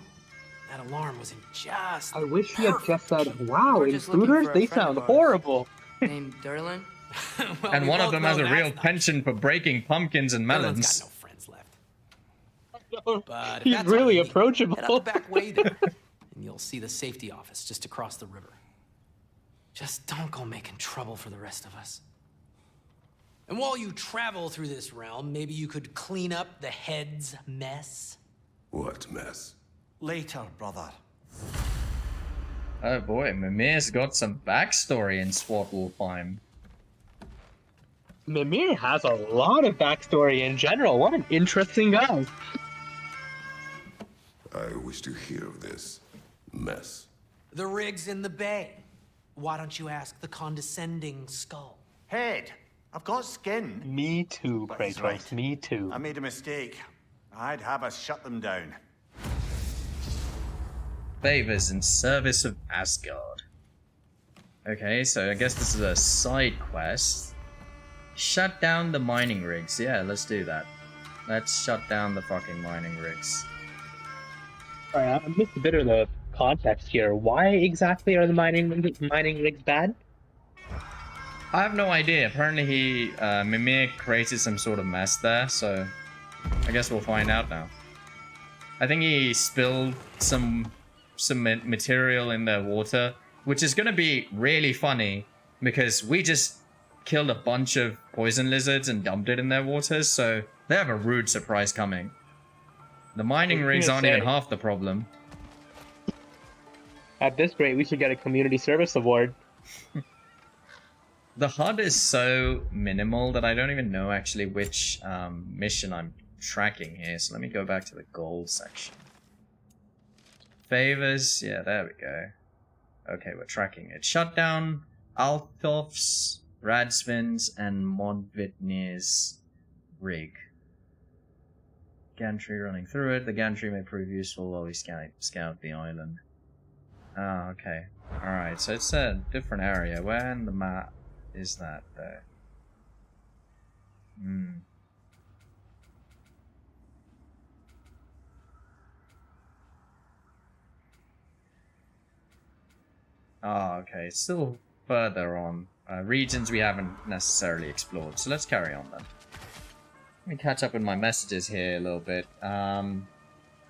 That alarm was in just. I wish he had just said, wow, We're just looking intruders? for a They friend sound of ours. horrible. Named Derlin. Well, And we one of both them know has a real that's not penchant for breaking pumpkins and true. Dylan's melons. got no friends left. But if He's that's all really you need, approachable. Head out the back way there, and you'll see the safety office just across the river. Just don't go making trouble for the rest of us. And while you travel through this realm, maybe you could clean up the head's mess. What mess? Later, brother. Oh boy, Mimir's got some backstory in Svartalfheim. Mimir has a lot of backstory in general. What an interesting guy. I wish to hear of this mess. The rig's in the bay. Why don't you ask the condescending skull? Head, I've got skin. Me too, But he's Kratos. right. Me too. I made a mistake. I'd have us shut them down. Favors in service of Asgard. Okay, so I guess this is a side quest. Shut down the mining rigs. Yeah, let's do that. Let's shut down the fucking mining rigs. Alright, I missed a bit of the context here. Why exactly are the mining rigs bad? I have no idea. Apparently Mimir created some sort of mess there, so I guess we'll find out now. I think he spilled some material in their water, which is going to be really funny because we just killed a bunch of poison lizards and dumped it in their waters, so they have a rude surprise coming. The mining rigs aren't even half the problem. At this rate, we should get a community service award. The HUD is so minimal that I don't even know actually which mission I'm tracking here. So let me go back to the gold section. Favors, yeah, there we go. Okay, we're tracking it. Shutdown, Althoff's, Radspin's, and Modvitnir's rig. Gantry running through it. The gantry may prove useful while we scout the island. Ah, okay. Alright, so it's a different area. Where in the map is that, though? Ah, okay. It's still further on. Regions we haven't necessarily explored. So let's carry on then. Let me catch up with my messages here a little bit.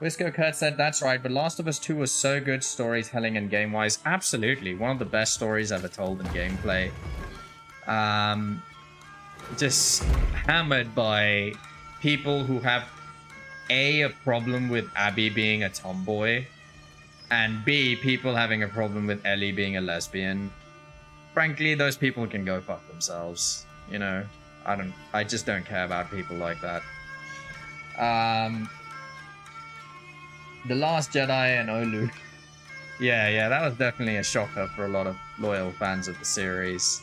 Wisco Kurt said, that's right, but Last of Us 2 was so good storytelling and game-wise. Absolutely. One of the best stories ever told in gameplay. Just hammered by people who have A problem with Abby being a tomboy, and B, people having a problem with Ellie being a lesbian. Frankly, those people can go fuck themselves. You know, I just don't care about people like that. The Last Jedi and Olu. Yeah, that was definitely a shocker for a lot of loyal fans of the series.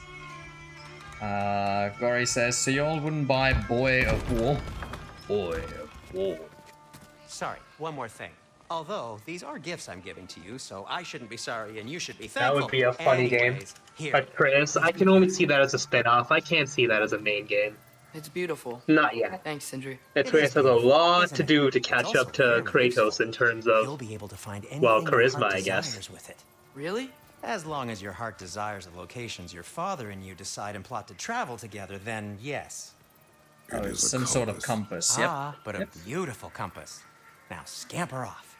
Gory says, so y'all wouldn't buy Boy of War? Boy of War. Sorry, one more thing. Although, these are gifts I'm giving to you, so I shouldn't be sorry and you should be thankful. That would be a funny game. Here. But Chris, I can only see that as a spin-off. I can't see that as a main game. It's beautiful. Not yet. Thanks, Sindri. Atreus has a lot to do to catch up to Kratos in terms of, You'll be able to find well, anything your charisma, heart I guess. desires with it. Really? As long as your heart desires the locations your father and you decide and plot to travel together, then yes. Oh, it's some sort of compass. Yep. Ah, but a beautiful compass. Now scamper off.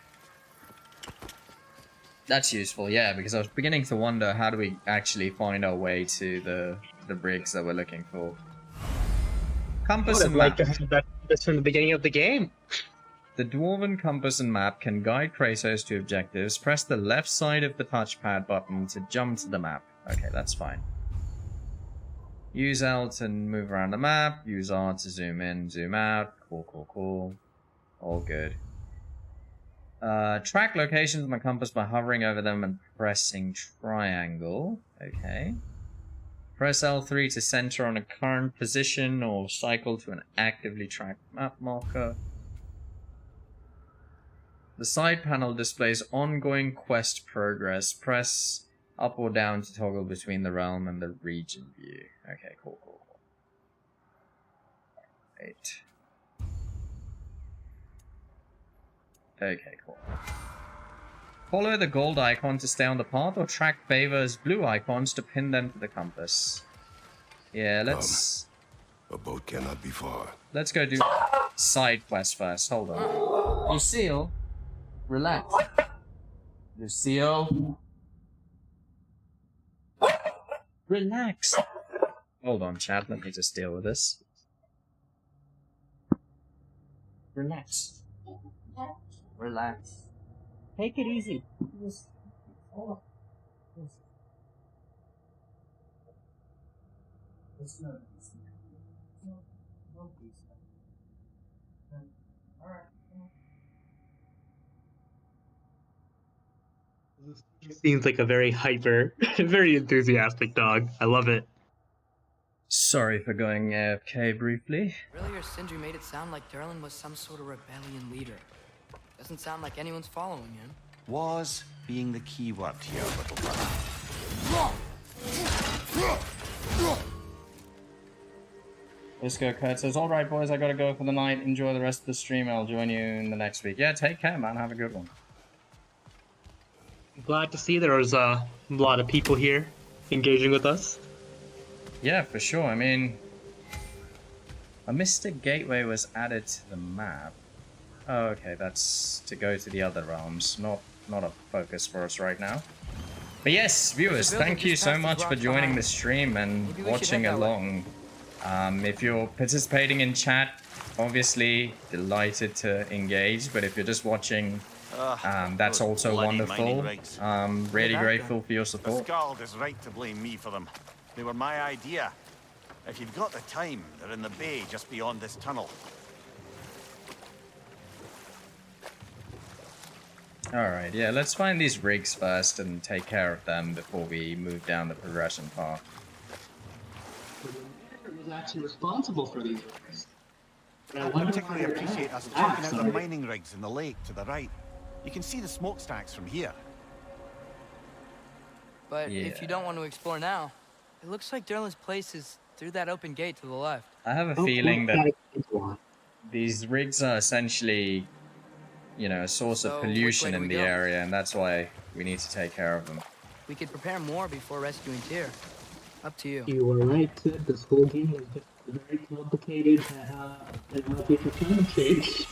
That's useful, yeah, because I was beginning to wonder how do we actually find our way to the rigs that we're looking for. Compass and map. I'd like to have that this from the beginning of the game. The Dwarven compass and map can guide Kratos to objectives. Press the left side of the touchpad button to jump to the map. Okay, that's fine. Use L to move around the map. Use R to zoom in, zoom out. Cool. All good. Track locations with my compass by hovering over them and pressing triangle. Okay. Press L3 to center on a current position or cycle to an actively tracked map marker. The side panel displays ongoing quest progress. Press up or down to toggle between the realm and the region view. Okay, cool. Right. Okay, cool. Follow the gold icon to stay on the path, or track Favor's blue icons to pin them to the compass. Yeah, let's... A boat cannot be far. Let's go do side quest first. Hold on. Lucille, relax. Lucille. Relax. Hold on, chat. Let me just deal with this. Relax. Relax. Take it easy. Seems like a very hyper, very enthusiastic dog. I love it. Sorry for going AFK briefly. Earlier, Sindri made it sound like Durlin was some sort of rebellion leader. Doesn't sound like anyone's following him. Was being the key word here, little brother. Let's go, Kurt says, alright boys, I gotta go for the night. Enjoy the rest of the stream. I'll join you in the next week. Yeah, take care, man. Have a good one. Glad to see there was a lot of people here engaging with us. Yeah, for sure. I mean, a Mystic Gateway was added to the map. Oh, okay, that's to go to the other realms. Not a focus for us right now. But yes, viewers, building thank you just so past the much for rock joining behind. the stream and Maybe we should watching head that way. along. If you're participating in chat, obviously delighted to engage, but if you're just watching, that's those also bloody wonderful. mining rigs. Really that grateful for your The support. Skald is right to blame me for them. They were my idea. If you've got the time, they're in the bay just beyond this tunnel. Alright, yeah, let's find these rigs first and take care of them before we move down the progression path. Who was actually responsible for these things? I particularly appreciate us checking out the mining rigs in the lake to the right. You can see the smokestacks from here. But Yeah. if you don't want to explore now, it looks like Derlin's place is through that open gate to the left. I have a feeling that these rigs are essentially, you know, a source So, of which way pollution do in we the go? area, and that's why we need to take care of them. We could prepare more before rescuing Tyr. Up to you. You were right, Sid. This whole game is just very complicated and not be complicated.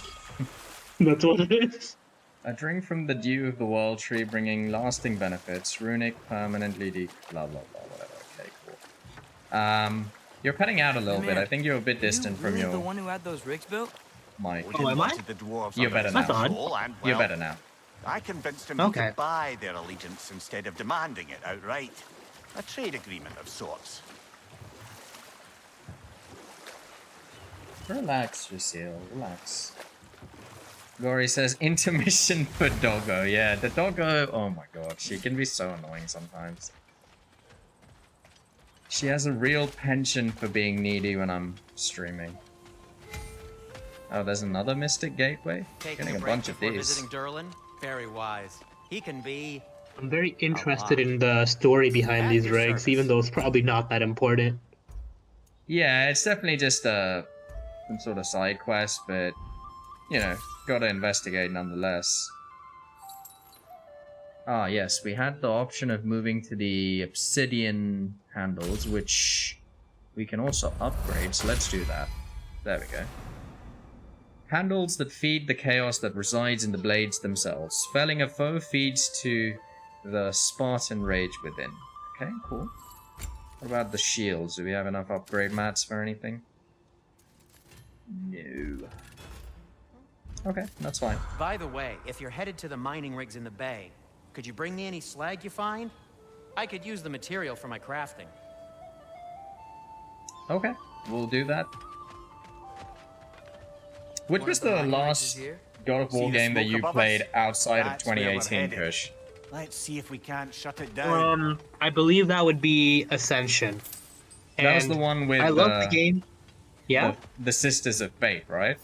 That's what it is. A drink from the dew of the world tree bringing lasting benefits, runic, permanently blah blah blah, whatever. Okay, cool. You're cutting out a little bit. Mimir, I think you're a bit Are you distant from really your the one who had those rigs built? mic. We didn't am I? want the dwarves You're under better his now. That's odd. control, and, You're well, better now. I convinced him Okay. he could buy their allegiance instead of demanding it outright. A trade agreement of sorts. Relax, Lucille, relax. Gory says intermission for Doggo. Yeah, the Doggo, oh my god, she can be so annoying sometimes. She has a real penchant for being needy when I'm streaming. Oh, there's another Mystic Gateway? Taking Getting a break bunch of before these. visiting Derlin? Very wise. He can be... I'm very interested in the story behind At these your rigs, service. even though it's probably not that important. Yeah, it's definitely just some sort of side quest, but, you know, gotta investigate nonetheless. Ah, yes, we had the option of moving to the obsidian handles, which we can also upgrade, so let's do that. There we go. Handles that feed the chaos that resides in the blades themselves. Felling a foe feeds to the Spartan rage within. Okay, cool. What about the shields? Do we have enough upgrade mats for anything? No. Okay, that's fine. By the way, if you're headed to the mining rigs in the bay, could you bring me any slag you find? I could use the material for my crafting. Okay, we'll do that. Which One was of the the mining rigs last is here? God of War See the game that smoke you above played us? outside of That's where we're 2018, headed. Kush? Let's see if we can't shut it down. I believe that would be Ascension. That was And the one with I love the game. Yeah, the Sisters of Fate, right?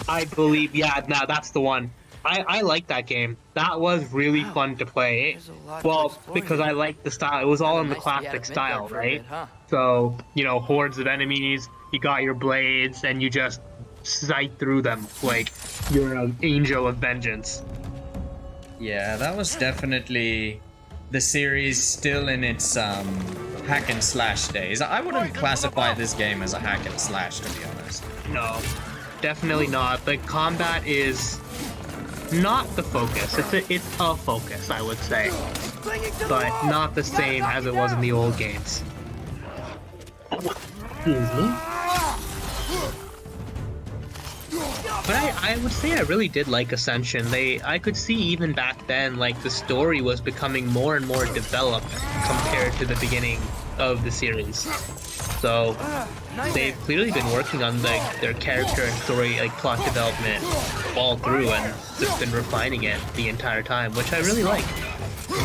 I believe. Yeah, nah, that's the one. I like that game. That was really Wow. fun to play. There's a lot to Well, explore because here. I like the style. It was all Kinda in the nice to be out classic of style, Midgard for a right? bit, huh? So, you know, hordes of enemies, you got your blades, and you just sight through them like you're an angel of vengeance. Yeah, that was definitely the series still in its hack and slash days. I wouldn't classify this game as a hack and slash, to be honest. No, definitely not. The combat is not the focus. It's a focus, I would say, but not the same as it was in the old games. Excuse me. But I would say I really did like Ascension. I could see even back then, like, the story was becoming more and more developed compared to the beginning of the series. So they've clearly been working on their character and story, like plot development, all through, and just been refining it the entire time, which I really like.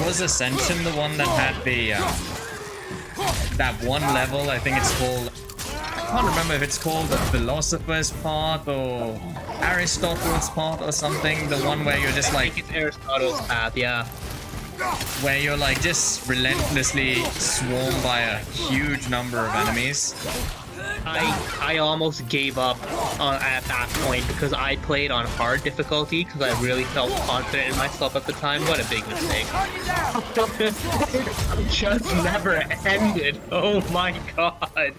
Was Ascension the one that had the that one level? I think it's called. I can't remember if it's called the Philosopher's Part or Aristotle's Part or something. The one where you're just I like, think it's Aristotle's path, yeah. where you're like just relentlessly swarmed by a huge number of enemies. I almost gave up at that point because I played on hard difficulty because I really felt confident in myself at the time. What a big mistake. It just never ended. Oh my god.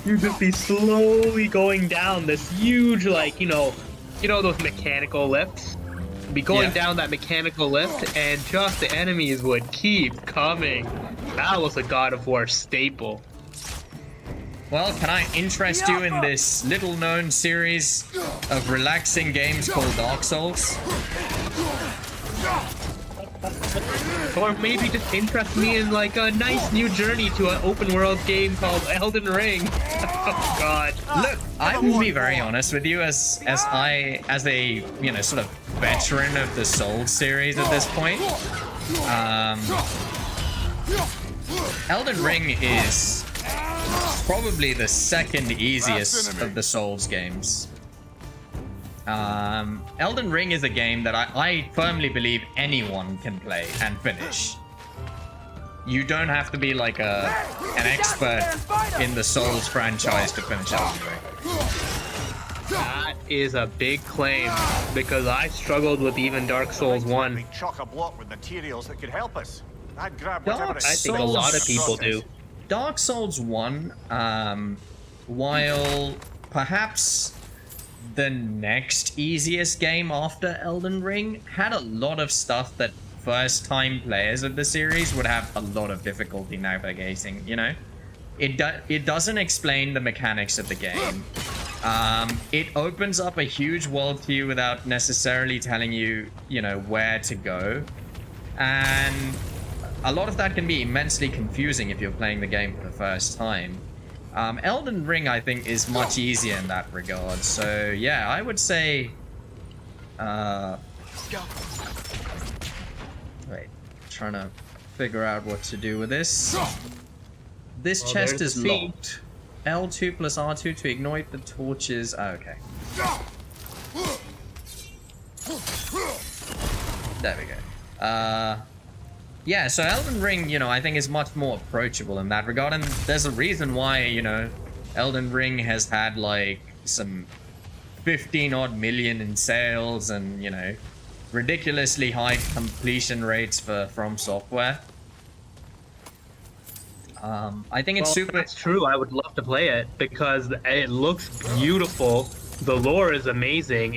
You'd just be slowly going down this huge, like, you know those mechanical lifts? Be going Yeah. down that mechanical lift, and just the enemies would keep coming. That was a God of War staple. Well, can I interest you in this little-known series of relaxing games called Dark Souls? Or maybe just interest me in like a nice new journey to an open world game called Elden Ring. Oh god. Look, I will be very honest with you, as a sort of veteran of the Souls series at this point. Elden Ring is probably the second easiest of the Souls games. Elden Ring is a game that I firmly believe anyone can play and finish. You don't have to be like an expert in the Souls franchise to finish Elden Ring. That is a big claim, because I struggled with even Dark Souls 1. We chock a block with materials that could help us. I'd grab whatever Dark it I think a lot of people do. Dark Souls 1, while perhaps the next easiest game after Elden Ring, had a lot of stuff that first-time players of the series would have a lot of difficulty navigating, you know? It doesn't explain the mechanics of the game. It opens up a huge world to you without necessarily telling you, you know, where to go. And a lot of that can be immensely confusing if you're playing the game for the first time. Elden Ring, I think, is much easier in that regard. So, yeah, I would say... Wait, trying to figure out what to do with this. This Well, chest there's is the locked. L2 plus R2 to ignite the torches. Oh, okay. There we go. Yeah, so Elden Ring, you know, I think is much more approachable in that regard, and there's a reason why, you know, Elden Ring has had, like, some 15-odd million in sales and, you know, ridiculously high completion rates From Software. I think it's super... That's true. I would love to play it because it looks beautiful. The lore is amazing.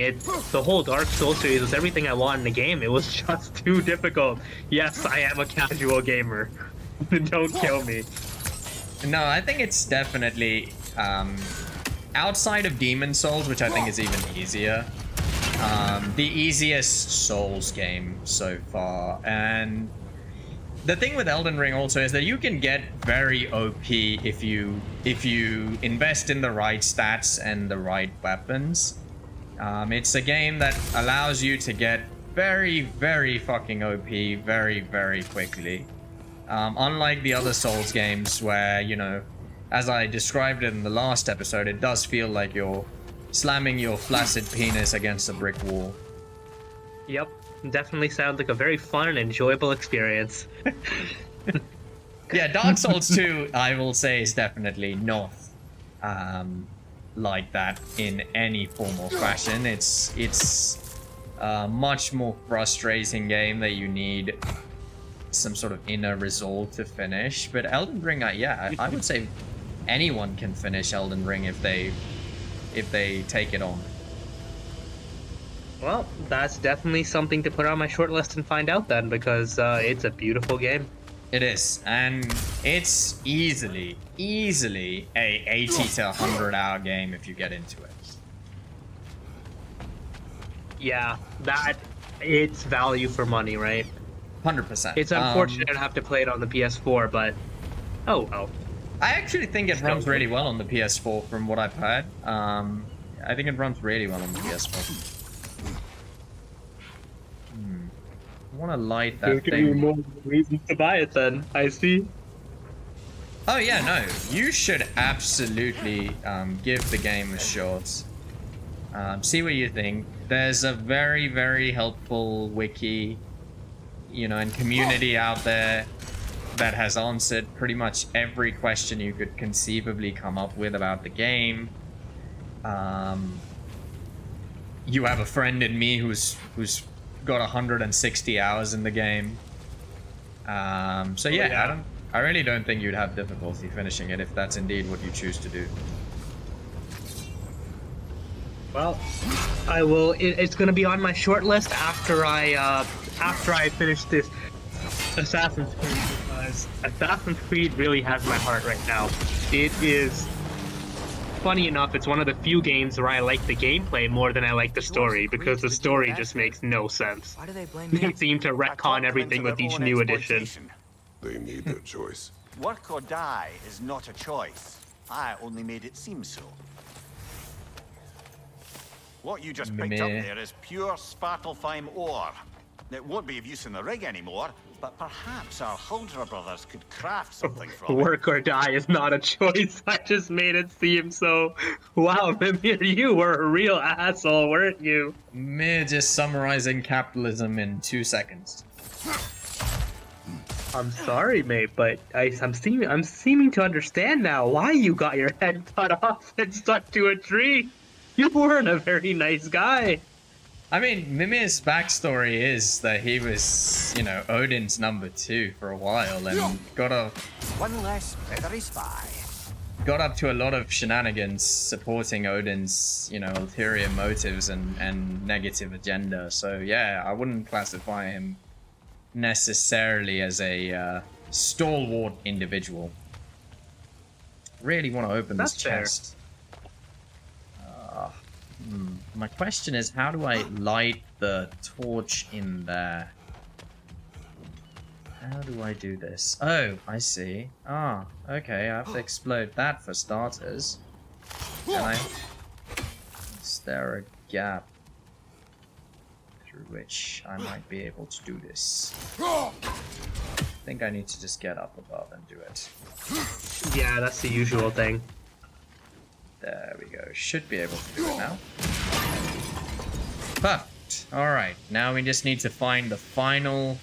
The whole Dark Souls series was everything I want in the game. It was just too difficult. Yes, I am a casual gamer. Don't kill me. No, I think it's definitely outside of Demon Souls, which I think is even easier. The easiest Souls game so far, and the thing with Elden Ring also is that you can get very OP if you invest in the right stats and the right weapons. It's a game that allows you to get very, very fucking OP very, very quickly. Unlike the other Souls games where, you know, as I described it in the last episode, it does feel like you're slamming your flaccid penis against a brick wall. Yep. Definitely sounds like a very fun and enjoyable experience. Yeah, Dark Souls 2, I will say, is definitely not like that in any form or fashion. It's a much more frustrating game that you need some sort of inner resolve to finish. But Elden Ring, I would say anyone can finish Elden Ring if they take it on. Well, that's definitely something to put on my short list and find out then, because it's a beautiful game. It is, and it's easily a 80 to 100 hour game if you get into it. Yeah, it's value for money, right? 100%. It's unfortunate to have to play it on the PS4, but oh well. I actually think it runs really well on the PS4 from what I've heard. I think it runs really well on the PS4. I want to light that thing. More reasons to buy it then, I see. Oh yeah, no. You should absolutely give the game a shot. See what you think. There's a very, very helpful wiki, you know, and community out there that has answered pretty much every question you could conceivably come up with about the game. You have a friend in me who's got 160 hours in the game. So yeah, I really don't think you'd have difficulty finishing it if that's indeed what you choose to do. Well, I will. It's going to be on my short list after I finish this Assassin's Creed, because Assassin's Creed really has my heart right now. It is, funny enough, it's one of the few games where I like the gameplay more than I like the story, because the story just makes no sense. Why do they blame They me? seem to retcon everything with each new edition. They need their choice. Work or die is not a choice. I only made it seem so. What you just picked up Meh. there is pure Svartalfheim ore. It won't be of use in the rig anymore, but perhaps our Huldra brothers could craft something from it. Work or die is not a choice. I just made it seem so. Wow, Mimir, you were a real asshole, weren't you? Mere just summarizing capitalism in 2 seconds. I'm sorry, mate, but I'm seeming to understand now why you got your head cut off and stuck to a tree. You weren't a very nice guy. I mean, Mimir's backstory is that he was, you know, Odin's number 2 for a while and got One less feathery spy. up to a lot of shenanigans supporting Odin's, you know, ulterior motives and negative agenda. So yeah, I wouldn't classify him necessarily as a stalwart individual. Really want to open this That's fair. chest. My question is, how do I light the torch in there? How do I do this? Oh, I see. Ah, okay, I have to explode that for starters. Can I? Is there a gap through which I might be able to do this? I think I need to just get up above and do it. Yeah, that's the usual thing. There we go. Should be able to do it now. Perfect. Alright, now we just need to find the final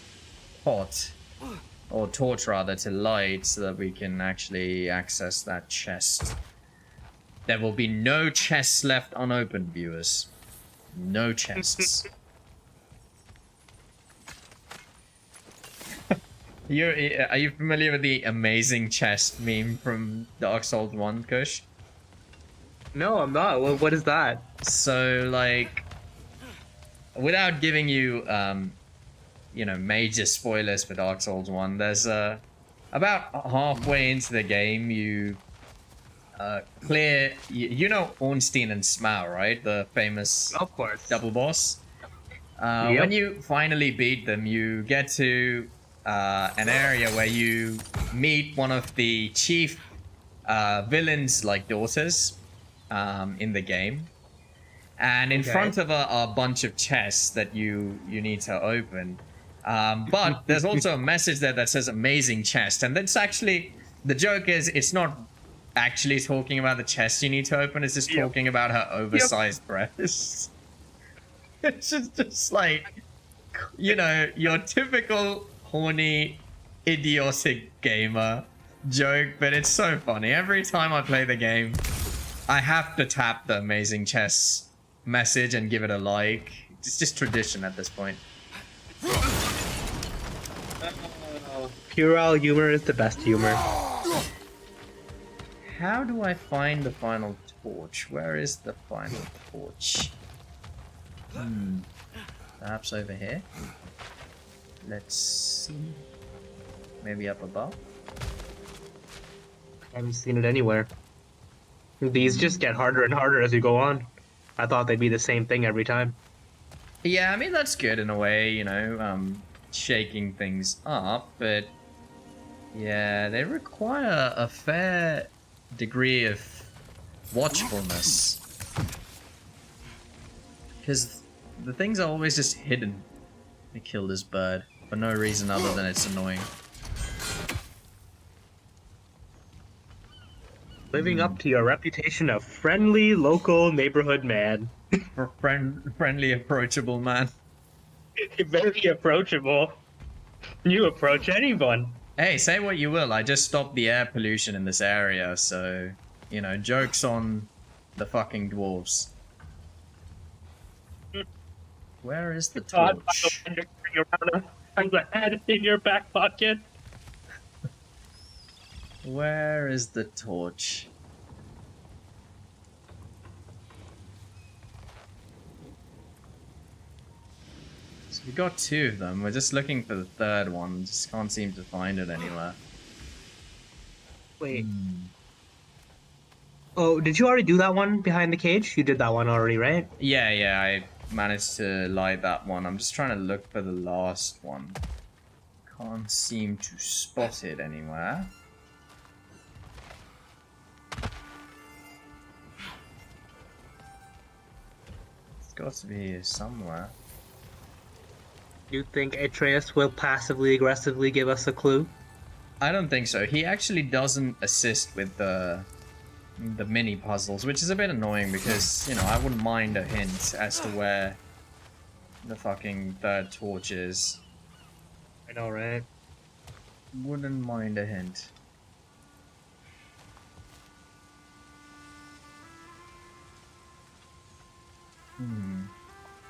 pot, or torch rather, to light so that we can actually access that chest. There will be no chests left unopened, viewers. No chests. Are you familiar with the amazing chest meme from Dark Souls 1, Kush? No, I'm not. What is that? So, like, without giving you, you know, major spoilers for Dark Souls 1, there's, about halfway into the game, you, clear, you know Ornstein and Smaug, right? The famous Of course. double boss. Yep. When you finally beat them, you get to, an area where you meet one of the chief, villains, like, daughters. In the game, and in front of a bunch of chests that you need to open, but there's also a message there that says amazing chest, and that's actually, the joke is, it's not actually talking about the chest you need to open, it's just talking about her oversized breasts. It's just like, you know, your typical horny idiotic gamer joke, but it's so funny. Every time I play the game, I have to tap the amazing chess message and give it a like. It's just tradition at this point. Puerile humor is the best humor. How do I find the final torch? Where is the final torch? Perhaps over here? Let's see. Maybe up above? I haven't seen it anywhere. These just get harder and harder as you go on. I thought they'd be the same thing every time. Yeah, I mean, that's good in a way, you know, shaking things up, but yeah, they require a fair degree of watchfulness. Because the things are always just hidden. I killed this bird for no reason other than it's annoying. Living up to your reputation of friendly local neighborhood man. Friendly, approachable man. Very approachable. You approach anyone. Hey, say what you will, I just stopped the air pollution in this area, so, you know, joke's on the fucking dwarves. Where is the torch? Around a head in your back pocket. Where is the torch? So we got 2 of them. We're just looking for the 3rd one. Just can't seem to find it anywhere. Wait. Oh, did you already do that one behind the cage? You did that one already, right? Yeah, I managed to light that one. I'm just trying to look for the last one. Can't seem to spot it anywhere. It's got to be here somewhere. You think Atreus will passively aggressively give us a clue? I don't think so. He actually doesn't assist with the mini puzzles, which is a bit annoying because, you know, I wouldn't mind a hint as to where the fucking 3rd torch is. I know, right? Wouldn't mind a hint.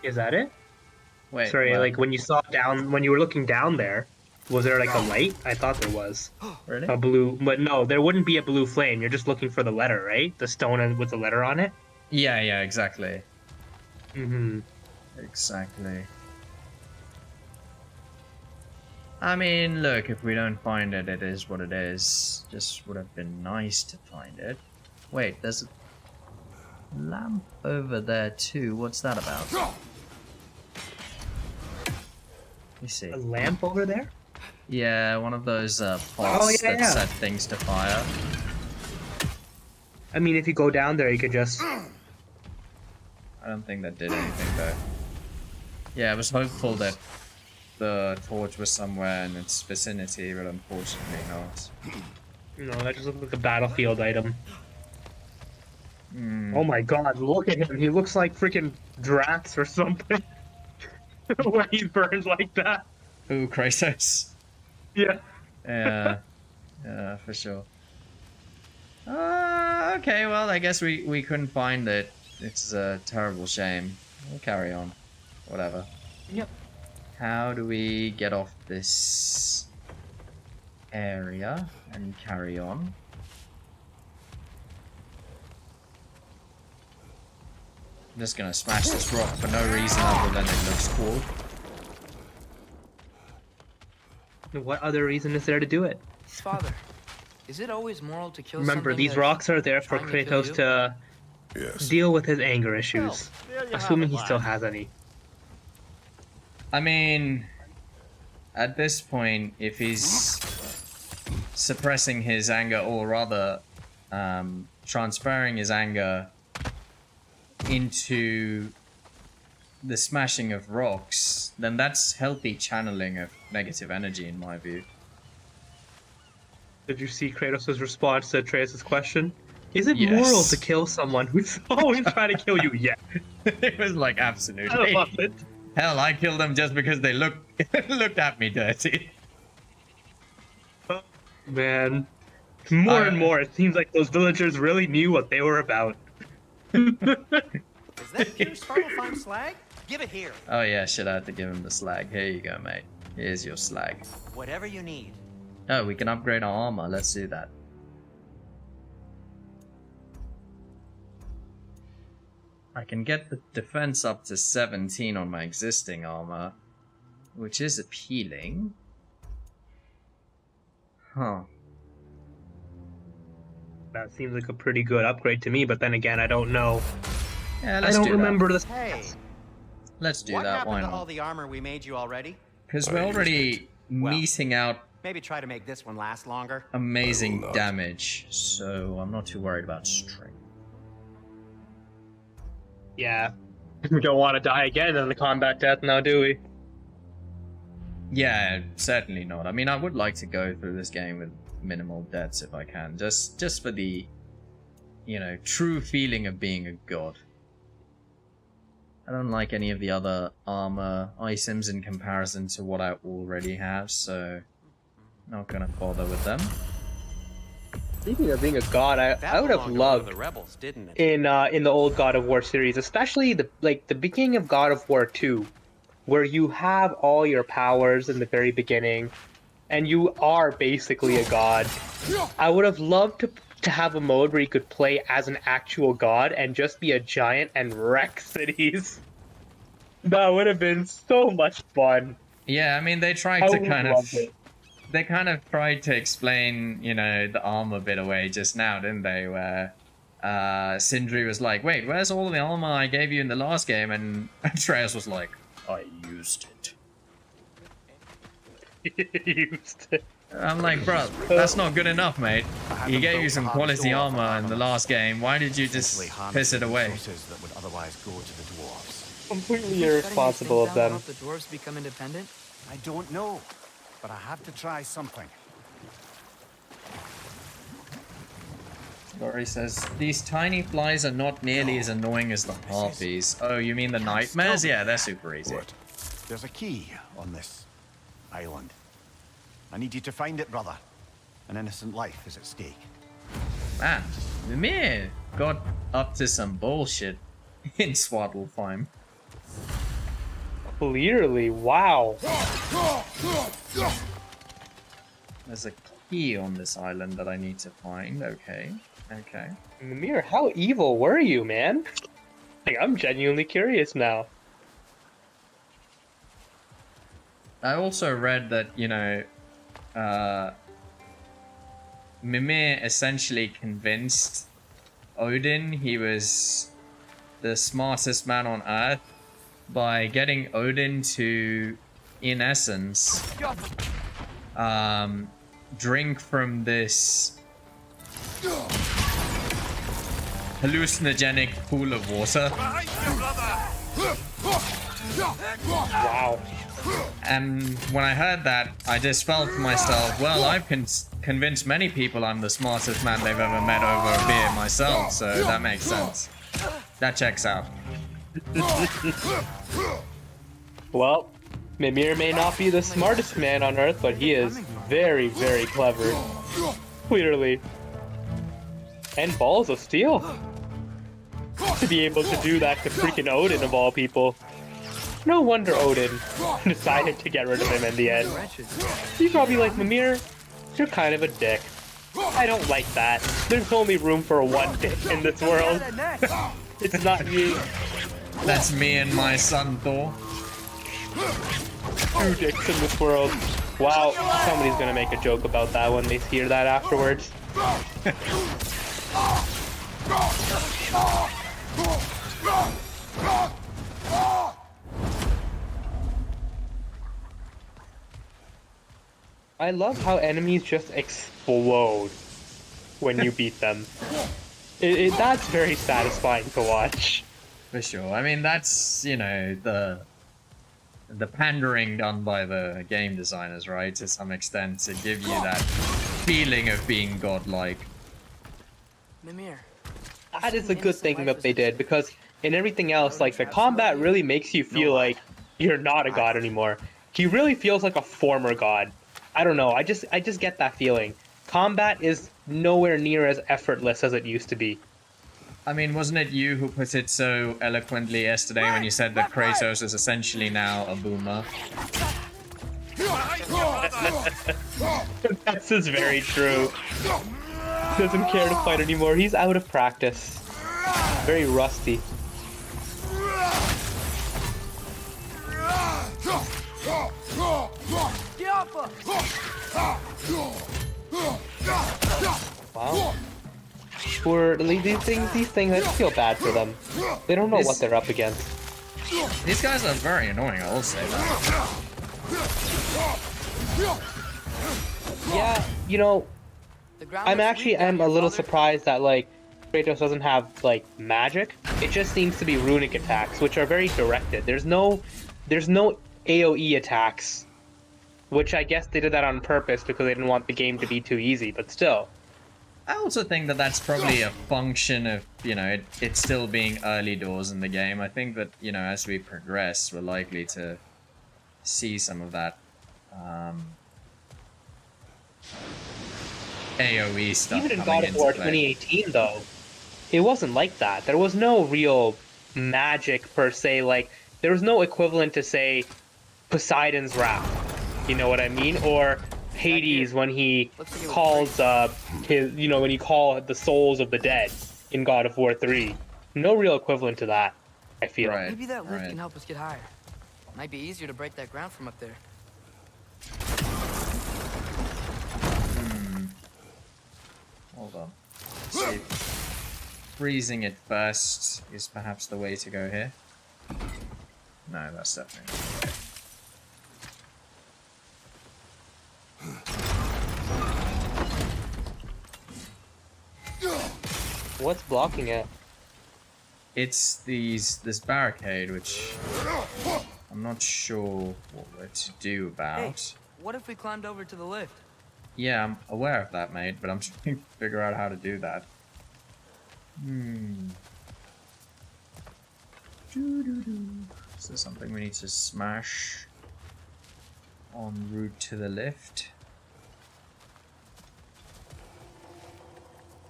Is that it? Wait. Sorry, what? like when you were looking down there, was there like a light? I thought there was. Really? A blue, but no, there wouldn't be a blue flame. You're just looking for the letter, right? The stone with the letter on it? Yeah, exactly. Mm-hmm. Exactly. I mean, look, if we don't find it, it is what it is. Just would have been nice to find it. Wait, there's a lamp over there too. What's that about? Let me see. A lamp over there? Yeah, one of those pots that set things to fire. I mean, if you go down there, you could just... I don't think that did anything though. Yeah, I was hopeful that the torch was somewhere in its vicinity, but unfortunately not. No, that just looks like a battlefield item. Oh my god, look at him. He looks like freaking Drax or something. When he's burned like that. Ooh, Kratos. Yeah. Yeah, for sure. Okay, well, I guess we couldn't find it. It's a terrible shame. We'll carry on. Whatever. Yep. How do we get off this area and carry on? I'm just gonna smash this rock for no reason other than it looks cool. What other reason is there to do it? Father, is it always moral to kill Remember, something these that's rocks are there for trying to kill Kratos you? to Yes. deal with his anger issues. Well, there you have Assuming it, he still lad. has any. I mean, at this point, if he's suppressing his anger, or rather, transferring his anger into the smashing of rocks, then that's healthy channeling of negative energy, in my view. Did you see Kratos' response to Atreus' question? Is it Yes. moral to kill someone who's always trying to kill you? Yeah. It was like, I absolutely. love it. Hell, I killed them just because they looked at me dirty. Man. More and more, it seems like those villagers really knew what they were about. Is that pure Svartalfheim slag? Give it here. Oh yeah, shit, I had to give him the slag. Here you go, mate. Here's your slag. Whatever you need. Oh, we can upgrade our armor. Let's do that. I can get the defense up to 17 on my existing armor, which is appealing. Huh. That seems like a pretty good upgrade to me, but then again, I don't know. Yeah, I let's don't do remember the... Hey, Let's do what that. happened Why to all not? the armor we made you already? Because we're already meting out Maybe try to make this one last longer. amazing I will not. damage, so I'm not too worried about string. Yeah. We don't want to die again in the combat death now, do we? Yeah, certainly not. I mean, I would like to go through this game with minimal deaths if I can, just for the, you know, true feeling of being a god. I don't like any of the other armor items in comparison to what I already have, so not gonna bother with them. Speaking of being a god, I would have belonged to one of loved the rebels, didn't it? in the old God of War series, especially the beginning of God of War 2, where you have all your powers in the very beginning, and you are basically a god. I would have loved to have a mode where you could play as an actual god and just be a giant and wreck cities. That would have been so much fun. Yeah, I mean, they tried I to would kind have of... loved it. They kind of tried to explain, you know, the armor bit away just now, didn't they? Where Sindri was like, wait, where's all the armor I gave you in the last game? And Atreus was like, I used it. Used it. I'm like, bro, that's not good enough, mate. He gave you some quality armor in the last game. Why did you just piss it away? That would otherwise go to the dwarves. Completely irresponsible of them. The dwarves become independent? I don't know, but I have to try something. Dory says, these tiny flies are not nearly as annoying as the harpies. Oh, you mean the nightmares? Yeah, they're super easy. What? There's a key on this island. I need you to find it, brother. An innocent life is at stake. Man, Mimir got up to some bullshit in Svartalfheim. Clearly, wow. There's a key on this island that I need to find. Okay, okay. Mimir, how evil were you, man? Like, I'm genuinely curious now. I also read that, you know, Mimir essentially convinced Odin he was the smartest man on Earth by getting Odin to, in essence, drink from this hallucinogenic pool of water. Wow. And when I heard that, I just felt to myself, well, I've convinced many people I'm the smartest man they've ever met over a beer myself, so that makes sense. That checks out. Well, Mimir may not be the smartest man on Earth, but he is very, very clever. Clearly. And balls of steel. To be able to do that to freaking Odin of all people. No wonder Odin decided to get rid of him in the end. He's probably like, Mimir, you're kind of a dick. I don't like that. There's only room for one dick in this world. It's not you. That's me and my son Thor. Two dicks in this world. Wow, somebody's gonna make a joke about that when they hear that afterwards. I love how enemies just explode when you beat them. That's very satisfying to watch. For sure. I mean, that's, you know, the pandering done by the game designers, right? To some extent, to give you that feeling of being godlike. Mimir. That is a good thing that they did, because in everything else, like, the combat really makes you feel like you're not a god anymore. He really feels like a former god. I don't know, I just get that feeling. Combat is nowhere near as effortless as it used to be. I mean, wasn't it you who put it so eloquently yesterday when you said that Kratos is essentially now a boomer? This is very true. He doesn't care to fight anymore. He's out of practice. Very rusty. Wow. For these things, I just feel bad for them. They don't know what they're up against. These guys are very annoying, I will say that. Yeah, you know, I'm a little surprised that, like, Kratos doesn't have, like, magic. It just seems to be runic attacks, which are very directed. There's no AoE attacks, which I guess they did that on purpose because they didn't want the game to be too easy, but still. I also think that that's probably a function of, you know, it still being early doors in the game. I think that, you know, as we progress, we're likely to see some of that AoE stuff. Even in God of War 2018, though, it wasn't like that. There was no real magic per se. Like, there was no equivalent to, say, Poseidon's Wrath. You know what I mean? Or Hades when he calls when he called the souls of the dead in God of War 3. No real equivalent to that. I feel. Right. Maybe that lift right. can help us get higher. Might be easier to break that ground from up there. Hold on. Let's see. Freezing it first is perhaps the way to go here. No, that's definitely not the way. What's blocking it? It's this barricade, which I'm not sure what we're to do about. Hey, what if we climbed over to the lift? Yeah, I'm aware of that, mate, but I'm trying to figure out how to do that. Is there something we need to smash en route to the lift?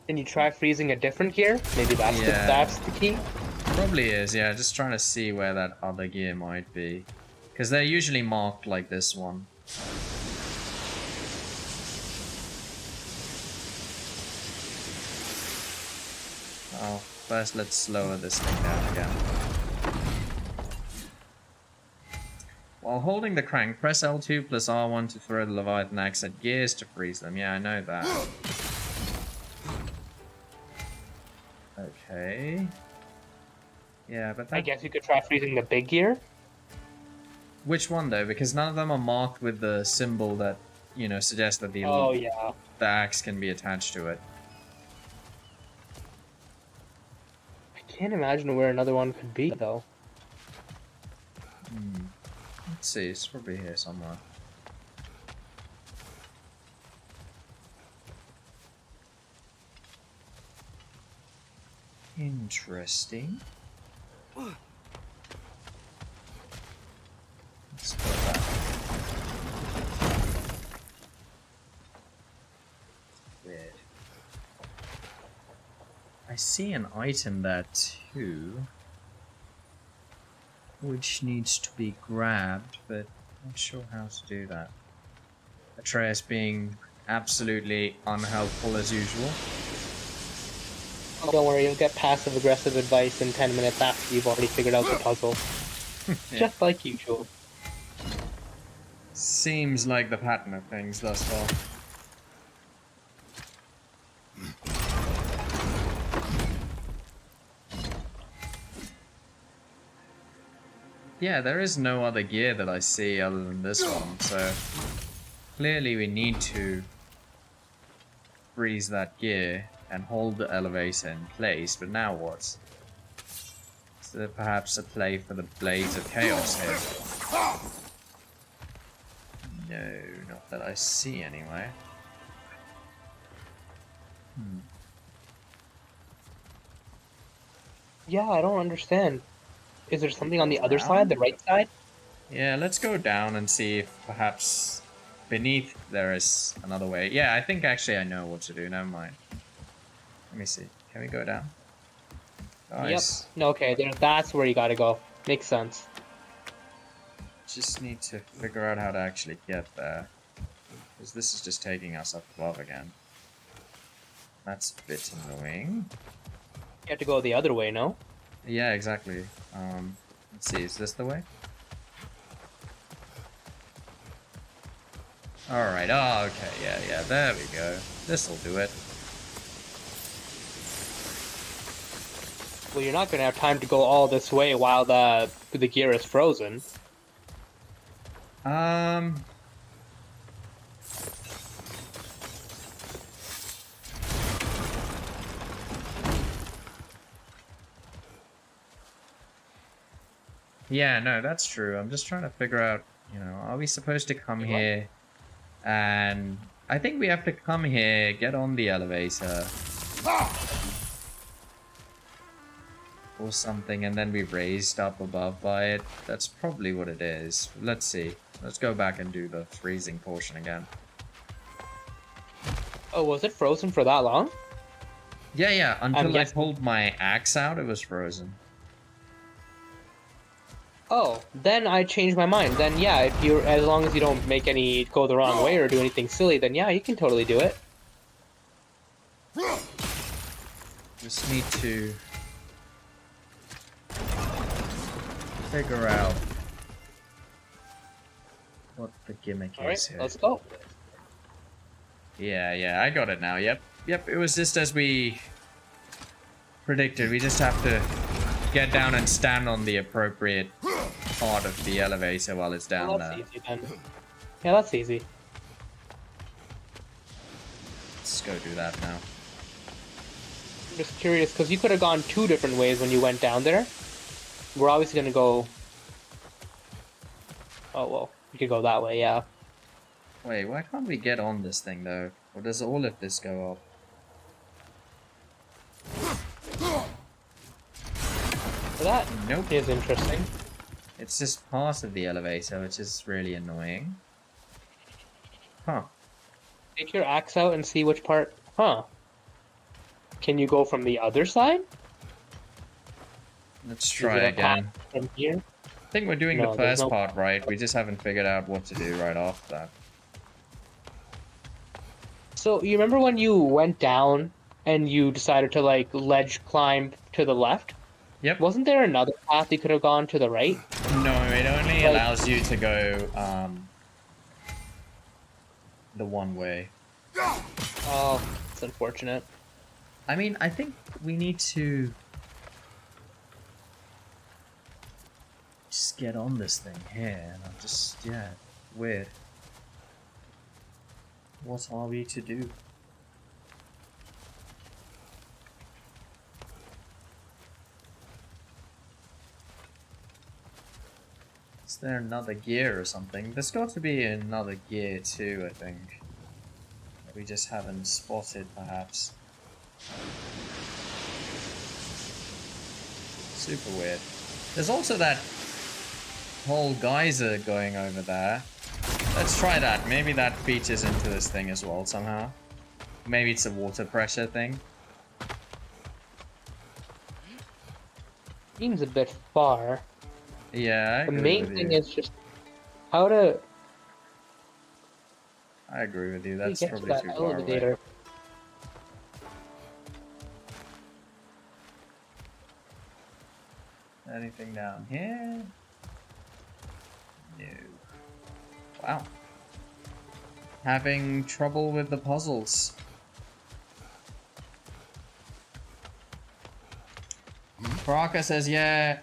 Can you try freezing a different gear? Maybe that's Yeah. that's the key. Probably is, yeah. Just trying to see where that other gear might be. Because they're usually marked like this one. Oh, first let's lower this thing down again. While holding the crank, press L2 plus R1 to throw the Leviathan axe at gears to freeze them. Yeah, I know that. Okay. Yeah, but that... I guess you could try freezing the big gear. Which one though? Because none of them are marked with the symbol that, you know, suggests that the axe can be attached to it. I can't imagine where another one could be though. Let's see, it's probably here somewhere. Interesting. Let's put that. Weird. I see an item there too, which needs to be grabbed, but I'm not sure how to do that. Atreus being absolutely unhelpful as usual. Oh, don't worry, you'll get passive-aggressive advice in 10 minutes after you've already figured out the puzzle. Yeah. Just like usual. Seems like the pattern of things thus far. Yeah, there is no other gear that I see other than this one, so clearly we need to freeze that gear and hold the elevator in place, but now what? Is there perhaps a play for the Blades of Chaos here? No, not that I see anyway. Yeah, I don't understand. Is there something on the other side, the right side? Yeah, let's go down and see if perhaps beneath there is another way. Yeah, I think actually I know what to do, never mind. Let me see. Can we go down? Nice. Yep. No, okay, that's where you gotta go. Makes sense. Just need to figure out how to actually get there. Because this is just taking us up above again. That's a bit annoying. You have to go the other way, no? Yeah, exactly. Let's see, is this the way? Alright, oh, okay, yeah, there we go. This'll do it. Well, you're not gonna have time to go all this way while the gear is frozen. Yeah, no, that's true. I'm just trying to figure out, you know, are we supposed to come here and... I think we have to come here, get on the elevator. Or something, and then be raised up above by it. That's probably what it is. Let's see. Let's go back and do the freezing portion again. Oh, was it frozen for that long? Yeah, until I pulled my axe out, it was frozen. Oh, then I changed my mind. Then yeah, if you, as long as you don't make any go the wrong way or do anything silly, then yeah, you can totally do it. Just need to figure out what the gimmick is Alright, here. let's go. Yeah, I got it now. Yep, it was just as we predicted. We just have to get down and stand on the appropriate part of the elevator while it's down Well, there. that's easy then. Yeah, that's easy. Let's go do that now. I'm just curious, because you could have gone 2 different ways when you went down there. We're obviously gonna go... Oh, well, we could go that way, yeah. Wait, why can't we get on this thing though? Or does all of this go up? So that Nope. is interesting. It's just part of the elevator, which is really annoying. Huh. Take your axe out and see which part... Huh. Can you go from the other side? Let's Is try it a again. path from here? I think we're doing No, the there's first no- part right. We just haven't figured out what to do right after that. So, you remember when you went down and you decided to, like, ledge climb to the left? Yep. Wasn't there another path you could have gone to the right? No, it only Like- allows you to go the one way. Oh, it's unfortunate. I mean, I think we need to just get on this thing here, and I'm just, yeah, weird. What are we to do? Is there another gear or something? There's got to be another gear too, I think. That we just haven't spotted, perhaps. Super weird. There's also that whole geyser going over there. Let's try that. Maybe that features into this thing as well somehow. Maybe it's a water pressure thing. Seems a bit far. Yeah, I The agree main with thing you. is just how to I agree with you. That's get to probably that too far away. elevator. Anything down here? No. Wow. Having trouble with the puzzles. Baraka says, yeah,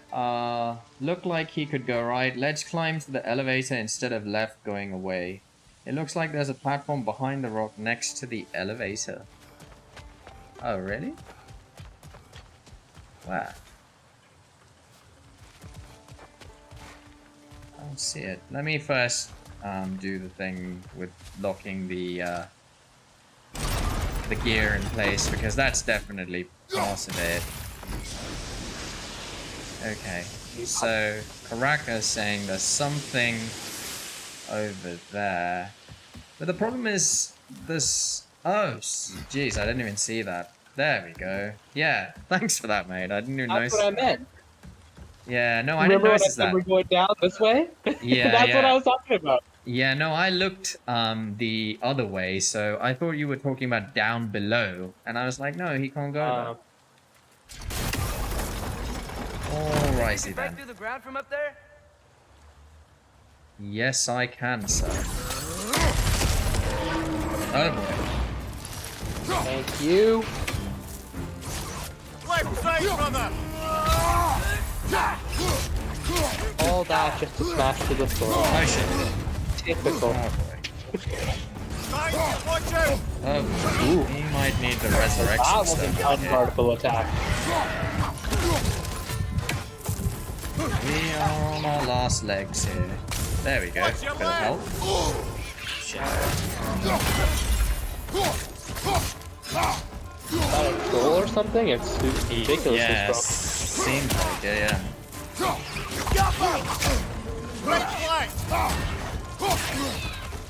looked like he could go right. Ledge climb to the elevator instead of left going away. It looks like there's a platform behind the rock next to the elevator. Oh, really? Wow. I don't see it. Let me first do the thing with locking the gear in place, because that's definitely part of it. Okay, so Karaka is saying there's something over there. But the problem is this... Oh, jeez, I didn't even see that. There we go. Yeah, thanks for that, mate. I didn't even That's notice. what I meant. Yeah, no, I didn't Remember when I notice said that. we're going down this way? Yeah, That's what yeah. I was talking about. Yeah, no, I looked the other way, so I thought you were talking about down below, and I was like, no, he can't go there. Alrighty Right then. through the ground from up there? Yes, I can, sir. Oh boy. Thank you. Left side, brother! All that just to smash to the floor. Oh shit. Typical. Oh boy. Guys, watch out! Oh boy. He might need the resurrection That was an stuff. unguardable attack. We are on our last legs here. There we go. Watch your Bit of help. Is that a troll or something? It's ridiculous. Yeah, This seems like it, yeah. Right flank!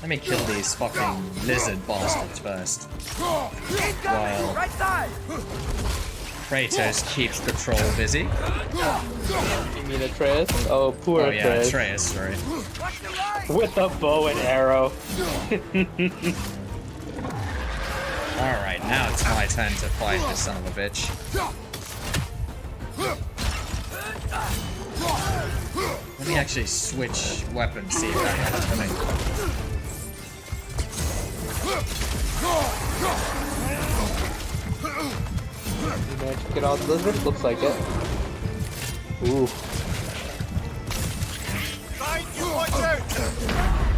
Let me kill these fucking lizard bastards first. While Right side! Kratos keeps the troll busy. You mean Atreus? Oh, poor Oh yeah, Atreus. Atreus, sorry. Watch the right! With a bow and arrow. Alright, now it's my turn to fight this son of a bitch. Let me actually switch weapons, see if that helps me. You managed to get all the lizards? Looks like it. Ooh.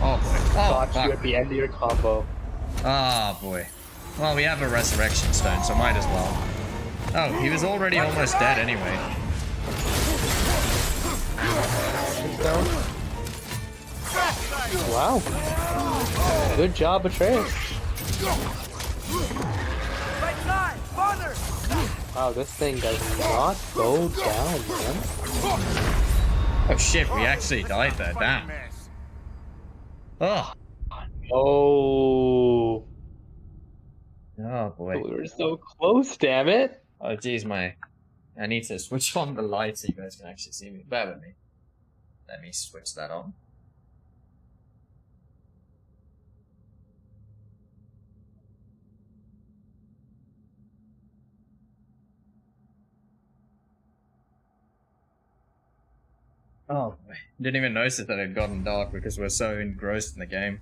Oh boy. Oh, Got you fuck. at the end of your combo. Oh boy. Well, we have a resurrection stone, so might as well. Oh, he was already almost dead anyway. Wow. Good job, Atreus. Wow, this thing does not go down, man. Oh shit, we actually died there. Damn. Oh. Oh. Oh boy. We were so close, damn it. Oh jeez, I need to switch on the light so you guys can actually see me. Bear with me. Let me switch that on. Oh boy. Didn't even notice that it had gotten dark because we're so engrossed in the game.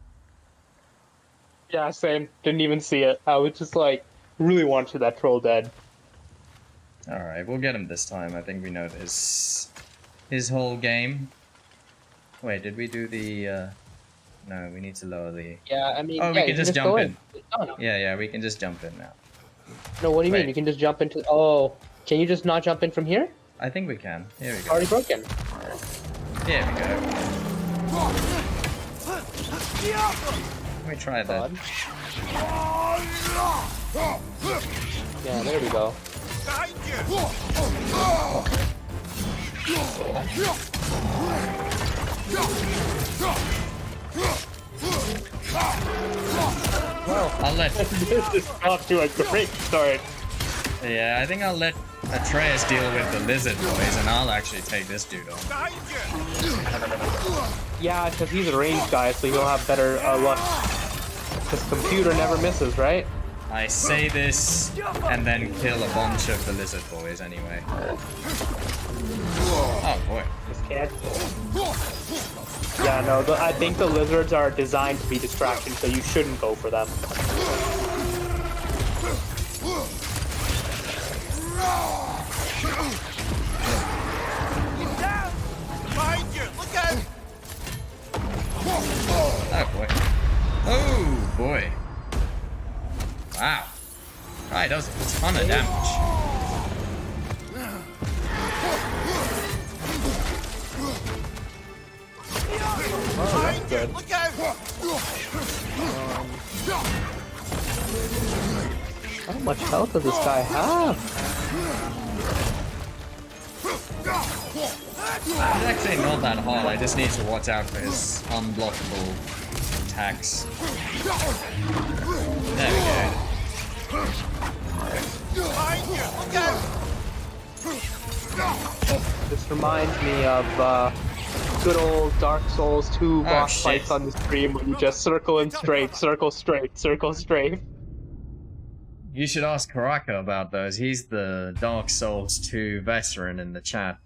Yeah, same. Didn't even see it. I was just like, really wanted that troll dead. Alright, we'll get him this time. I think we know his whole game. Wait, did we do the, No, we need to lower the... Yeah, I mean, oh, yeah, we can just jump go in. No. Yeah, we can just jump in now. No, what do you Wait. mean? You can just jump into... Oh, can you just not jump in from here? I think we can. Here we go. Already broken. Here we go. Let me try that. Yeah, there we go. Well, I'll let... This is off to a great start. Yeah, I think I'll let Atreus deal with the lizard boys, and I'll actually take this dude on. Yeah, because he's a ranged guy, so he'll have better luck. His computer never misses, right? I say this, and then kill a bunch of the lizard boys anyway. Oh boy. This cat. Yeah, no, I think the lizards are designed to be distractions, so you shouldn't go for them. Oh boy. Oh boy. Wow. Right, does a ton of damage. Oh, that's good. How much health does this guy have? It's actually not that hard, I just need to watch out for his unblockable attacks. There we go. This reminds me of good old Dark Souls 2 boss shit. fights on the stream where you just circle and strafe, circle straight, circle strafe. You should ask Karaka about those. He's the Dark Souls 2 veteran in the chat.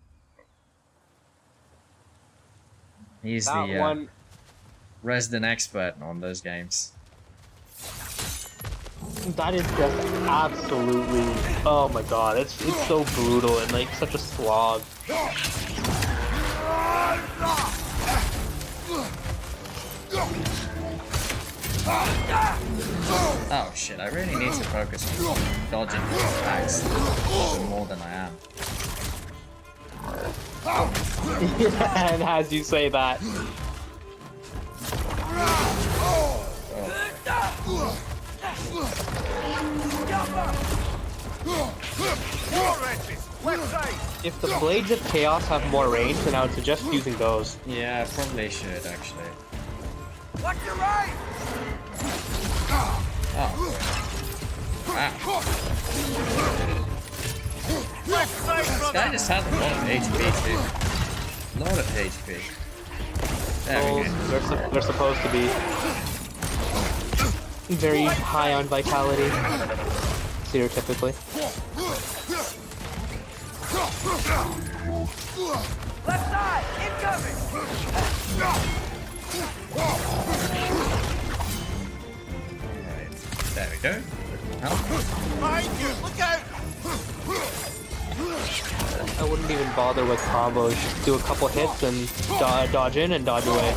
He's That the one, resident expert on those games. that is just absolutely, oh my god, it's so brutal and like such a slog. Oh shit, I really need to focus on dodging these attacks more than I am. And as you say that, if the Blades of Chaos have more range, then I would suggest using those. Yeah, I probably should actually. Watch your right! Oh. Wow. This guy just has a lot of HP too. A lot of HP. There we go. They're supposed to be very high on vitality, stereotypically. Left side! Incoming! There we go. Behind you! Look out! I wouldn't even bother with combos. Just do a couple hits and dodge in and dodge away.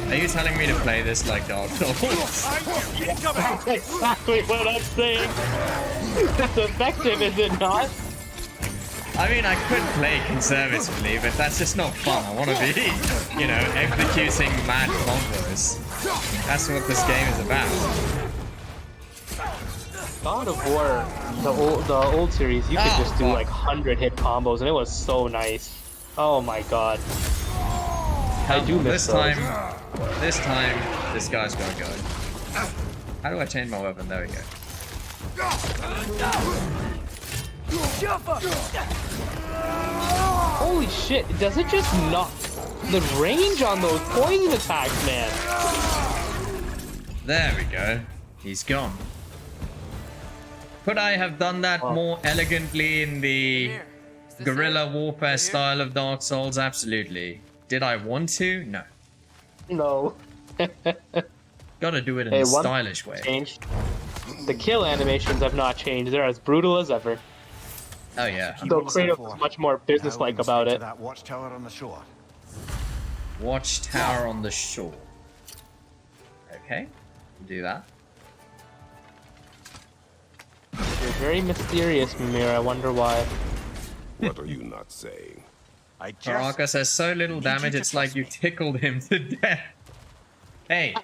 Are you telling me to play this like Dark Souls? That's exactly what I'm saying. That's effective, is it not? I mean, I could play conservatively, but that's just not fun. I want to be, you know, executing mad combos. That's what this game is about. God of War, the old series, you could just do like 100-hit combos, and it was so nice. Oh my god. I do miss those. This time, this guy's gonna go. How do I change my weapon? There we go. Holy shit, does it just knock the range on those poison attacks, man? There we go. He's gone. Could I have done that more elegantly in the guerrilla warfare style of Dark Souls? Absolutely. Did I want to? No. No. Gotta do it in a stylish way. Changed. The kill animations have not changed. They're as brutal as ever. Oh yeah. Though Kratos is much more businesslike about it. That watchtower on the shore. Watchtower on the shore. Okay. Do that. You're very mysterious, Mimir. I wonder why. What are you not saying? I just Baraka says so little damage, it's like you tickled him to death. Hey,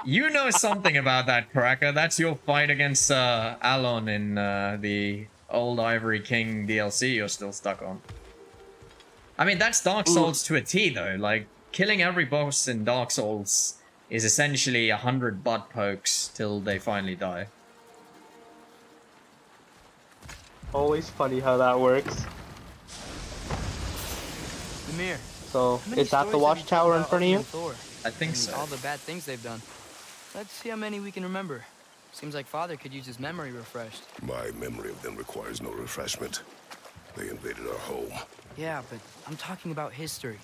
you know something about that, Baraka. That's your fight against Alon in the old Ivory King DLC you're still stuck on. I mean, that's Dark Souls to a T, though. Like, killing every boss in Dark Souls is essentially 100 butt pokes till they finally die. Always funny how that works. Mimir. So, is that the watchtower in front of you? I think so. All the bad things they've done. Let's see how many we can remember. Seems like Father could use his memory refreshed. My memory of them requires no refreshment. They invaded our home. Yeah, but I'm talking about history.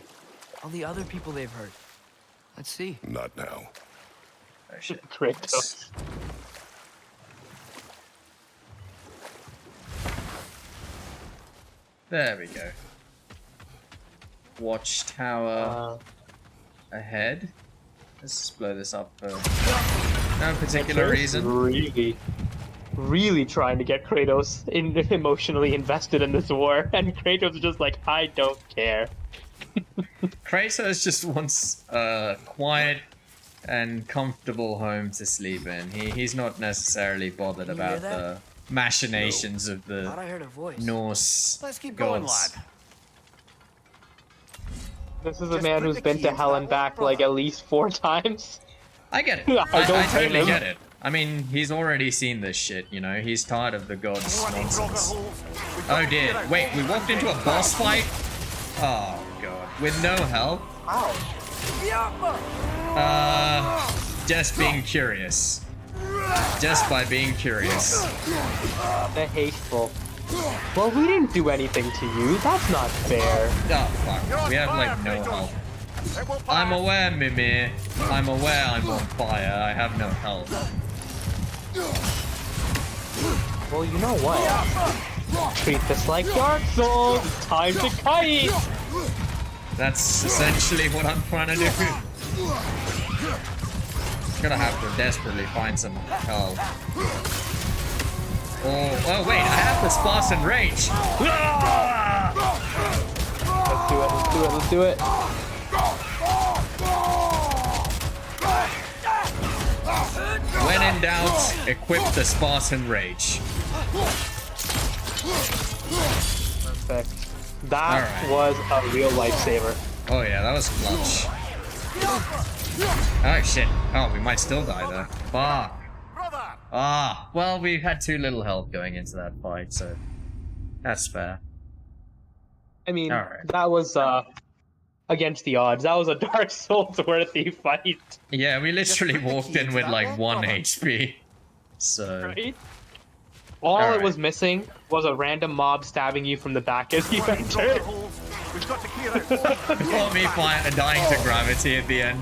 All the other people they've hurt. Let's see. Not now. Oh, shit. Kratos. There we go. Watchtower ahead. Let's just blow this up for no particular reason. Really trying to get Kratos emotionally invested in this war, and Kratos is just like, I don't care. Kratos just wants a quiet and comfortable home to sleep in. He's not necessarily bothered You about hear that? the machinations of the Thought I heard a voice. Norse Let's keep going, gods. lad. This is a Just man put who's the been key to into hell that and back little like brother. at least 4 times. I get it. I I don't totally blame him. get it. I mean, he's already seen this shit, you know? He's tired of the gods' nonsense. Oh dear. Wait, we walked into a boss fight? Oh god. With no help? Just being curious. Just by being curious. The hateful. Well, we didn't do anything to you. That's not fair. Oh fuck. We have like no help. I'm aware, Mimir. I'm aware I'm on fire. I have no help. Well, you know what? Treat this like Dark Souls. Time to kite. That's essentially what I'm trying to do. Gonna have to desperately find some help. Oh wait, I have the Spartan Rage! Let's do it. When in doubt, equip the Spartan Rage. Perfect. That Alright. was a real lifesaver. Oh yeah, that was clutch. Oh shit. Oh, we might still die though. Fuck. Ah, well, we had too little help going into that fight, so that's fair. I mean, Alright. that was against the odds. That was a Dark Souls worthy fight. Yeah, we literally walked in with like 1 HP. So, Right? All Alright. it was missing was a random mob stabbing you from the back as you entered. We've got to clear out all these Before me dying to gravity at the end.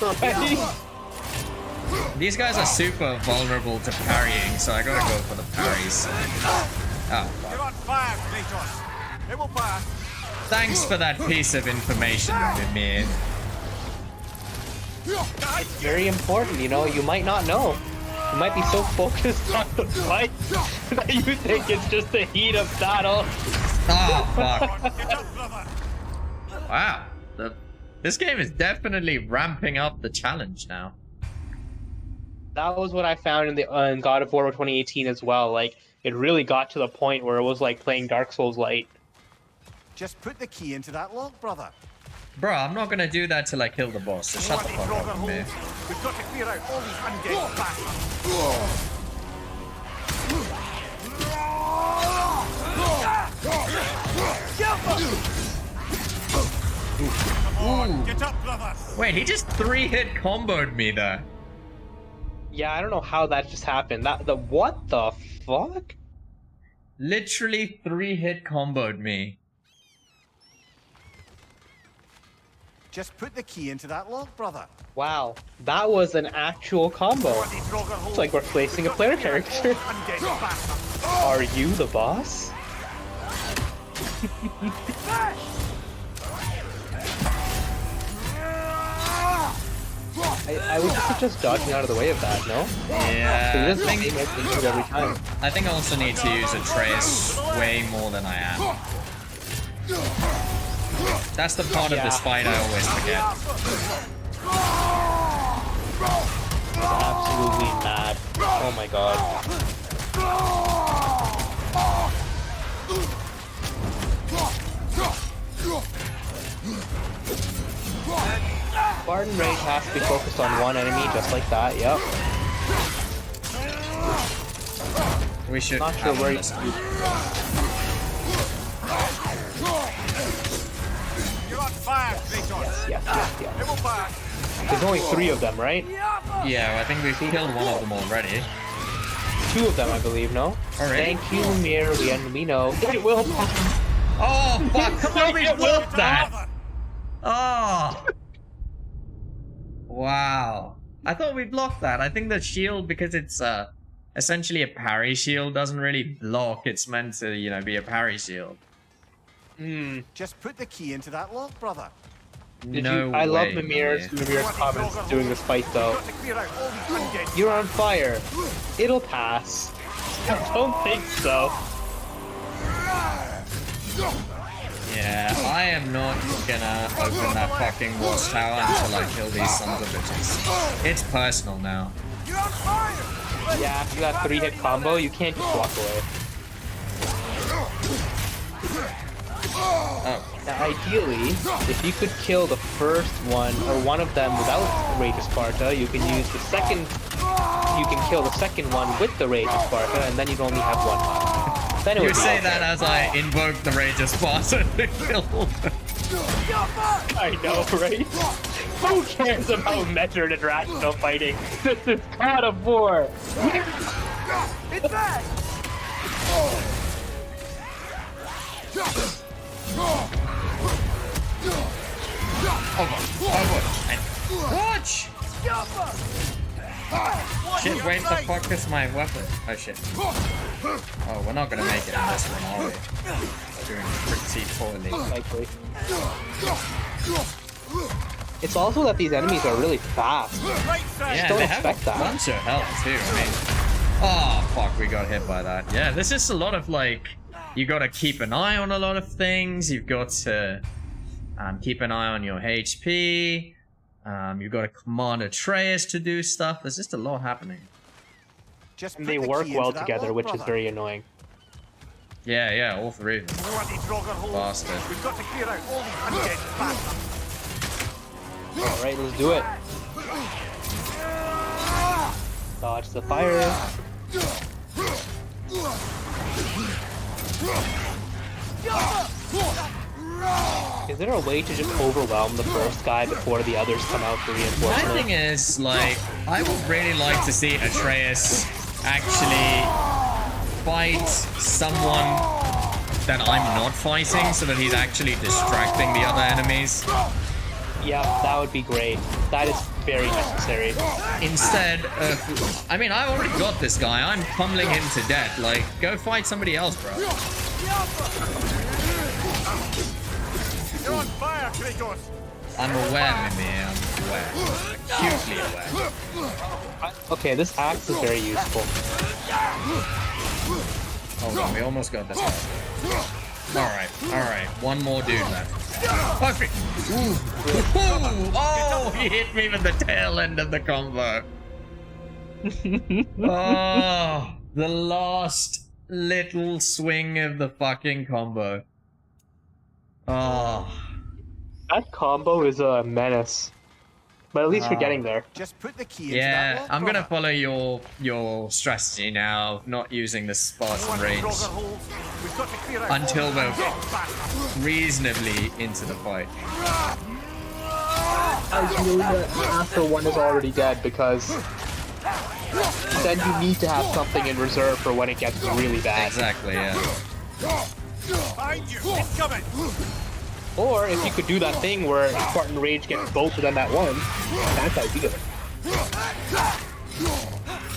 Right? These guys are super vulnerable to parrying, so I gotta go for the parries. Oh, You're fuck. on fire, Kratos. It will pass. Thanks for that piece of information, Mimir. It's very important, you know. You might not know. You might be so focused on the fight that you think it's just the heat of battle. Oh, fuck. Get up, brother. Wow. This game is definitely ramping up the challenge now. That was what I found in the in God of War 2018 as well. Like, it really got to the point where it was like playing Dark Souls Light. Just put the key into that lock, brother. Bro, I'm not gonna do that till I kill the boss, so shut the fuck up, Mimir. We've got to clear out all these undead bastards. Come on, get up, brother. Wait, he just 3-hit comboed me there. Yeah, I don't know how that just happened. What the fuck? Literally 3-hit comboed me. Just put the key into that lock, brother. Wow, that was an actual combo. It's like we're placing a player character. Undead bastards. Are you the boss? I wish I could just dodging out of the way of that, no? Yeah, It doesn't make it every time. I think I also need to use Atreus way more than I am. That's the part of this fight I always forget. Absolutely mad. Oh my god. Spartan Rage has to be focused on one enemy just like that, yep. We should Not sure have where this. You're on fire, Kratos. Yes. It will pass. There's only 3 of them, right? Yeah, I think we've killed one of them already. 2 of them, I believe, no? Already? Thank you, Mimir, we know. It will pass. Oh, fuck! Come on, we It will blocked that! Oh! Wow. I thought we blocked that. I think the shield, because it's essentially a parry shield, doesn't really block. It's meant to, you know, be a parry shield. Just put the key into that lock, brother. I love Mimir's comments doing this fight though. Got to clear out all these undead. You're on fire. It'll pass. I don't think so. Yeah, I am not gonna open that fucking Watchtower until I kill these sons of bitches. It's personal now. You're on fire. Yeah, after that 3-hit combo, you can't just walk away. Oh. Now, ideally, if you could kill the first one, or one of them without Rage of Sparta, you can use the second... You can kill the second one with the Rage of Sparta, and then you'd only have one left. Then it You would be say okay. that as I invoke the Rage of Sparta to kill them. I know, right? Who cares about measured and rational fighting? This is God of War! It's back! And watch! Shit, wait, the fuck is my weapon? Oh shit. Oh, we're not gonna make it in this one, are we? Doing pretty poorly. Likely. It's also that these enemies are really fast. Yeah, don't they have expect a that. bunch of health too, I mean... Oh, fuck, we got hit by that. Yeah, there's just a lot of, like... You gotta keep an eye on a lot of things, you've got to... keep an eye on your HP... you've got to command Atreus to do stuff. There's just a lot happening. Just And put they the work key well into that together, lock, which is brother. very annoying. Yeah, all 3 of them. Bloody Draugr hole. Bastard. We've got to clear out all these undead bastards. Alright, let's do it. Dodge the fire. Is there a way to just overwhelm the first guy before the others come out for My reinforcement? thing is, like, I would really like to see Atreus actually fight someone that I'm not fighting so that he's actually distracting the other enemies. Yeah, that would be great. That is very necessary. Instead of... I mean, I already got this guy. I'm pummeling him to death. Like, go fight somebody else, bro. You're on fire, Kratos! I'm aware, Mimir. I'm aware. Acutely aware. Okay, this axe is very useful. Hold on, we almost got this one. Alright. One more dude left. Perfect! Ooh. Oh, he hit me with the tail end of the combo. Oh, the last little swing of the fucking combo. Oh. That combo is a menace. But at least you're getting there. Just put the key into Yeah, that lock, I'm gonna brother. follow your strategy now, not using the Spartan range We've got to clear out until we're Get back. reasonably into the fight. I know that after one is already dead because then you need to have something in reserve for when it gets really bad. Exactly, yeah. Behind you! It's coming! Or if you could do that thing where Spartan Rage gets both of them at once, that's ideal.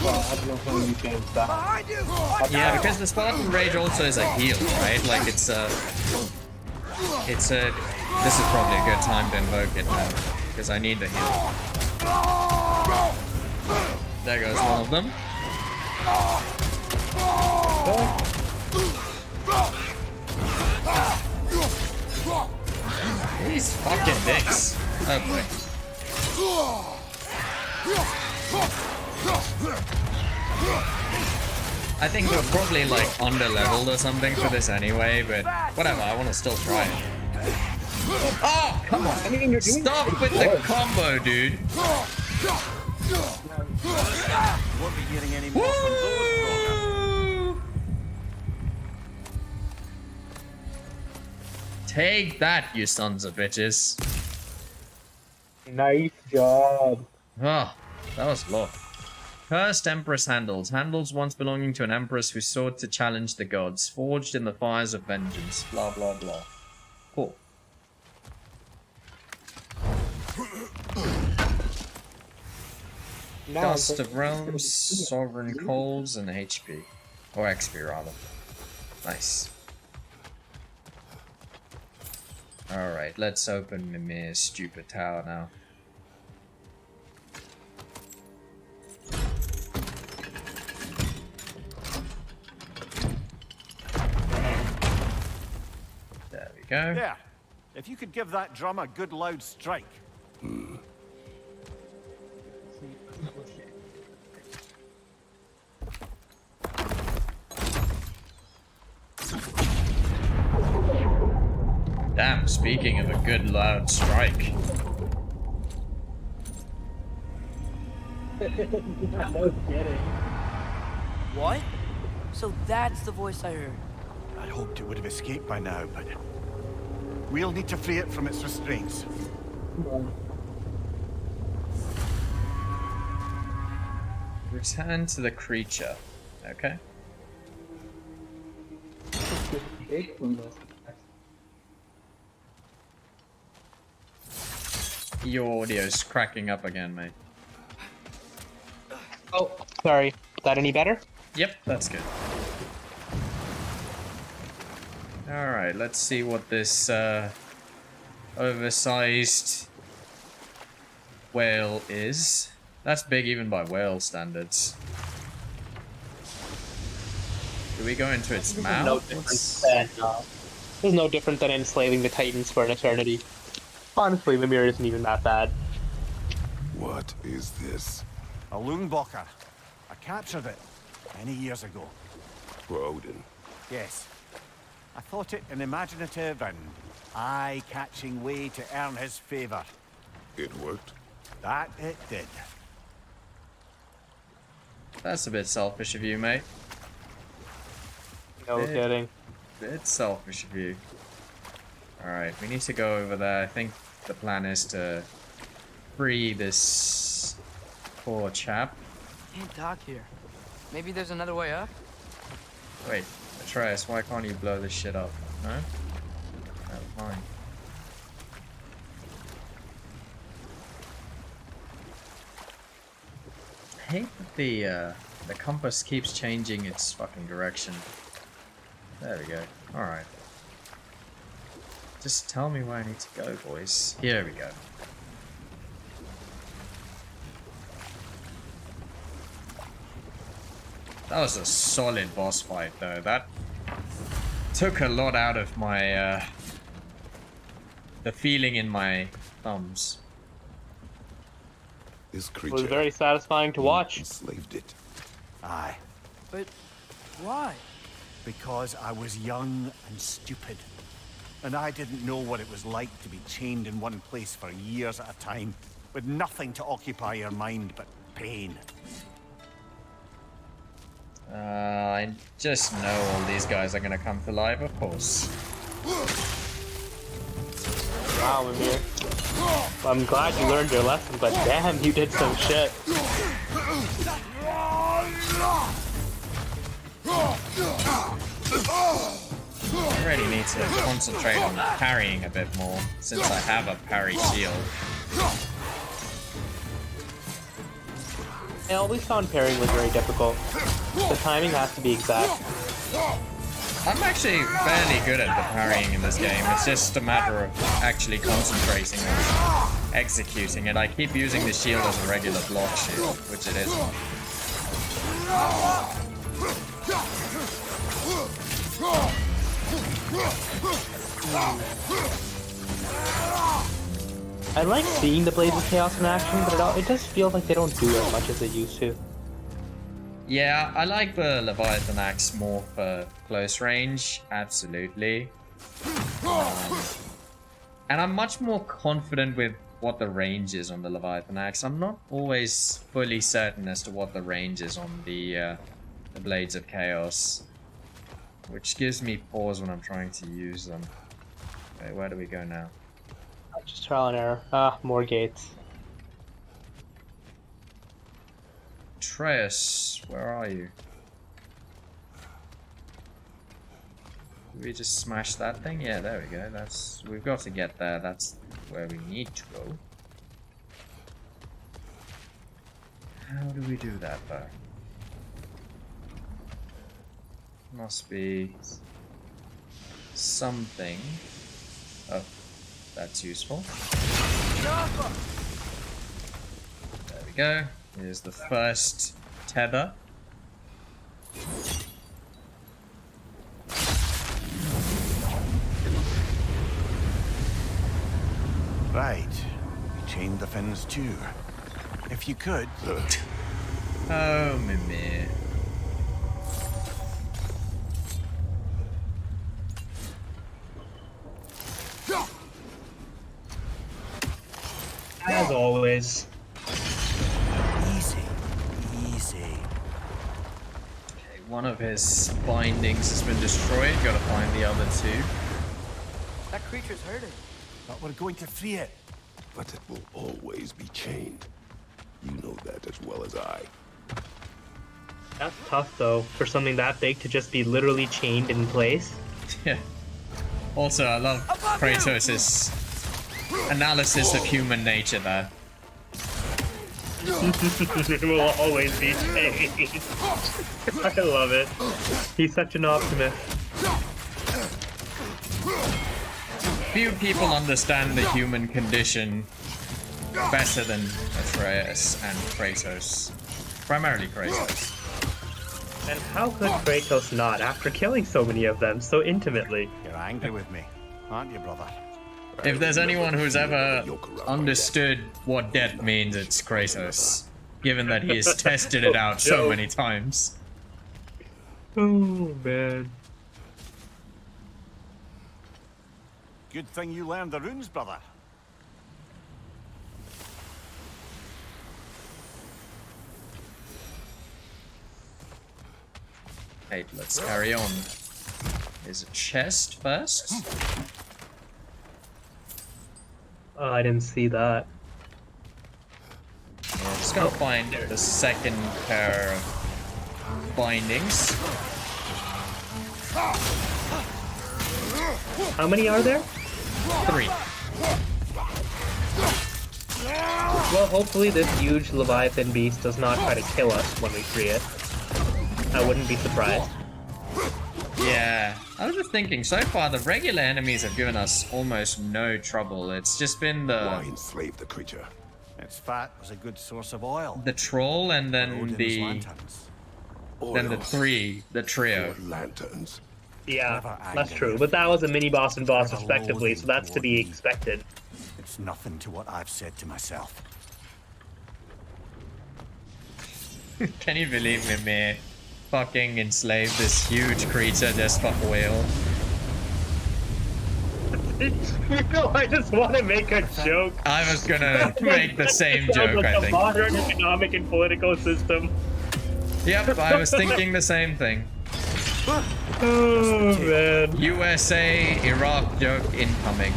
Well, I don't know how you change that. Yeah, because the Spartan Rage also is a heal, right? Like it's a... This is probably a good time to invoke it now, because I need the heal. There goes one of them. These fucking dicks. Oh boy. I think we're probably like under-leveled or something for this anyway, but whatever, I want to still try it. Oh, come on. Stop with the combo, dude. Won't be hearing any more from those, brother. Take that, you sons of bitches. Nice job. Oh, that was low. Cursed Empress handles. Handles once belonging to an empress who sought to challenge the gods. Forged in the fires of vengeance. Blah, blah, blah. Cool. Dust of Realms, Sovereign Coals, and HP. Or XP, rather. Nice. Alright, let's open Mimir's stupid tower now. There we go. Yeah. If you could give that drum a good loud strike. Damn, speaking of a good loud strike. No kidding. What? So that's the voice I heard. I hoped it would have escaped by now, but we'll need to free it from its restraints. Return to the creature. Okay. Your audio's cracking up again, mate. Oh, sorry. Is that any better? Yep, that's good. Alright, let's see what this oversized whale is. That's big even by whale standards. Do we go into its mouth? No different than, there's no different than enslaving the Titans for an eternity. Honestly, Mimir isn't even that bad. What is this? A Lungbocker. I captured it many years ago. For Odin. Yes. I thought it an imaginative and eye-catching way to earn his favor. It worked? That it did. That's a bit selfish of you, mate. No kidding. Bit selfish of you. Alright, we need to go over there. I think the plan is to free this poor chap. Can't talk here. Maybe there's another way up? Wait, Atreus, why can't you blow this shit up? No? Oh, fine. I hate that the compass keeps changing its fucking direction. There we go. Alright. Just tell me where I need to go, boys. Here we go. That was a solid boss fight, though. That took a lot out of my, the feeling in my thumbs. This It creature was very satisfying to watch. enslaved it. Aye, But why? because I was young and stupid. And I didn't know what it was like to be chained in one place for years at a time, with nothing to occupy your mind but pain. I just know all these guys are gonna come to life, of course. Wow, Mimir. I'm glad you learned your lesson, but damn, you did some shit. I really need to concentrate on parrying a bit more, since I have a parry shield. I always found parrying was very difficult. The timing has to be exact. I'm actually fairly good at the parrying in this game. It's just a matter of actually concentrating on executing it. I keep using the shield as a regular block shield, which it isn't. I like seeing the Blades of Chaos in action, but it does feel like they don't do as much as it used to. Yeah, I like the Leviathan Axe more for close range, absolutely. And I'm much more confident with what the range is on the Leviathan Axe. I'm not always fully certain as to what the range is on the Blades of Chaos, which gives me pause when I'm trying to use them. Okay, where do we go now? Just trial and error. Ah, more gates. Atreus, where are you? Did we just smash that thing? Yeah, there we go. We've got to get there. That's where we need to go. How do we do that though? Must be something. Oh, that's useful. There we go. Here's the first tether. Right. We chained the fins too. If you could... Oh, Mimir. As always. Easy. Easy. Okay, one of his bindings has been destroyed. Gotta find the other two. That creature's hurting. But we're going to free it. But it will always be chained. You know that as well as I. That's tough though, for something that big to just be literally chained in place. Yeah. Also, I love Kratos' analysis of human nature there. It will always be chained. I love it. He's such an optimist. Few people understand the human condition better than Atreus and Kratos. Primarily Kratos. And how could Kratos not, after killing so many of them so intimately? You're angry with me, aren't you, brother? If there's anyone who's ever understood what death means, it's Kratos. Given that he has tested it out so many times. Oh, man. Good thing you learned the runes, brother. Okay, let's carry on. There's a chest first. Oh, I didn't see that. Yeah, just gotta find the second pair of bindings. How many are there? 3. Well, hopefully this huge Leviathan beast does not try to kill us when we free it. I wouldn't be surprised. Yeah, I was just thinking, so far the regular enemies have given us almost no trouble. It's just been Why the enslave the creature? Its fat was a good source of oil. troll and then Odin's the lanterns. the trio. Lanterns. Yeah, Never that's anger true. your But that was a mini boss and boss Never respectively, so loathing that's to toward be me. expected. It's nothing to what I've said to myself. Can you believe Mimir fucking enslaved this huge creature just for oil? I just want to make a joke. I was gonna make the same Sounds joke, like I a think. modern economic and political system. Yep, I was thinking the same thing. Oh man, USA Iraq joke incoming.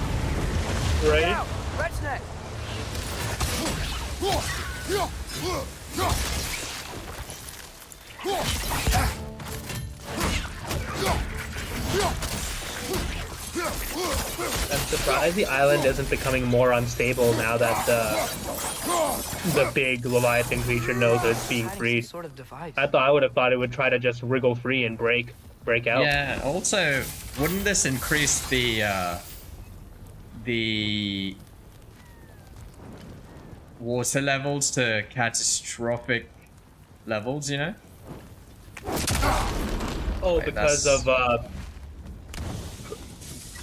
right? Now, Red's next. I'm surprised the island isn't becoming more unstable now that the big Leviathan creature knows that it's being Hiding some freed. sort of device. I would have thought it would try to just wriggle free and break out. Yeah, also, wouldn't this increase the water levels to catastrophic levels, you know? Oh, Right, because that's- of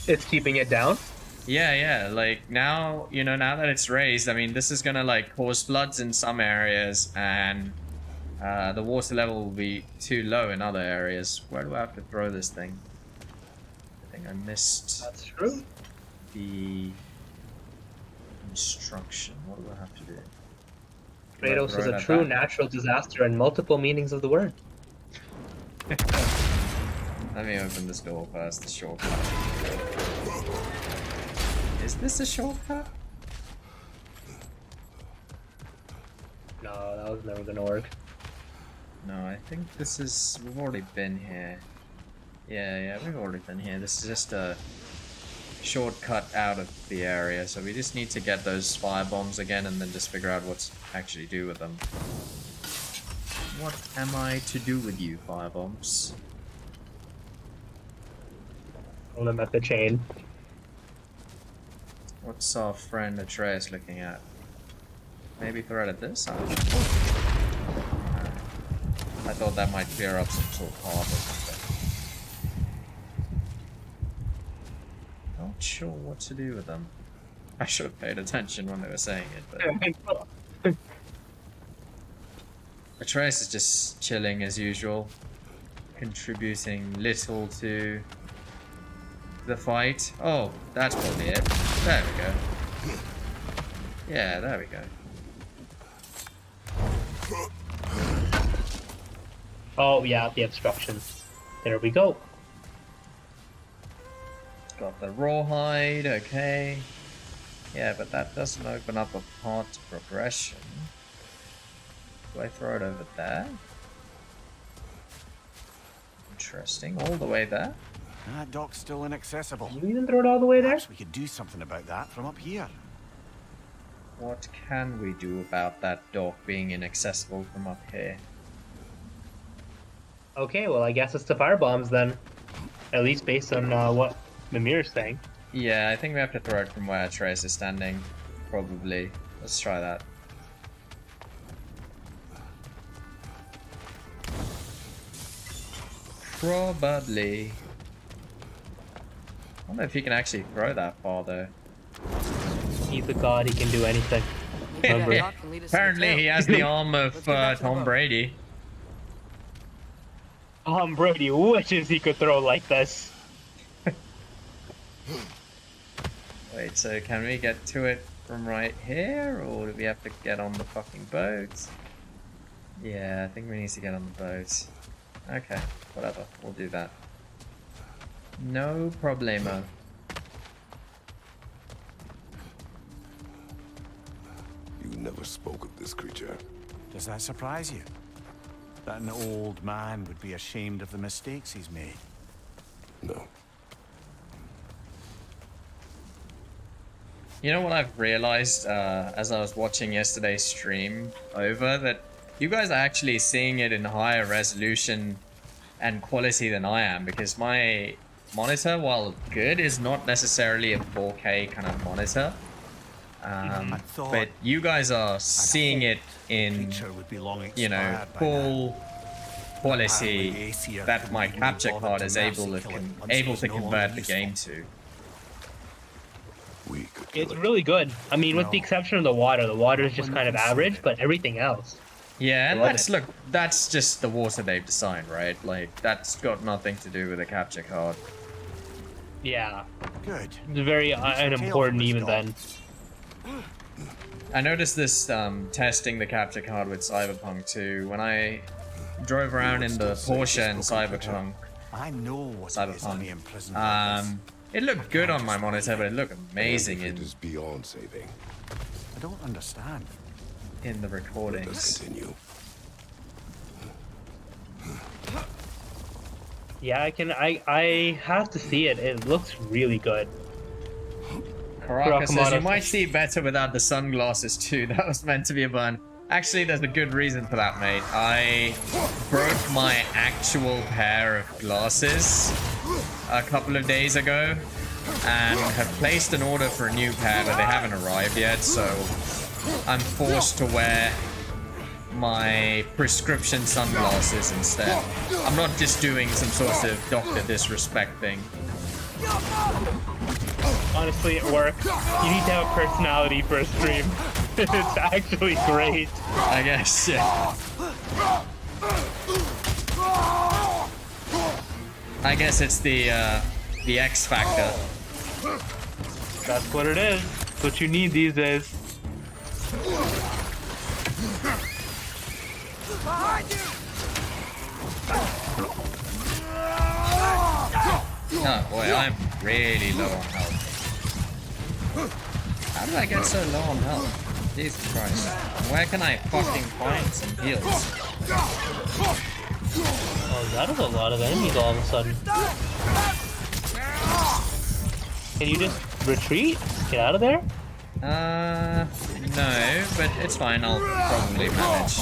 it's keeping it down. Yeah, like now, you know, now that it's raised, I mean, this is gonna like cause floods in some areas and the water level will be too low in other areas. Where do I have to throw this thing? I think I missed That's true. the instruction. What do I have to do? Do I Kratos throw is it a at true that? natural disaster in multiple meanings of the word. Let me open this door first, the shortcut. Is this a shortcut? No, that was never gonna work. No, I think this is... We've already been here. Yeah, we've already been here. This is just a shortcut out of the area, so we just need to get those fire bombs again and then just figure out what to actually do with them. What am I to do with you, fire bombs? Hold them at the chain. What's our friend Atreus looking at? Maybe throw it at this side? I thought that might clear up some sort of path or something. Not sure what to do with them. I should have paid attention when they were saying it, but... Atreus is just chilling as usual, contributing little to the fight. Oh, that's probably it. There we go. Yeah, there we go. Oh yeah, the obstructions. There we go. Got the rawhide, okay. Yeah, but that doesn't open up a path to progression. Do I throw it over there? Interesting. All the way there? That dock's still inaccessible. You even throw it all the way there? Perhaps we could do something about that from up here. What can we do about that dock being inaccessible from up here? Okay, well I guess it's the fire bombs then. At least based on what Mimir's saying. Yeah, I think we have to throw it from where Trace is standing. Probably. Let's try that. Probably. I don't know if he can actually throw that far though. He's a god, he can do anything. Maybe that Remember. dock can lead us to the Apparently tail. he has the arm Let's of get back to the Tom boat. Brady. Brady wishes he could throw like this. Wait, so can we get to it from right here, or do we have to get on the fucking boat? Yeah, I think we need to get on the boat. Okay, whatever, we'll do that. No problemo. You never spoke of this creature. Does that surprise you? That an old man would be ashamed of the mistakes he's made? No. You know what I've realized as I was watching yesterday's stream over, that you guys are actually seeing it in higher resolution and quality than I am, because my monitor, while good, is not necessarily a 4K kind of monitor. But you guys are seeing it in, you know, full quality that my capture card is able to convert the game to. It's really good. I mean, with the exception of the water is just kind of average, but everything else. Yeah, and that's just the water they've designed, right? Like, that's got nothing to do with the capture card. Yeah. Good. It's very unimportant even then. I noticed this testing the capture card with Cyberpunk 2 when I drove around in the Porsche in Cyberpunk. I know what it looked good on my monitor, but it looked amazing It is beyond saving. I don't understand. in the recordings. Let's continue. Yeah, I have to see it. It looks really good. Karaka says you might see better without the sunglasses too. That was meant to be a bun. Actually, there's a good reason for that, mate. I broke my actual pair of glasses a couple of days ago and have placed an order for a new pair, but they haven't arrived yet, so I'm forced to wear my prescription sunglasses instead. I'm not just doing some sort of doctor disrespect thing. Honestly, it works. You need to have personality for a stream. It's actually great. I guess, yeah. I guess it's the X factor. That's what it is. That's what you need these days. Oh boy, I'm really low on health. How did I get so low on health? Jesus Christ. Where can I fucking find some heals? Oh, that is a lot of enemies all of a sudden. Can you just retreat? Get out of there? No, but it's fine. I'll probably manage.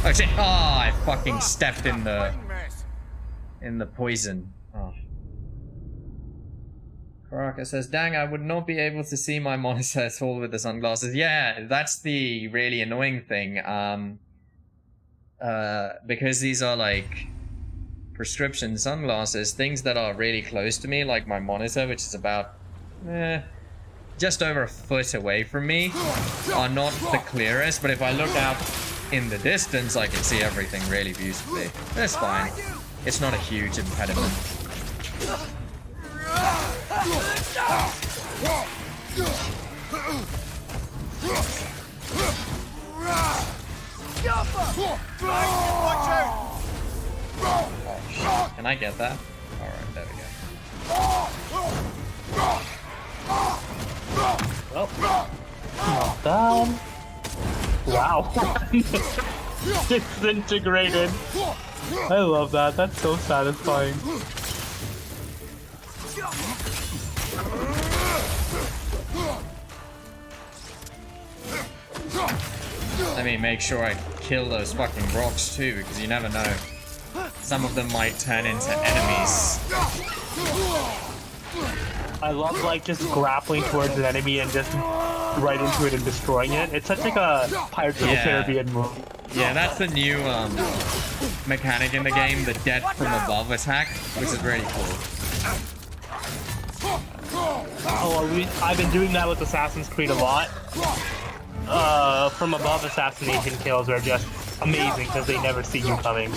Oh shit! Oh, I fucking stepped in the poison. Oh. Karaka says, dang, I would not be able to see my monitor at all with the sunglasses. Yeah, that's the really annoying thing. Because these are like prescription sunglasses, things that are really close to me, like my monitor, which is about just over a foot away from me, are not the clearest, but if I look out in the distance, I can see everything really beautifully. That's fine. It's not a huge impediment. Oh, can I get that? Alright, there we go. Oh. Not bad. Wow. Disintegrated. I love that. That's so satisfying. Let me make sure I kill those fucking rocks too, because you never know. Some of them might turn into enemies. I love like just grappling towards an enemy and just right into it and destroying it. It's such like a Pirates of the Caribbean move. Yeah, that's the new mechanic in the game, the death from above attack, which is really cool. Oh, I've been doing that with Assassin's Creed a lot. From above assassination kills are just amazing because they never see you coming.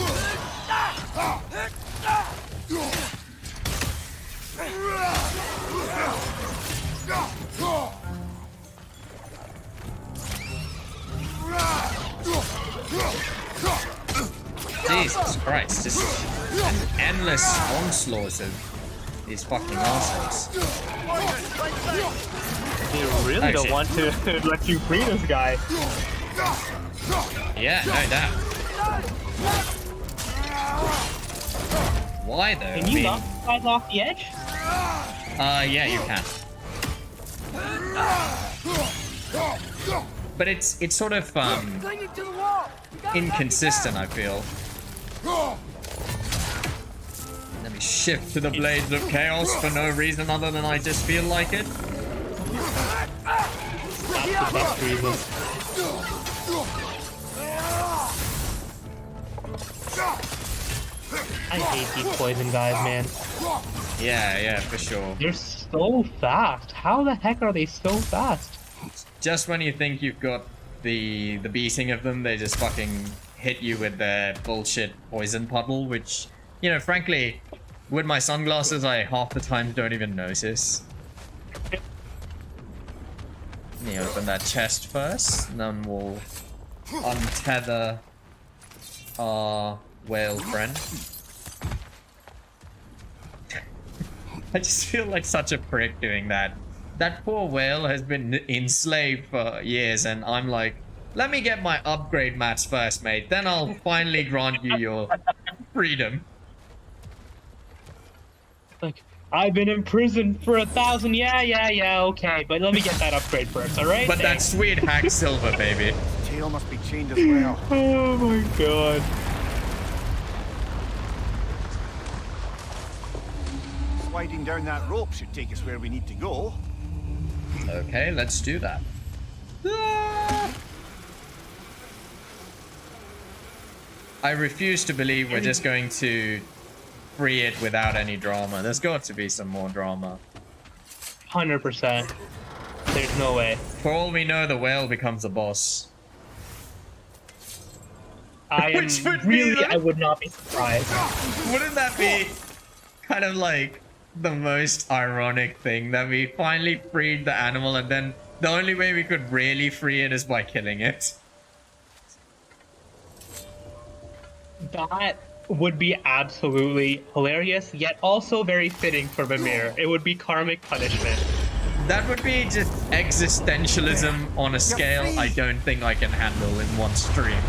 Jesus Christ, just an endless onslaught of these fucking assholes. You really don't want to let you free this guy. Yeah, no doubt. Why though? Can you knock guys off the edge? Yeah, you can. But it's sort of Clinging to the wall. inconsistent, I feel. Let me shift to the blades of chaos for no reason other than I just feel like it. That's the best reason. I hate these poison guys, man. Yeah, for sure. They're so fast. How the heck are they so fast? Just when you think you've got the beating of them, they just fucking hit you with their bullshit poison puddle, which, you know, frankly, with my sunglasses, I half the time don't even notice. Let me open that chest first, and then we'll untether our whale friend. I just feel like such a prick doing that. That poor whale has been enslaved for years, and I'm like, let me get my upgrade mats first, mate. Then I'll finally grant you your freedom. Like, I've been in prison for 1,000. Yeah, okay. But let me get that upgrade first, alright? But that sweet hack silver, baby. Tail must be chained as well. Oh my god. Sliding down that rope should take us where we need to go. Okay, let's do that. I refuse to believe we're just going to free it without any drama. There's got to be some more drama. 100%. There's no way. For all we know, the whale becomes a boss. I would not be surprised. Wouldn't that be kind of like the most ironic thing, that we finally freed the animal and then the only way we could really free it is by killing it? That would be absolutely hilarious, yet also very fitting for Mimir. It would be karmic punishment. That would be just existentialism on a scale I don't think I can handle in one stream.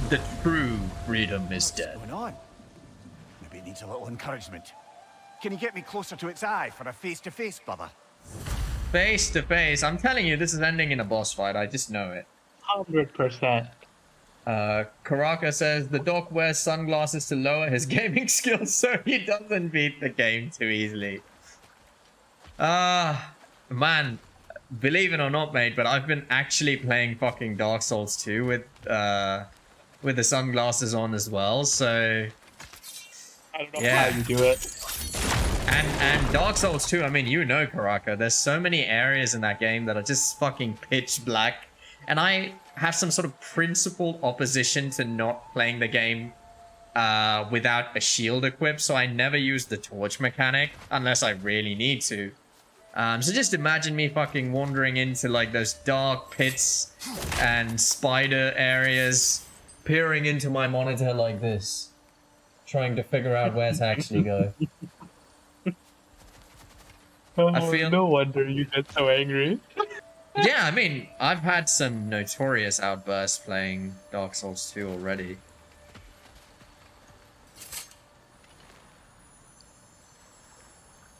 The true freedom is dead. What's going on? Maybe it needs a little encouragement. Can you get me closer to its eye for a face-to-face, brother? Face-to-face? I'm telling you, this is ending in a boss fight. I just know it. 100%. Karaka says the doc wears sunglasses to lower his gaming skills so he doesn't beat the game too easily. Man, believe it or not, mate, but I've been actually playing fucking Dark Souls 2 with the sunglasses on as well, so I don't know how you do it. And Dark Souls 2, I mean, you know, Karaka, there's so many areas in that game that are just fucking pitch black, and I have some sort of principled opposition to not playing the game without a shield equipped, so I never use the torch mechanic unless I really need to. So just imagine me fucking wandering into like those dark pits and spider areas, peering into my monitor like this, trying to figure out where to actually go. Oh, no wonder you get so angry. Yeah, I mean, I've had some notorious outbursts playing Dark Souls 2 already.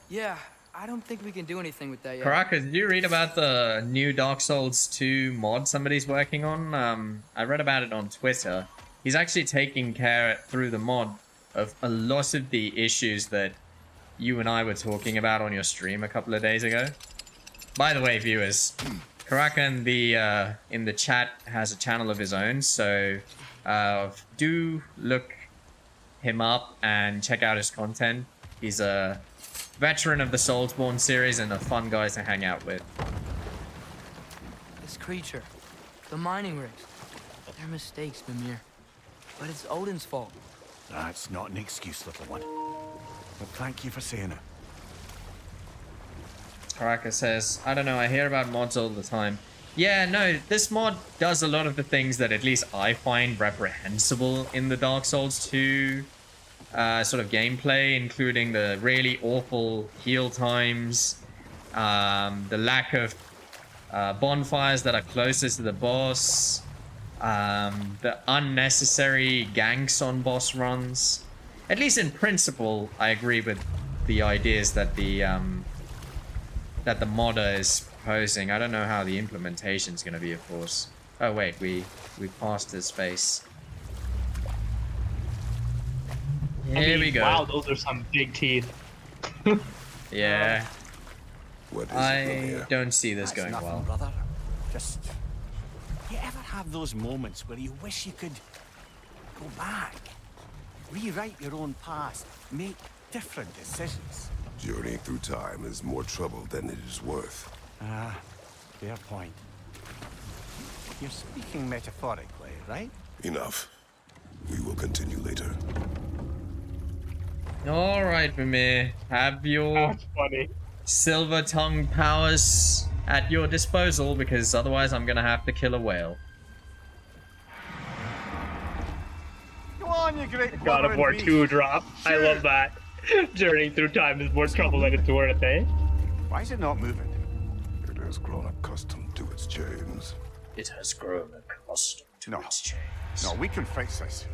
Yeah, I don't think we can do anything with that yet. Karaka, did you read about the new Dark Souls 2 mod somebody's working on? I read about it on Twitter. He's actually taking care through the mod of a lot of the issues that you and I were talking about on your stream a couple of days ago. By the way, viewers, Karaka in the chat has a channel of his own, so do look him up and check out his content. He's a veteran of the Soulsborne series and a fun guy to hang out with. This creature, the mining rigs, they're mistakes, Mimir. But it's Odin's fault. That's not an excuse, little one. But thank you for saying it. Karaka says, I don't know, I hear about mods all the time. Yeah, no, this mod does a lot of the things that at least I find reprehensible in the Dark Souls 2 sort of gameplay, including the really awful heal times, the lack of bonfires that are closest to the boss, the unnecessary ganks on boss runs. At least in principle, I agree with the ideas that the that the modder is proposing. I don't know how the implementation is going to be, of course. Oh wait, we passed this space. Here we go. Wow, those are some big teeth. Yeah. What is it, I Mimir? don't see this That's going nothing, well. brother. Just... You ever have those moments where you wish you could go back, rewrite your own past, make different decisions? Journeying through time is more trouble than it is worth. Ah, fair point. You're speaking metaphorically, right? Enough. We will continue later. Alright, Mimir. Have your That's funny. silver tongue powers at your disposal, because otherwise I'm gonna have to kill a whale. Go on, you great God of War 2 drop. I love that. Journeying through time is more trouble than it's worth, eh? Why is it not moving? It has grown accustomed to its chains. It has grown accustomed to No. its chains. No, we can fix this.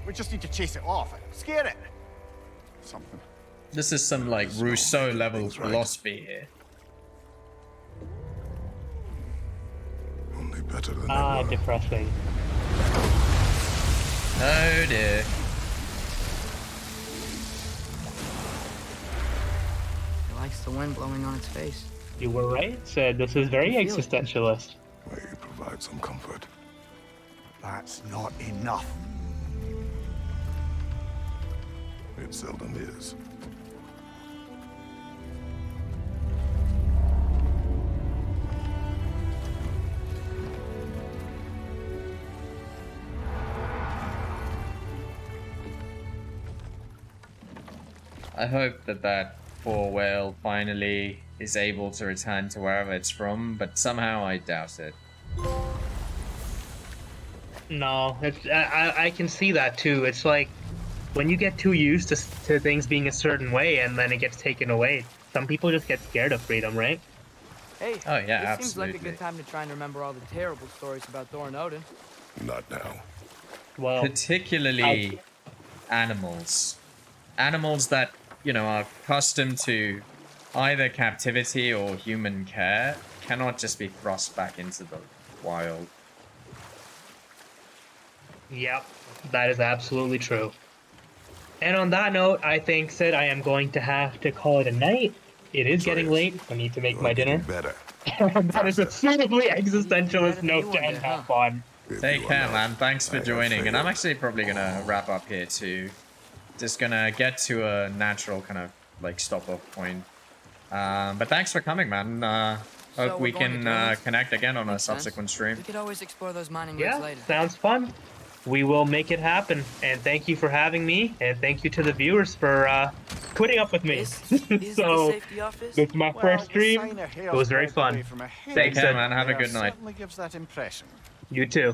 We just need to chase it off and scare it. Something. This is some like Rousseau level Things right. philosophy here. Only better than Ah, they were. depressing. Oh dear. It likes the wind blowing on its face. You were right, said this is very I feel it. existentialist. May provide some comfort. That's not enough. It seldom is. I hope that that poor whale finally is able to return to wherever it's from, but somehow I doubt it. No, I can see that too. It's like when you get too used to things being a certain way and then it gets taken away. Some people just get scared of freedom, right? Hey, Oh, yeah, this seems like a absolutely. good time to try and remember all the terrible stories about Thor and Odin. Not now. Well, Particularly animals. Animals that, you know, are accustomed to either captivity or human care cannot just be thrust back into the wild. yep, that is absolutely true. And on that note, I think, Sid, I am going to have to call it a night. It is getting late. I need to make You're my getting dinner. better. That is a suitably existentialist Better note to than you end were, off on. If Take you care, allow, man. Thanks for I have joining. And I'm failed. actually probably gonna wrap up here too. Just gonna get to a natural kind of like stop-off point. But thanks for coming, man. So Hope we're we going to can Druids? connect again on a Makes sense. subsequent stream. We could always explore those mining rigs Yeah, later. sounds fun. We will make it happen. And thank you for having me. And thank you to the viewers for putting up with me. Is the So, safety office? this is my first stream. It was very fun. Take Thanks, care, Ed. man. Have a good night. Certainly gives that impression. You too.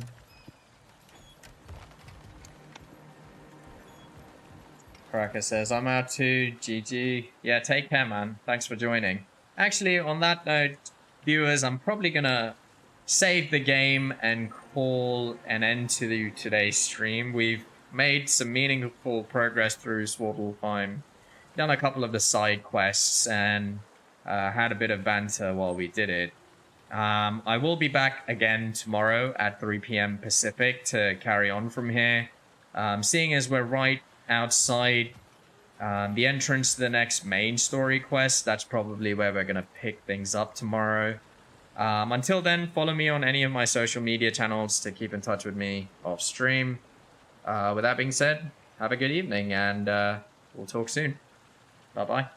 Cracker says, I'm out too. GG. Yeah, take care, man. Thanks for joining. Actually, on that note, viewers, I'm probably gonna save the game and call an end to today's stream. We've made some meaningful progress through Svartalfheim, done a couple of the side quests, and had a bit of banter while we did it. I will be back again tomorrow at 3 p.m. Pacific to carry on from here. Seeing as we're right outside the entrance to the next main story quest, that's probably where we're going to pick things up tomorrow. Until then, follow me on any of my social media channels to keep in touch with me off stream. With that being said, have a good evening, and we'll talk soon. Bye-bye.